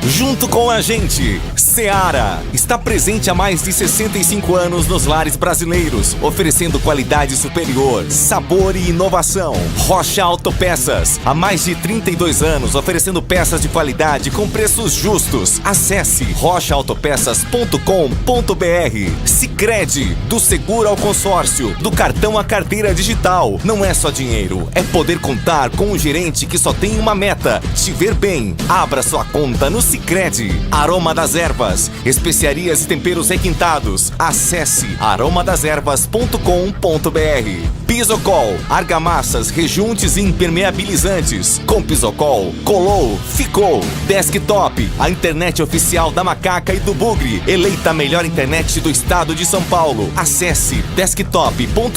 Junto com a gente, Seara está presente há mais de 65 anos nos lares brasileiros, oferecendo qualidade superior, sabor e inovação. Rocha Autopeças, há mais de 32 anos, oferecendo peças de qualidade com preços justos. Acesse rochaautopeças.com.br. Sicredi, do seguro ao consórcio, do cartão à carteira digital. Não é só dinheiro, é poder contar com um gerente que só tem uma meta: te ver bem. Abra sua conta no Sicredi. Aroma das Ervas, especiarias e temperos requintados. Acesse aromadeservas.com.br. Pisocol, argamassas, rejuntes e impermeabilizantes. Com Pisocol, colou, ficou. Desktop, a internet oficial da Macaca e do Bugre, eleita a melhor internet do estado de São Paulo. Acesse desktop.com.br.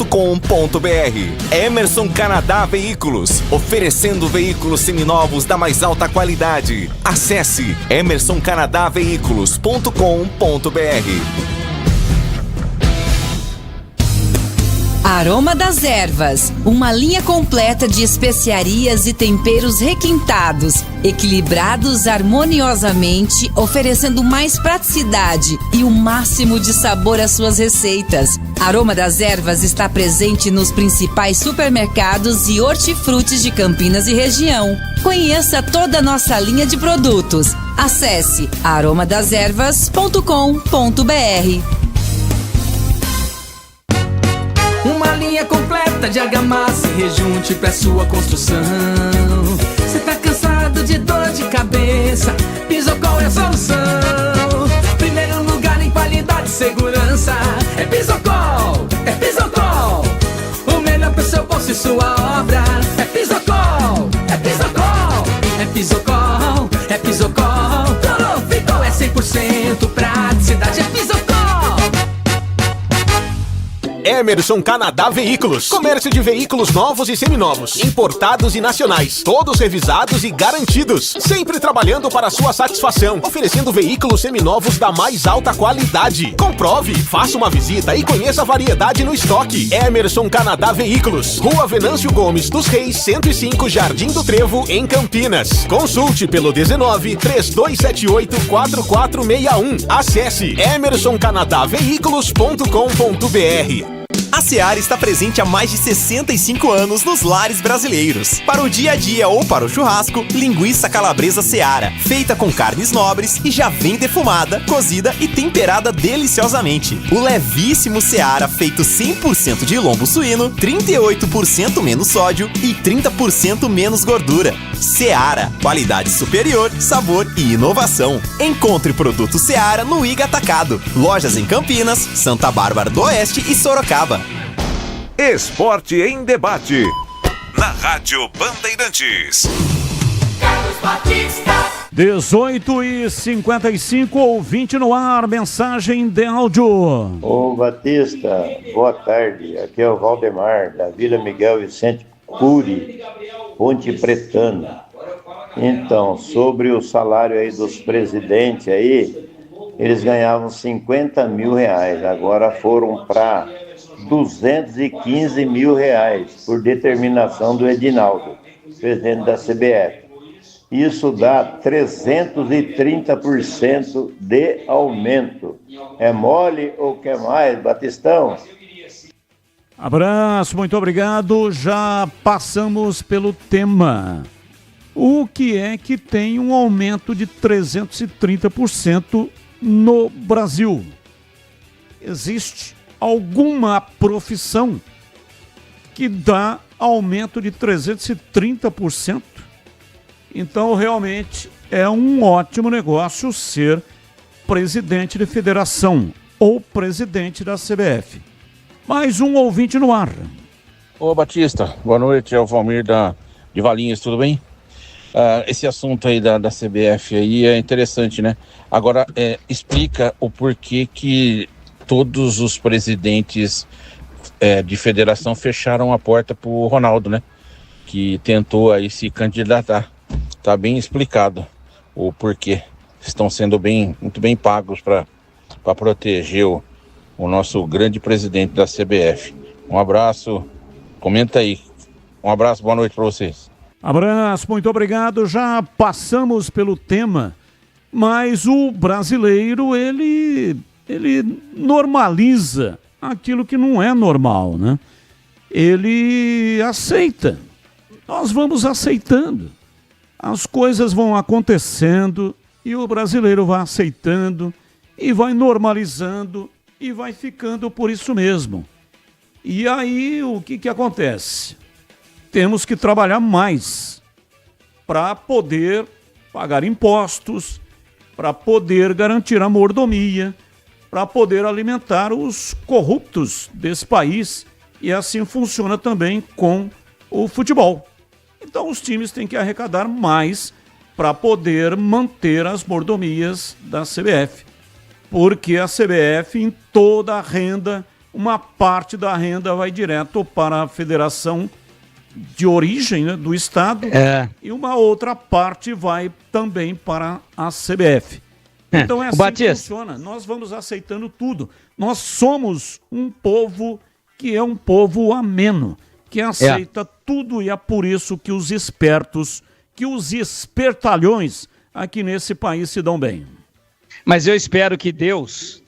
Emerson Canadá Veículos, oferecendo veículos seminovos da mais alta qualidade. Acesse emersoncanadaveículos.com.br. Aroma das Ervas, uma linha completa de especiarias e temperos requintados, equilibrados harmoniosamente, oferecendo mais praticidade e o máximo de sabor às suas receitas. Aroma das Ervas está presente nos principais supermercados e hortifrutis de Campinas e região. Conheça toda a nossa linha de produtos. Acesse aromadeservas.com.br. Uma linha completa de argamassa e rejunte pra sua construção. Cê tá cansado de dor de cabeça? Pisocol é a solução. Primeiro lugar em qualidade e segurança. É Pisocol, é Pisocol. O melhor pro seu bolso e sua obra. É Pisocol, é Pisocol. É Pisocol, é Pisocol. Ficou é 100% praticidade. É Pisocol. Emerson Canadá Veículos. Comércio de veículos novos e seminovos, importados e nacionais. Todos revisados e garantidos. Sempre trabalhando para sua satisfação. Oferecendo veículos seminovos da mais alta qualidade. Comprove, faça uma visita e conheça a variedade no estoque. Emerson Canadá Veículos. Rua Venâncio Gomes dos Reis, 105, Jardim do Trevo, em Campinas. Consulte pelo 19-3278-4461. Acesse emersoncanadaveículos.com.br. A Seara está presente há mais de 65 anos nos lares brasileiros. Para o dia a dia ou para o churrasco, linguiça calabresa Seara, feita com carnes nobres e já vem defumada, cozida e temperada deliciosamente. O levíssimo Seara, feito 100% de lombo suíno, 38% menos sódio e 30% menos gordura. Seara, qualidade superior, sabor e inovação. Encontre produto Seara no Iga Atacado. Lojas em Campinas, Santa Bárbara do Oeste e Sorocaba. Esporte em Debate. Na Rádio Bandeirantes. 18h55, ouvinte no ar, mensagem de áudio. Ô Batista, boa tarde. Aqui é o Valdemar, da Vila Miguel Vicente Cury, Ponte Pretana. Então, sobre o salário aí dos presidentes aí, eles ganhavam 50 mil reais, agora foram para 215 mil reais, por determinação do Edinaldo, presidente da CBF. Isso dá 330% de aumento. É mole ou quer mais, Batistão? Abraço, muito obrigado. Já passamos pelo tema. O que é que tem um aumento de 330% no Brasil? Existe alguma profissão que dá aumento de 330%? Então, realmente, é um ótimo negócio ser presidente de federação ou presidente da CBF. Mais um ouvinte no ar. Ô Batista, boa noite, é o Valmir de Valinhos, tudo bem? Esse assunto aí da CBF aí é interessante, né? Agora, explica o porquê que todos os presidentes de federação fecharam a porta pro Ronaldo, né? Que tentou aí se candidatar. Tá bem explicado o porquê. Estão sendo muito bem pagos para proteger o nosso grande presidente da CBF. Um abraço, comenta aí. Um abraço, boa noite para vocês. Abraço, muito obrigado. Já passamos pelo tema, mas o brasileiro, ele normaliza aquilo que não é normal, né? Ele aceita. Nós vamos aceitando. As coisas vão acontecendo e o brasileiro vai aceitando e vai normalizando e vai ficando por isso mesmo. E aí o que acontece? Temos que trabalhar mais para poder pagar impostos, para poder garantir a mordomia, para poder alimentar os corruptos desse país, e assim funciona também com o futebol. Então os times têm que arrecadar mais para poder manter as mordomias da CBF. Porque a CBF, em toda a renda, uma parte da renda vai direto para a federação de origem, né, do estado, e uma outra parte vai também para a CBF. Então é assim que funciona. Nós vamos aceitando tudo. Nós somos um povo que é um povo ameno, que aceita tudo, e é por isso que os espertos, que os espertalhões aqui nesse país se dão bem. Mas eu espero que Deus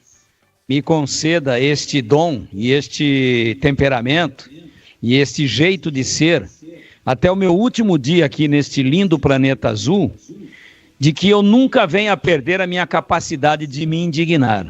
me conceda este dom e este temperamento e este jeito de ser até o meu último dia aqui neste lindo planeta azul, de que eu nunca venha a perder a minha capacidade de me indignar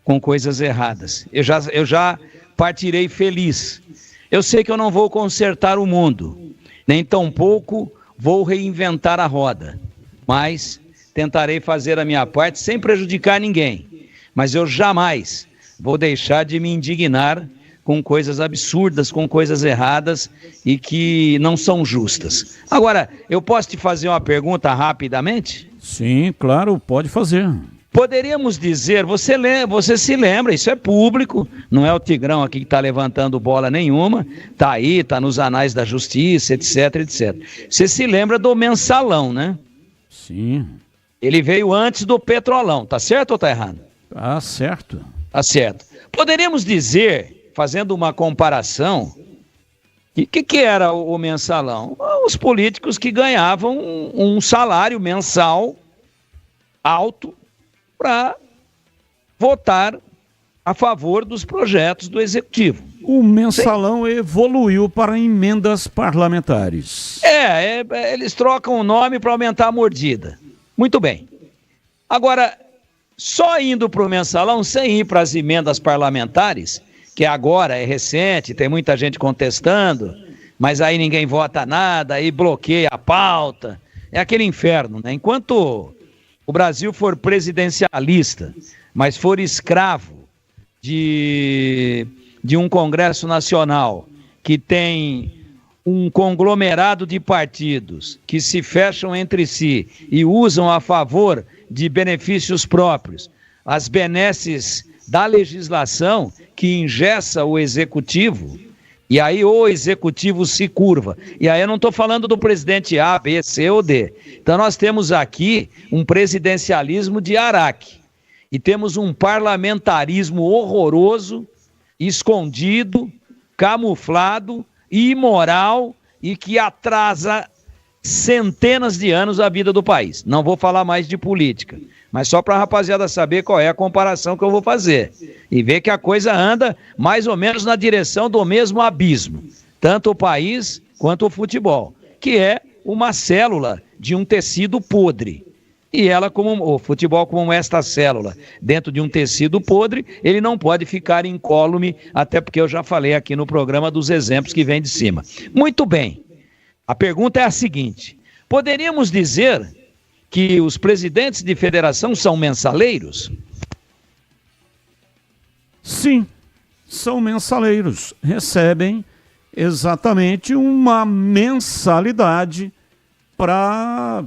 com coisas erradas. Eu já partirei feliz. Eu sei que eu não vou consertar o mundo, nem tampouco vou reinventar a roda, mas tentarei fazer a minha parte sem prejudicar ninguém. Mas eu jamais vou deixar de me indignar com coisas absurdas, com coisas erradas e que não são justas. Agora, eu posso te fazer uma pergunta rapidamente? Sim, claro, pode fazer. Poderíamos dizer, você se lembra, isso é público, não é o Tigrão aqui que está levantando bola nenhuma, está aí, está nos anais da justiça, etc, etc. Você se lembra do mensalão, né? Sim. Ele veio antes do petrolão, tá certo ou tá errado? Tá certo. Tá certo. Poderíamos dizer, fazendo uma comparação, o que era o mensalão? Os políticos que ganhavam um salário mensal alto para votar a favor dos projetos do Executivo. O mensalão evoluiu para emendas parlamentares. Eles trocam o nome para aumentar a mordida. Muito bem. Agora, só indo para o mensalão, sem ir para as emendas parlamentares, que agora é recente, tem muita gente contestando, mas aí ninguém vota nada, aí bloqueia a pauta. É aquele inferno, né? Enquanto o Brasil for presidencialista, mas for escravo de um Congresso Nacional que tem um conglomerado de partidos que se fecham entre si e usam a favor de benefícios próprios, as benesses da legislação que engessa o Executivo, e aí o Executivo se curva. E aí eu não estou falando do presidente A, B, C ou D. Então nós temos aqui um presidencialismo de Araque. E temos um parlamentarismo horroroso, escondido, camuflado, imoral e que atrasa centenas de anos a vida do país. Não vou falar mais de política, mas só para a rapaziada saber qual é a comparação que eu vou fazer. E ver que a coisa anda mais ou menos na direção do mesmo abismo. Tanto o país quanto o futebol, que é uma célula de um tecido podre. E o futebol como esta célula dentro de um tecido podre, ele não pode ficar incólume, até porque eu já falei aqui no programa dos exemplos que vem de cima. Muito bem, a pergunta é a seguinte: poderíamos dizer que os presidentes de federação são mensaleiros? Sim, são mensaleiros, recebem exatamente uma mensalidade para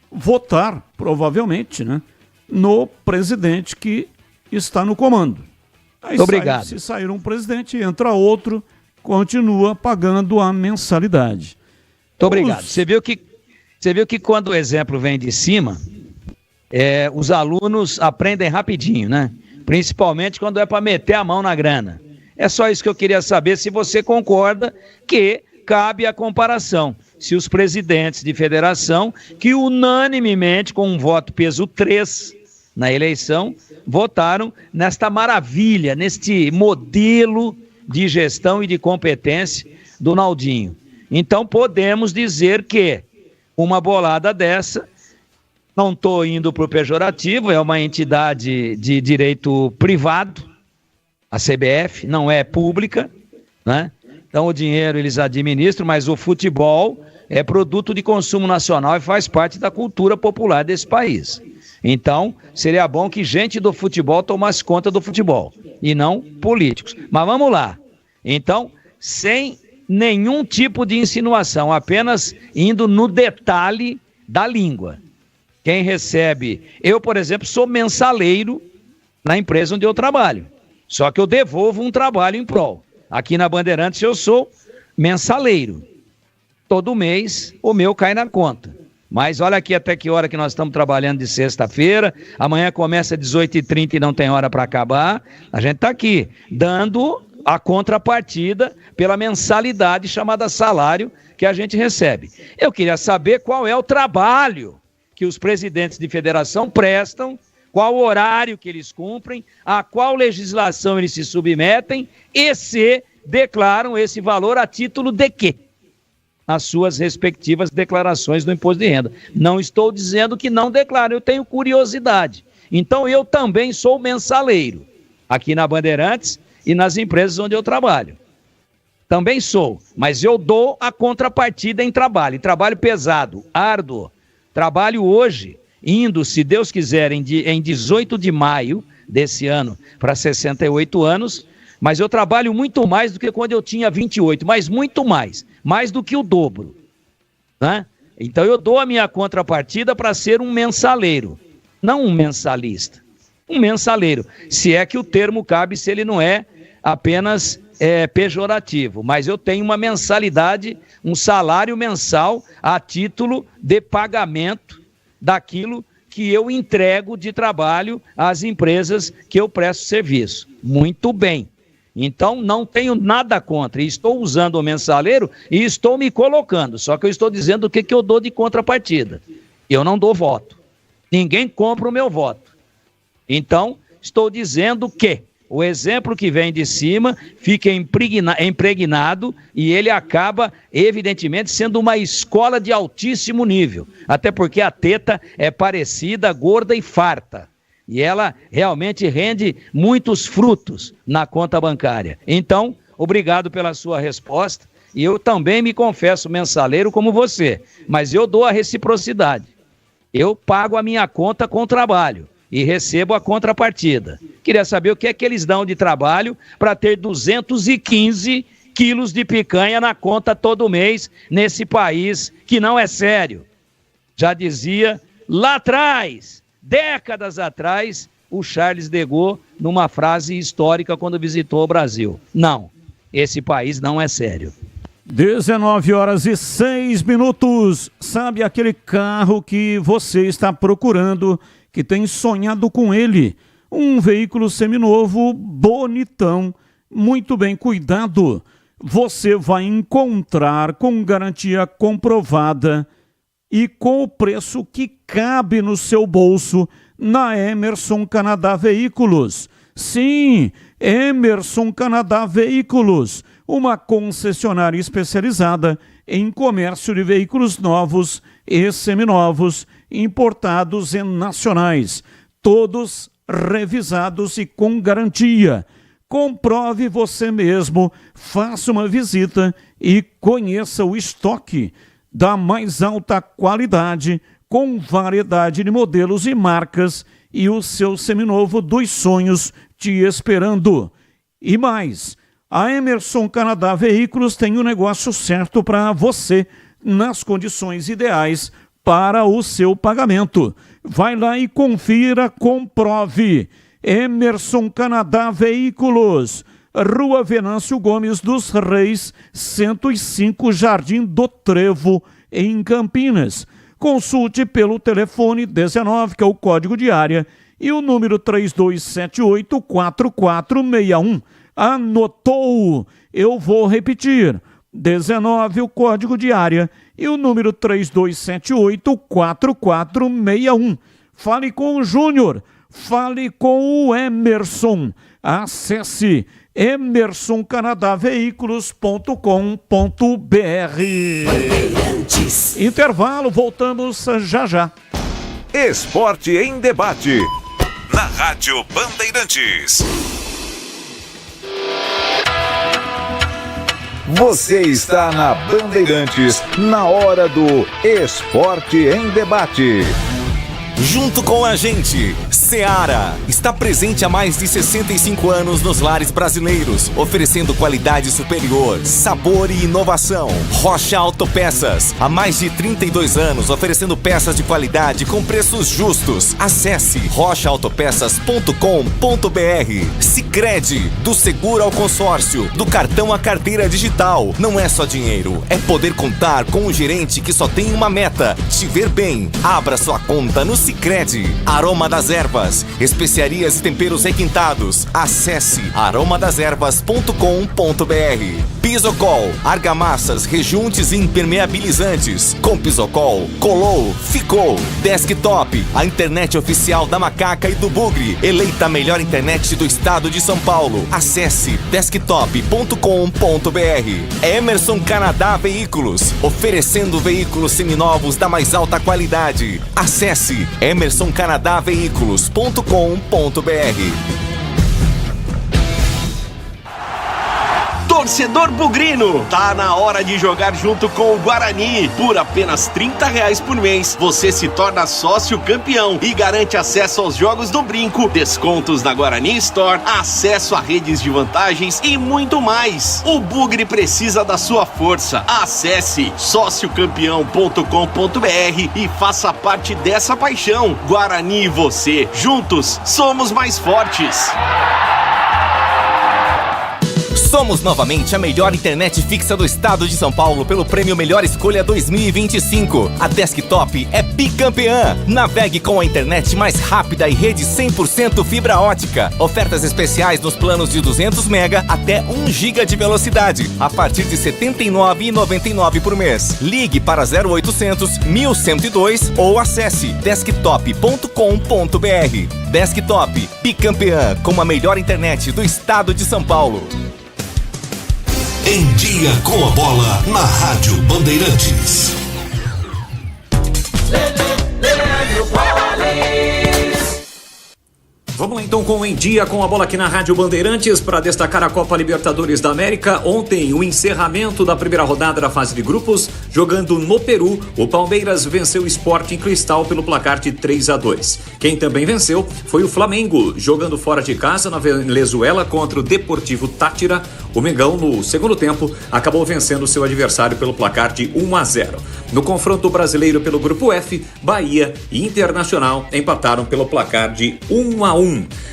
votar, provavelmente, né, no presidente que está no comando. Aí obrigado. Se sair um presidente, entra outro, continua pagando a mensalidade. Muito obrigado. Você viu que quando o exemplo vem de cima, os alunos aprendem rapidinho, né? Principalmente quando é para meter a mão na grana. É só isso que eu queria saber, se você concorda que cabe a comparação. Se os presidentes de federação, que unanimemente, com um voto peso 3 na eleição, votaram nesta maravilha, neste modelo de gestão e de competência do Naldinho. Então podemos dizer que uma bolada dessa, não estou indo para o pejorativo, é uma entidade de direito privado, a CBF, não é pública, né? Então o dinheiro eles administram, mas o futebol é produto de consumo nacional e faz parte da cultura popular desse país. Então, seria bom que gente do futebol tomasse conta do futebol, e não políticos. Mas vamos lá. Então, sem nenhum tipo de insinuação, apenas indo no detalhe da língua. Quem recebe... Eu, por exemplo, sou mensaleiro na empresa onde eu trabalho. Só que eu devolvo um trabalho em prol. Aqui na Bandeirantes eu sou mensaleiro. Todo mês o meu cai na conta. Mas olha aqui até que hora que nós estamos trabalhando de sexta-feira. Amanhã começa às 18h30 e não tem hora para acabar. A gente está aqui dando a contrapartida pela mensalidade chamada salário que a gente recebe. Eu queria saber qual é o trabalho que os presidentes de federação prestam, qual o horário que eles cumprem, a qual legislação eles se submetem e se declaram esse valor a título de quê? As suas respectivas declarações do imposto de renda. Não estou dizendo que não declaro, eu tenho curiosidade. Então eu também sou mensaleiro, aqui na Bandeirantes e nas empresas onde eu trabalho. Também sou, mas eu dou a contrapartida em trabalho pesado, árduo. Trabalho hoje, indo, se Deus quiser, em 18 de maio desse ano, para 68 anos, mas eu trabalho muito mais do que quando eu tinha 28, mas muito mais do que o dobro, né? Então eu dou a minha contrapartida para ser um mensaleiro, não um mensalista. um mensaleiro. Se é que o termo cabe, se ele não é apenas pejorativo. Mas eu tenho uma mensalidade, um salário mensal a título de pagamento daquilo que eu entrego de trabalho às empresas que eu presto serviço. Muito bem. Então, não tenho nada contra. Estou usando o mensaleiro e estou me colocando. Só que eu estou dizendo o que eu dou de contrapartida. Eu não dou voto. Ninguém compra o meu voto. Então, estou dizendo que o exemplo que vem de cima fica impregnado e ele acaba, evidentemente, sendo uma escola de altíssimo nível. Até porque a teta é parecida, gorda e farta. E ela realmente rende muitos frutos na conta bancária. Então, obrigado pela sua resposta. E eu também me confesso mensaleiro como você, mas eu dou a reciprocidade. Eu pago a minha conta com trabalho e recebo a contrapartida. Queria saber o que é que eles dão de trabalho para ter 215 quilos de picanha na conta todo mês nesse país que não é sério. Já dizia lá atrás, décadas atrás, o Charles de Gaulle, numa frase histórica quando visitou o Brasil. Não, esse país não é sério. 19h06. Sabe aquele carro que você está procurando, que tem sonhado com ele? Um veículo seminovo, bonitão, muito bem cuidado. Você vai encontrar com garantia comprovada e com o preço que cabe no seu bolso na Emerson Canadá Veículos. Sim, Emerson Canadá Veículos, uma concessionária especializada em comércio de veículos novos e seminovos, importados e nacionais, todos revisados e com garantia. Comprove você mesmo, faça uma visita e conheça o estoque da mais alta qualidade, com variedade de modelos e marcas, e o seu seminovo dos sonhos te esperando. E mais, a Emerson Canadá Veículos tem o negócio certo para você, nas condições ideais para o seu pagamento. Vai lá e confira, comprove. Emerson Canadá Veículos, Rua Venâncio Gomes dos Reis, 105, Jardim do Trevo, em Campinas. Consulte pelo telefone 19, que é o código de área, e o número 3278-4461. Anotou? Eu vou repetir. 19, o código de área, e o número 3278-4461. Fale com o Júnior, fale com o Emerson. Acesse emersoncanadaveículos.com.br. Intervalo, voltamos já já. Esporte em debate. Na Rádio Bandeirantes. Você está na Bandeirantes, na hora do Esporte em Debate. Junto com a gente, Seara está presente há mais de 65 anos nos lares brasileiros, oferecendo qualidade superior, sabor e inovação. Rocha Autopeças, há mais de 32 anos, oferecendo peças de qualidade com preços justos. Acesse rochaautopeças.com.br. Sicredi, do seguro ao consórcio, do cartão à carteira digital. Não é só dinheiro, é poder contar com um gerente que só tem uma meta: te ver bem. Abra sua conta no Sicredi. Aroma das Ervas, especiarias e temperos requintados. Acesse aromadeservas.com.br. Pisocol, argamassas, rejuntes e impermeabilizantes. Com Pisocol, colou, ficou. Desktop, a internet oficial da Macaca e do Bugre, eleita a melhor internet do estado de São Paulo. Acesse desktop.com.br. Emerson Canadá Veículos, oferecendo veículos seminovos da mais alta qualidade. Acesse emersoncanadaveículos.com.br. Torcedor bugrino, tá na hora de jogar junto com o Guarani. Por apenas R$30 por mês, você se torna sócio campeão e garante acesso aos jogos do Brinco, descontos na Guarani Store, acesso a redes de vantagens e muito mais. O Bugre precisa da sua força. Acesse sociocampeão.com.br e faça parte dessa paixão. Guarani e você, juntos, somos mais fortes. Somos novamente a melhor internet fixa do estado de São Paulo pelo prêmio Melhor Escolha 2025. A Desktop é bicampeã. Navegue com a internet mais rápida e rede 100% fibra ótica. Ofertas especiais nos planos de 200 MB até 1 GB de velocidade, a partir de R$ 79,99 por mês. Ligue para 0800 1102 ou acesse desktop.com.br. Desktop, bicampeã com a melhor internet do estado de São Paulo. Em Dia com a Bola, na Rádio Bandeirantes. Vamos lá então com Em Dia com a Bola aqui na Rádio Bandeirantes para destacar a Copa Libertadores da América. Ontem, o encerramento da primeira rodada da fase de grupos, jogando no Peru, o Palmeiras venceu o Sporting Cristal pelo placar de 3-2. Quem também venceu foi o Flamengo, jogando fora de casa na Venezuela contra o Deportivo Táchira. O Mengão, no segundo tempo, acabou vencendo seu adversário pelo placar de 1-0. No confronto brasileiro pelo Grupo F, Bahia e Internacional empataram pelo placar de 1-1.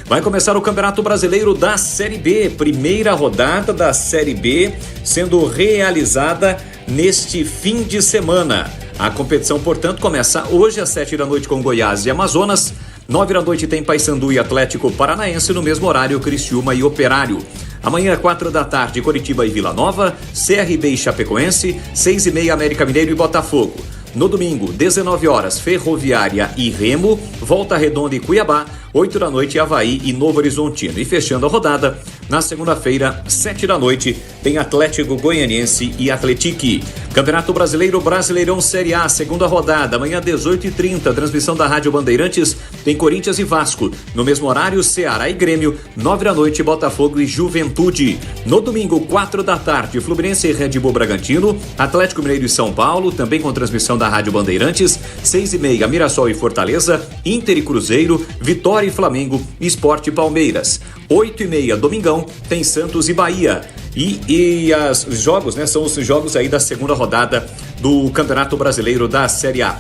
Vai começar o Campeonato Brasileiro da Série B, primeira rodada da Série B sendo realizada neste fim de semana. A competição, portanto, começa hoje às 7 da noite com Goiás e Amazonas. 9 da noite tem Paysandu e Atlético Paranaense, no mesmo horário Criciúma e Operário. Amanhã, 4 da tarde, Coritiba e Vila Nova, CRB e Chapecoense, 6h30 América Mineiro e Botafogo. No domingo, 19 horas, Ferroviária e Remo, Volta Redonda e Cuiabá, 8 da noite, Avaí e Novo Horizontino. E fechando a rodada, na segunda-feira, 7 da noite, tem Atlético Goianiense e Atletique. Campeonato Brasileiro, Brasileirão Série A, segunda rodada, amanhã 18h30, transmissão da Rádio Bandeirantes, tem Corinthians e Vasco. No mesmo horário, Ceará e Grêmio, 9 da noite, Botafogo e Juventude. No domingo, 4 da tarde, Fluminense e Red Bull Bragantino, Atlético Mineiro e São Paulo, também com transmissão da Rádio Bandeirantes, 6h30, Mirassol e Fortaleza, Inter e Cruzeiro, Vitória e Flamengo, Sport e Palmeiras. 8h30, domingão, tem Santos e Bahia. E os jogos, né, são os jogos aí da segunda rodada do Campeonato Brasileiro da Série A.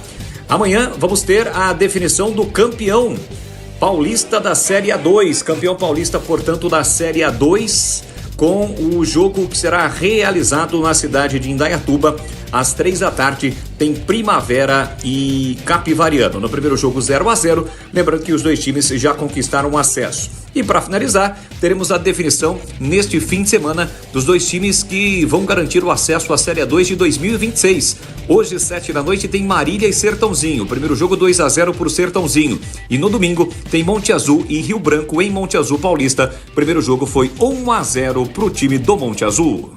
Amanhã vamos ter a definição do campeão paulista da Série A2, campeão paulista, portanto, da Série A2, com o jogo que será realizado na cidade de Indaiatuba. Às 3 da tarde tem Primavera e Capivariano. No primeiro jogo 0-0, lembrando que os dois times já conquistaram o acesso. E para finalizar, teremos a definição neste fim de semana dos dois times que vão garantir o acesso à Série A2 de 2026. Hoje, 7 da noite, tem Marília e Sertãozinho. O primeiro jogo 2-0 por Sertãozinho. E no domingo tem Monte Azul e Rio Branco em Monte Azul Paulista. O primeiro jogo foi 1-0 para o time do Monte Azul.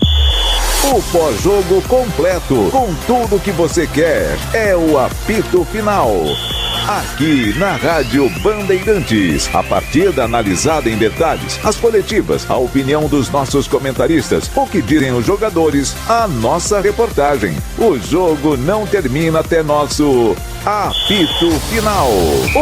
O pós-jogo completo, com tudo que você quer, é o apito final. Aqui na Rádio Bandeirantes, a partida analisada em detalhes, as coletivas, a opinião dos nossos comentaristas, o que dizem os jogadores, a nossa reportagem. O jogo não termina até nosso apito final.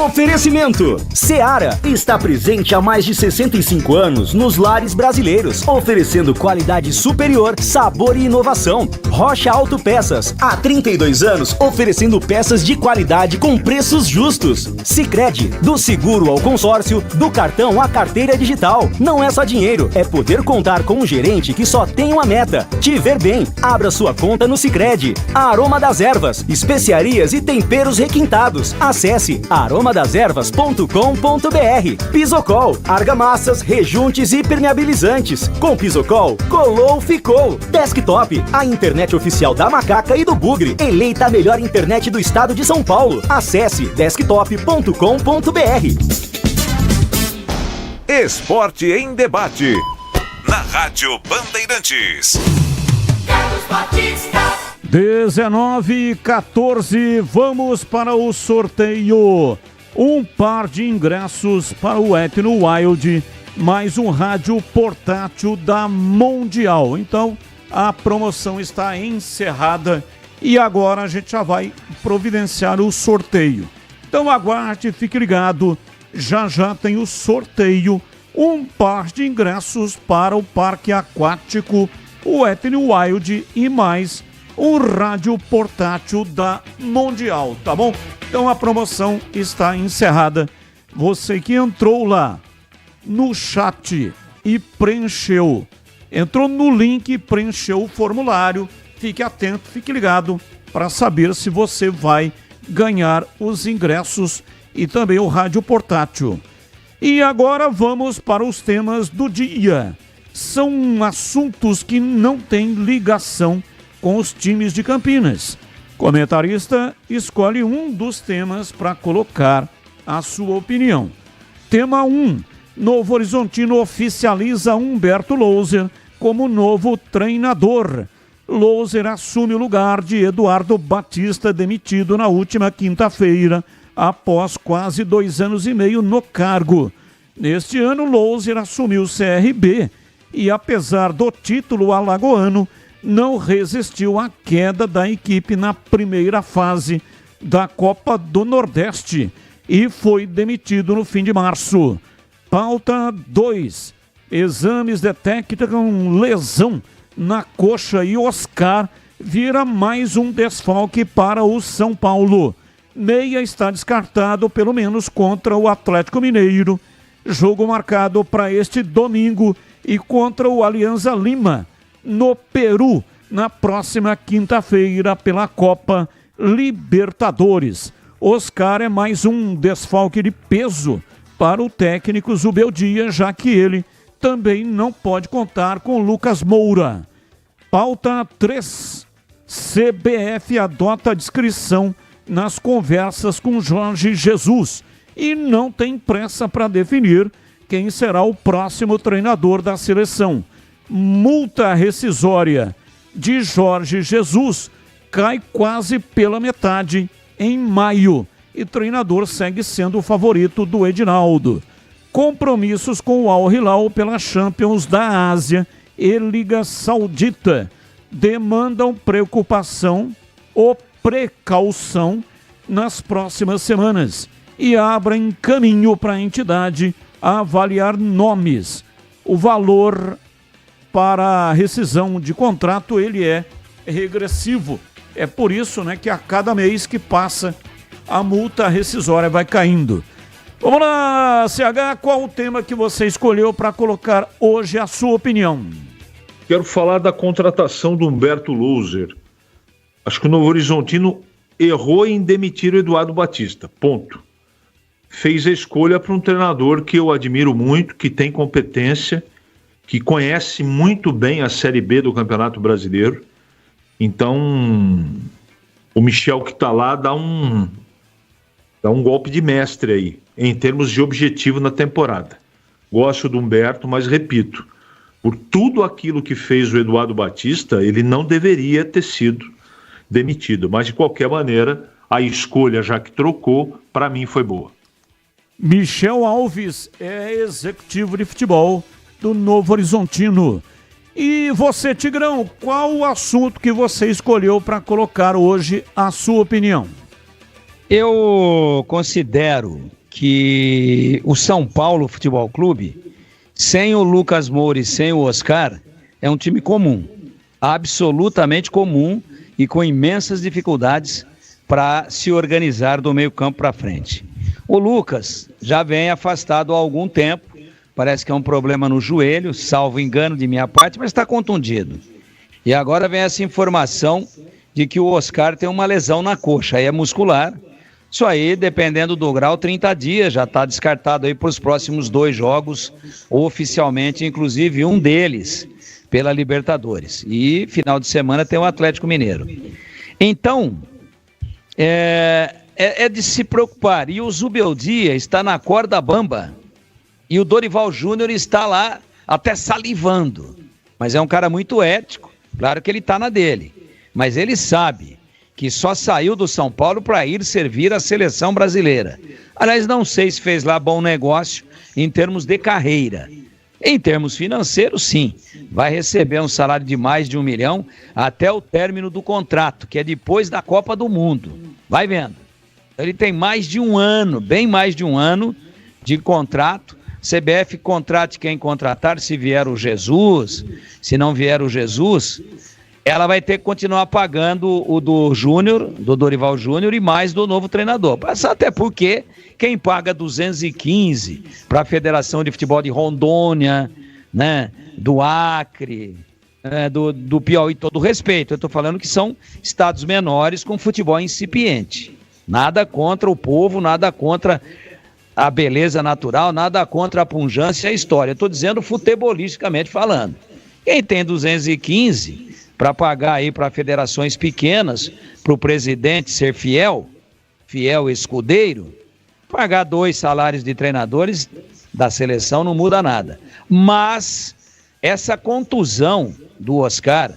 Oferecimento: Seara está presente há mais de 65 anos nos lares brasileiros, oferecendo qualidade superior, sabor e inovação. Rocha Autopeças, há 32 anos, oferecendo peças de qualidade com preços justos. Sicredi, do seguro ao consórcio, do cartão à carteira digital. Não é só dinheiro, é poder contar com um gerente que só tem uma meta: te ver bem. Abra sua conta no Sicredi. A Aroma das Ervas, especiarias e temperos requintados. Acesse aromadeservas.com.br. Pisocol, argamassas, rejuntes e permeabilizantes. Com Pisocol, colou, ficou. Desktop, a internet oficial da Macaca e do Bugre, eleita a melhor internet do estado de São Paulo. Acesse desktop.com.br. Esporte em Debate, na Rádio Bandeirantes. 19h14, vamos para o sorteio. Um par de ingressos para o Etno Wild mais um rádio portátil da Mundial. Então, a promoção está encerrada e agora a gente já vai providenciar o sorteio. Então aguarde, fique ligado, já tem o sorteio, um par de ingressos para o Parque Aquático, o Wet n Wild e mais um rádio portátil da Mundial, tá bom? Então a promoção está encerrada. Você que entrou lá no chat e preencheu, entrou no link e preencheu o formulário, fique atento, fique ligado para saber se você vai ganhar os ingressos e também o rádio portátil. E agora vamos para os temas do dia. São assuntos que não têm ligação com os times de Campinas. Comentarista escolhe um dos temas para colocar a sua opinião. Tema 1. Novo Horizontino oficializa Humberto Louser como novo treinador. Louser assume o lugar de Eduardo Batista, demitido na última quinta-feira, após quase 2 anos e meio no cargo. Neste ano, Louser assumiu o CRB e, apesar do título alagoano, não resistiu à queda da equipe na primeira fase da Copa do Nordeste e foi demitido no fim de março. Pauta 2. Exames detectam lesão na coxa e Oscar vira mais um desfalque para o São Paulo. Meia está descartado pelo menos contra o Atlético Mineiro. Jogo marcado para este domingo e contra o Alianza Lima, no Peru, na próxima quinta-feira pela Copa Libertadores. Oscar é mais um desfalque de peso para o técnico Zubeldia, já que ele também não pode contar com Lucas Moura. Pauta 3. CBF adota discrição nas conversas com Jorge Jesus e não tem pressa para definir quem será o próximo treinador da seleção. Multa rescisória de Jorge Jesus cai quase pela metade em maio e o treinador segue sendo o favorito do Edinaldo. Compromissos com o Al Hilal pela Champions da Ásia e Liga Saudita demandam preocupação ou precaução nas próximas semanas e abrem caminho para a entidade a avaliar nomes. O valor para a rescisão de contrato ele é regressivo. É por isso, que a cada mês que passa a multa rescisória vai caindo. Vamos lá, CH, qual o tema que você escolheu para colocar hoje a sua opinião? Quero falar da contratação do Humberto Louser. Acho que o Novo Horizontino errou em demitir o Eduardo Batista, ponto. Fez a escolha para um treinador que eu admiro muito, que tem competência, que conhece muito bem a Série B do Campeonato Brasileiro. Então, o Michel que está lá dá um golpe de mestre aí, em termos de objetivo na temporada. Gosto do Humberto, mas repito, por tudo aquilo que fez o Eduardo Batista, ele não deveria ter sido demitido. Mas, de qualquer maneira, a escolha, já que trocou, para mim foi boa. Michel Alves é executivo de futebol do Novo Horizontino. E você, Tigrão, qual o assunto que você escolheu para colocar hoje a sua opinião? Eu considero que o São Paulo Futebol Clube, sem o Lucas Moura e sem o Oscar, é um time comum, absolutamente comum e com imensas dificuldades para se organizar do meio campo para frente. O Lucas já vem afastado há algum tempo, parece que é um problema no joelho, salvo engano de minha parte, mas está contundido. E agora vem essa informação de que o Oscar tem uma lesão na coxa, aí é muscular. Isso aí, dependendo do grau, 30 dias, já está descartado aí para os próximos 2 jogos, oficialmente, inclusive um deles pela Libertadores. E final de semana tem o Atlético Mineiro. Então, é de se preocupar. E o Zubeldia está na corda bamba. E o Dorival Júnior está lá até salivando. Mas é um cara muito ético. Claro que ele está na dele. Mas ele sabe que só saiu do São Paulo para ir servir a seleção brasileira. Aliás, não sei se fez lá bom negócio em termos de carreira. Em termos financeiros, sim, vai receber um salário de mais de 1 milhão até o término do contrato, que é depois da Copa do Mundo. Vai vendo. Ele tem mais de um ano, bem mais de um ano de contrato. CBF contrate quem contratar, se vier o Jesus, se não vier o Jesus, ela vai ter que continuar pagando o do Júnior, do Dorival Júnior e mais do novo treinador. Até porque quem paga 215 para a Federação de Futebol de Rondônia, né, do Acre, do Piauí, todo respeito, eu estou falando que são estados menores com futebol incipiente. Nada contra o povo, nada contra a beleza natural, nada contra a pujança e a história. Estou dizendo futebolisticamente falando. Quem tem 215 para pagar aí para federações pequenas, para o presidente ser fiel escudeiro, pagar 2 salários de treinadores da seleção não muda nada. Mas essa contusão do Oscar,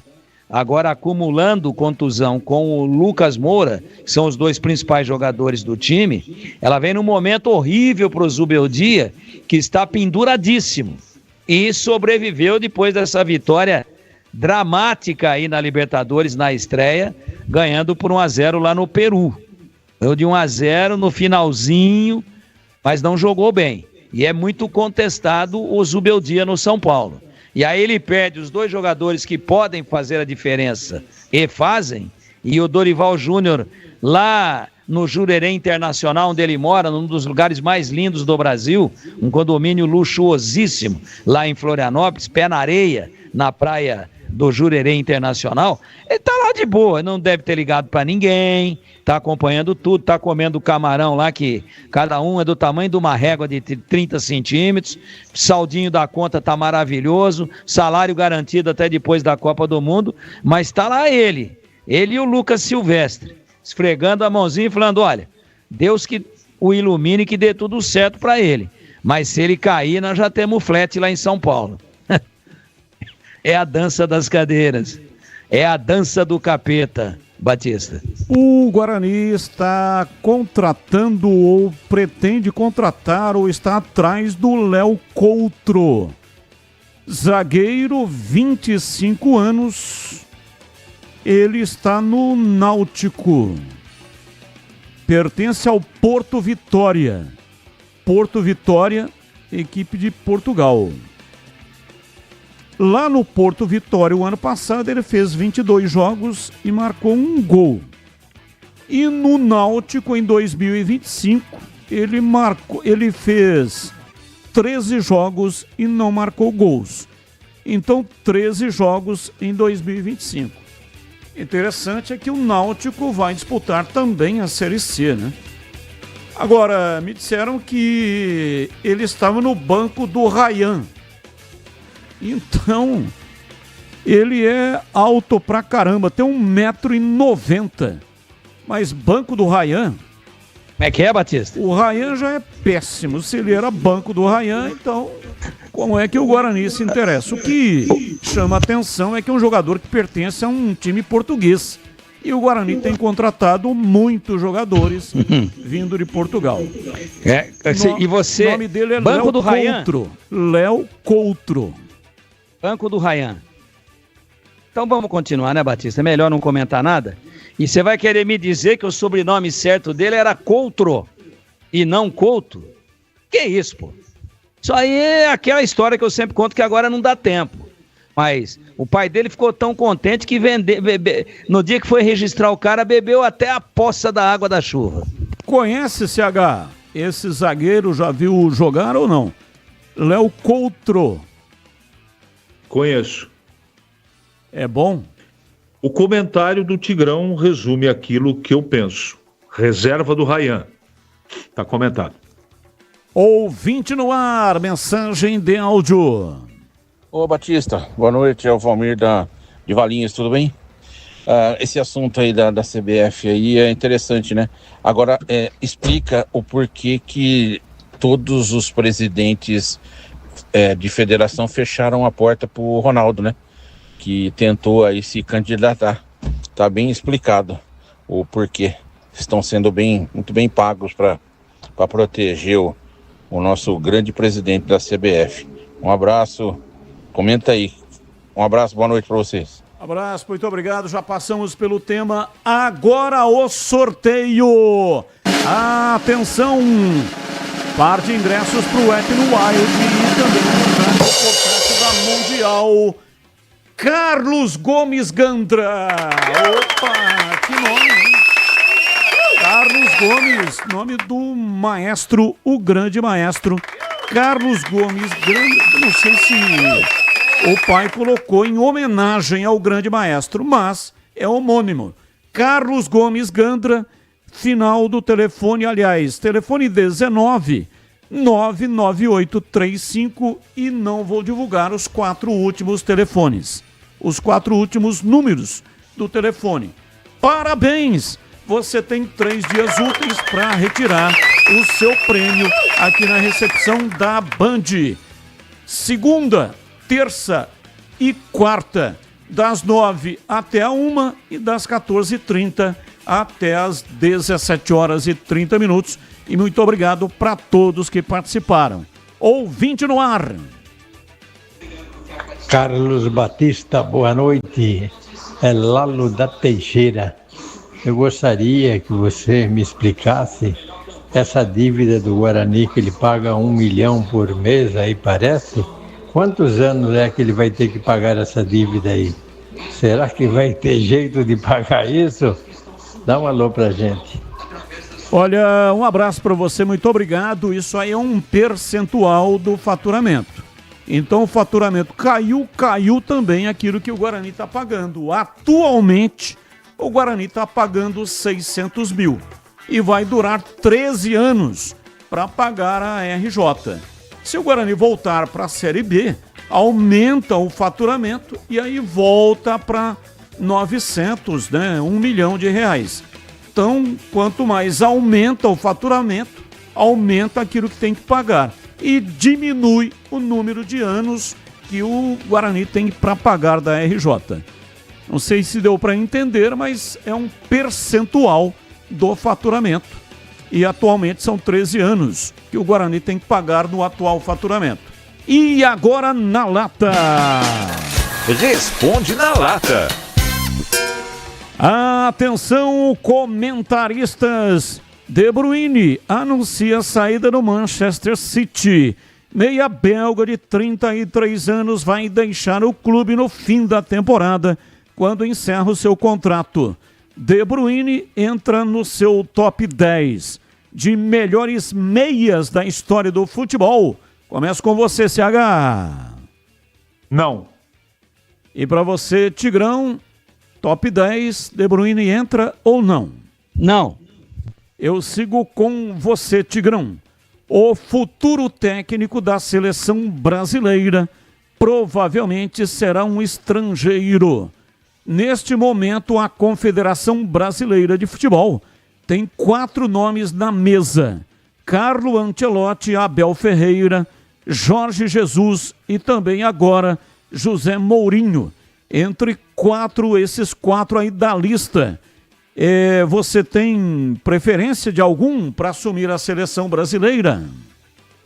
agora acumulando contusão com o Lucas Moura, que são os 2 principais jogadores do time, ela vem num momento horrível para o Zubeldia, que está penduradíssimo. E sobreviveu depois dessa vitória dramática aí na Libertadores, na estreia, ganhando por 1-0 lá no Peru. Deu de 1-0 no finalzinho, mas não jogou bem. E é muito contestado o Zubeldia no São Paulo. E aí ele perde os 2 jogadores que podem fazer a diferença e fazem, e o Dorival Júnior lá no Jurerê Internacional, onde ele mora, num dos lugares mais lindos do Brasil, um condomínio luxuosíssimo lá em Florianópolis, pé na areia, na praia do Jurerê Internacional, ele tá lá de boa, não deve ter ligado para ninguém, tá acompanhando tudo, tá comendo camarão lá, que cada um é do tamanho de uma régua de 30 centímetros, saldinho da conta tá maravilhoso, salário garantido até depois da Copa do Mundo, mas tá lá ele e o Lucas Silvestre, esfregando a mãozinha e falando, olha, Deus que o ilumine, que dê tudo certo para ele, mas se ele cair, nós já temos o flat lá em São Paulo. É a dança das cadeiras, é a dança do capeta, Batista. O Guarani está contratando ou pretende contratar ou está atrás do Léo Coutro. Zagueiro, 25 anos, ele está no Náutico. Pertence ao Porto Vitória. Porto Vitória, equipe de Portugal. Lá no Porto Vitória, o ano passado, ele fez 22 jogos e marcou 1 gol. E no Náutico, em 2025, ele fez 13 jogos e não marcou gols. Então, 13 jogos em 2025. Interessante é que o Náutico vai disputar também a Série C, né? Agora, me disseram que ele estava no banco do Ryan. Então, ele é alto pra caramba, tem 1,90 m. Mas banco do Ryan... Como é que é, Batista? O Ryan já é péssimo. Se ele era banco do Ryan, então como é que o Guarani se interessa? O que chama a atenção é que é um jogador que pertence a um time português. E o Guarani tem contratado muitos jogadores vindo de Portugal. E você... O nome dele é banco Léo do Coutro. Léo Coutro. Banco do Ryan. Então vamos continuar, né, Batista? É melhor não comentar nada. E você vai querer me dizer que o sobrenome certo dele era Coutro e não Couto? Que isso, pô? Isso aí é aquela história que eu sempre conto que agora não dá tempo. Mas o pai dele ficou tão contente que no dia que foi registrar o cara, bebeu até a poça da água da chuva. Conhece, CH? Esse zagueiro já viu jogar ou não? Léo Coutro. Conheço. É bom? O comentário do Tigrão resume aquilo que eu penso. Reserva do Ryan. Tá comentado. Ouvinte no ar, mensagem de áudio. Ô Batista, boa noite, é o Valmir de Valinhos, tudo bem? Esse assunto aí da CBF aí é interessante, né? Agora, explica o porquê que todos os presidentes de federação fecharam a porta pro Ronaldo, né? Que tentou aí se candidatar. Tá bem explicado o porquê. Estão sendo muito bem pagos para proteger o nosso grande presidente da CBF. Um abraço, comenta aí. Um abraço, boa noite para vocês. Abraço, muito obrigado. Já passamos pelo tema. Agora o sorteio. Atenção! Par de ingressos para o Happy Wild e também no portátil da Mundial. Carlos Gomes Gandra. Opa, que nome, hein? Carlos Gomes, nome do maestro, o grande maestro Carlos Gomes Gandra. Não sei se o pai colocou em homenagem ao grande maestro, mas é homônimo. Carlos Gomes Gandra, final do telefone, aliás, telefone 19 99835 e não vou divulgar os 4 últimos telefones. Os 4 últimos números do telefone. Parabéns! Você tem 3 dias úteis para retirar o seu prêmio aqui na recepção da Band. Segunda, terça e quarta, das 9 até a 1 e das 14h30 até as 17h30. E muito obrigado para todos que participaram. Ouvinte no ar. Carlos Batista, boa noite. É Lalo da Teixeira. Eu gostaria que você me explicasse essa dívida do Guarani que ele paga 1 milhão por mês, aí parece. Quantos anos é que ele vai ter que pagar essa dívida aí? Será que vai ter jeito de pagar isso? Dá um alô pra gente. Olha, um abraço para você, muito obrigado. Isso aí é um percentual do faturamento. Então o faturamento caiu também aquilo que o Guarani está pagando. Atualmente, o Guarani está pagando 600 mil e vai durar 13 anos para pagar a RJ. Se o Guarani voltar para a Série B, aumenta o faturamento e aí volta para 900, né? 1 milhão de reais. Então, quanto mais aumenta o faturamento, aumenta aquilo que tem que pagar e diminui o número de anos que o Guarani tem para pagar da RJ. Não sei se deu para entender, mas é um percentual do faturamento. E atualmente são 13 anos que o Guarani tem que pagar no atual faturamento. E agora na lata. Responde na lata. Atenção, comentaristas. De Bruyne anuncia saída do Manchester City. Meia belga de 33 anos vai deixar o clube no fim da temporada, quando encerra o seu contrato. De Bruyne entra no seu top 10 de melhores meias da história do futebol. Começo com você, CH. Não. E para você, Tigrão, top 10, De Bruyne entra ou não? Não. Eu sigo com você, Tigrão. O futuro técnico da seleção brasileira provavelmente será um estrangeiro. Neste momento, a Confederação Brasileira de Futebol tem 4 nomes na mesa: Carlo Ancelotti, Abel Ferreira, Jorge Jesus e também agora José Mourinho. Entre esses 4 aí da lista, você tem preferência de algum para assumir a seleção brasileira?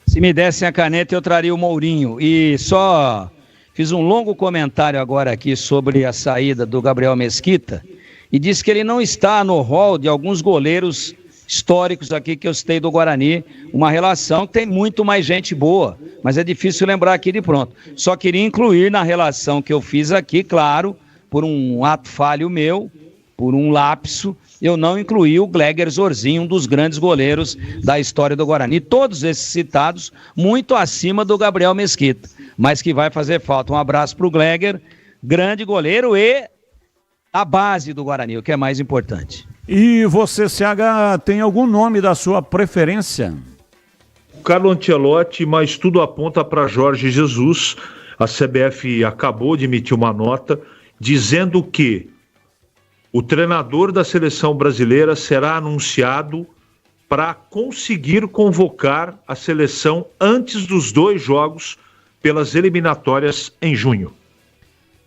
Se me dessem a caneta, eu traria o Mourinho. E só fiz um longo comentário agora aqui sobre a saída do Gabriel Mesquita e disse que ele não está no rol de alguns goleiros históricos aqui que eu citei do Guarani, uma relação que tem muito mais gente boa, mas é difícil lembrar aqui de pronto. Só queria incluir na relação que eu fiz aqui, claro, por um ato falho meu, por um lapso, eu não incluí o Gleger Zorzinho, um dos grandes goleiros da história do Guarani. Todos esses citados muito acima do Gabriel Mesquita, mas que vai fazer falta. Um abraço para o Gleger, grande goleiro e a base do Guarani, o que é mais importante. E você, CH, tem algum nome da sua preferência? Carlo Ancelotti, mas tudo aponta para Jorge Jesus. A CBF acabou de emitir uma nota dizendo que o treinador da seleção brasileira será anunciado para conseguir convocar a seleção antes dos 2 jogos pelas eliminatórias em junho.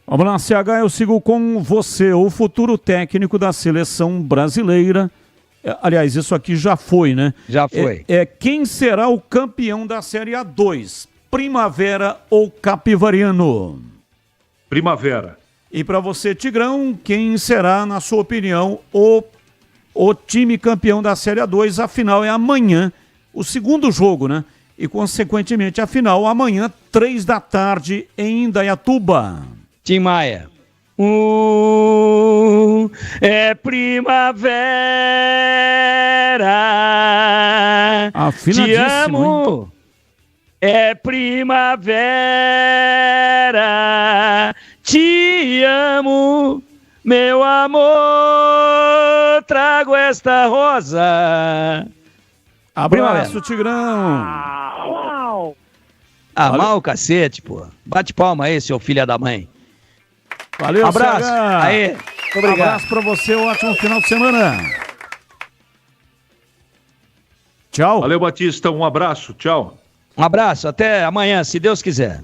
Vamos lá, CH, eu sigo com você. O futuro técnico da seleção brasileira, aliás, isso aqui já foi, né? Já foi. Quem será o campeão da Série A2? Primavera ou Capivariano? Primavera. E para você, Tigrão, quem será, na sua opinião, o time campeão da Série A2? A final é amanhã, o segundo jogo, né? E, consequentemente, a final amanhã, 3 da tarde, em Indaiatuba. Tim Maia. É primavera. Afinadíssimo, te amo. Hein? É primavera. Te amo, meu amor. Trago esta rosa. Abraço, Tigrão. Amar o cacete, pô. Bate palma aí, seu filho da mãe. Valeu, abraço. Saga. Aí, obrigado. Abraço pra você, ótimo final de semana. Tchau. Valeu, Batista, um abraço, tchau. Um abraço, até amanhã, se Deus quiser.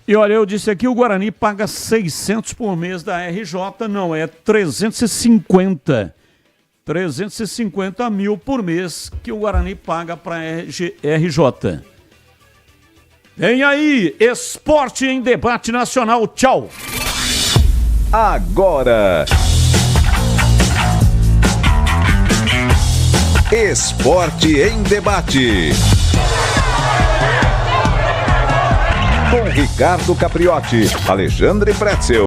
E olha, eu disse aqui, o Guarani paga 600 por mês da RJ, não, é 350. 350 mil por mês que o Guarani paga para RJ. Vem aí, Esporte em Debate Nacional, tchau. Agora, Esporte em Debate. Com Ricardo Capriotti, Alexandre Pretzel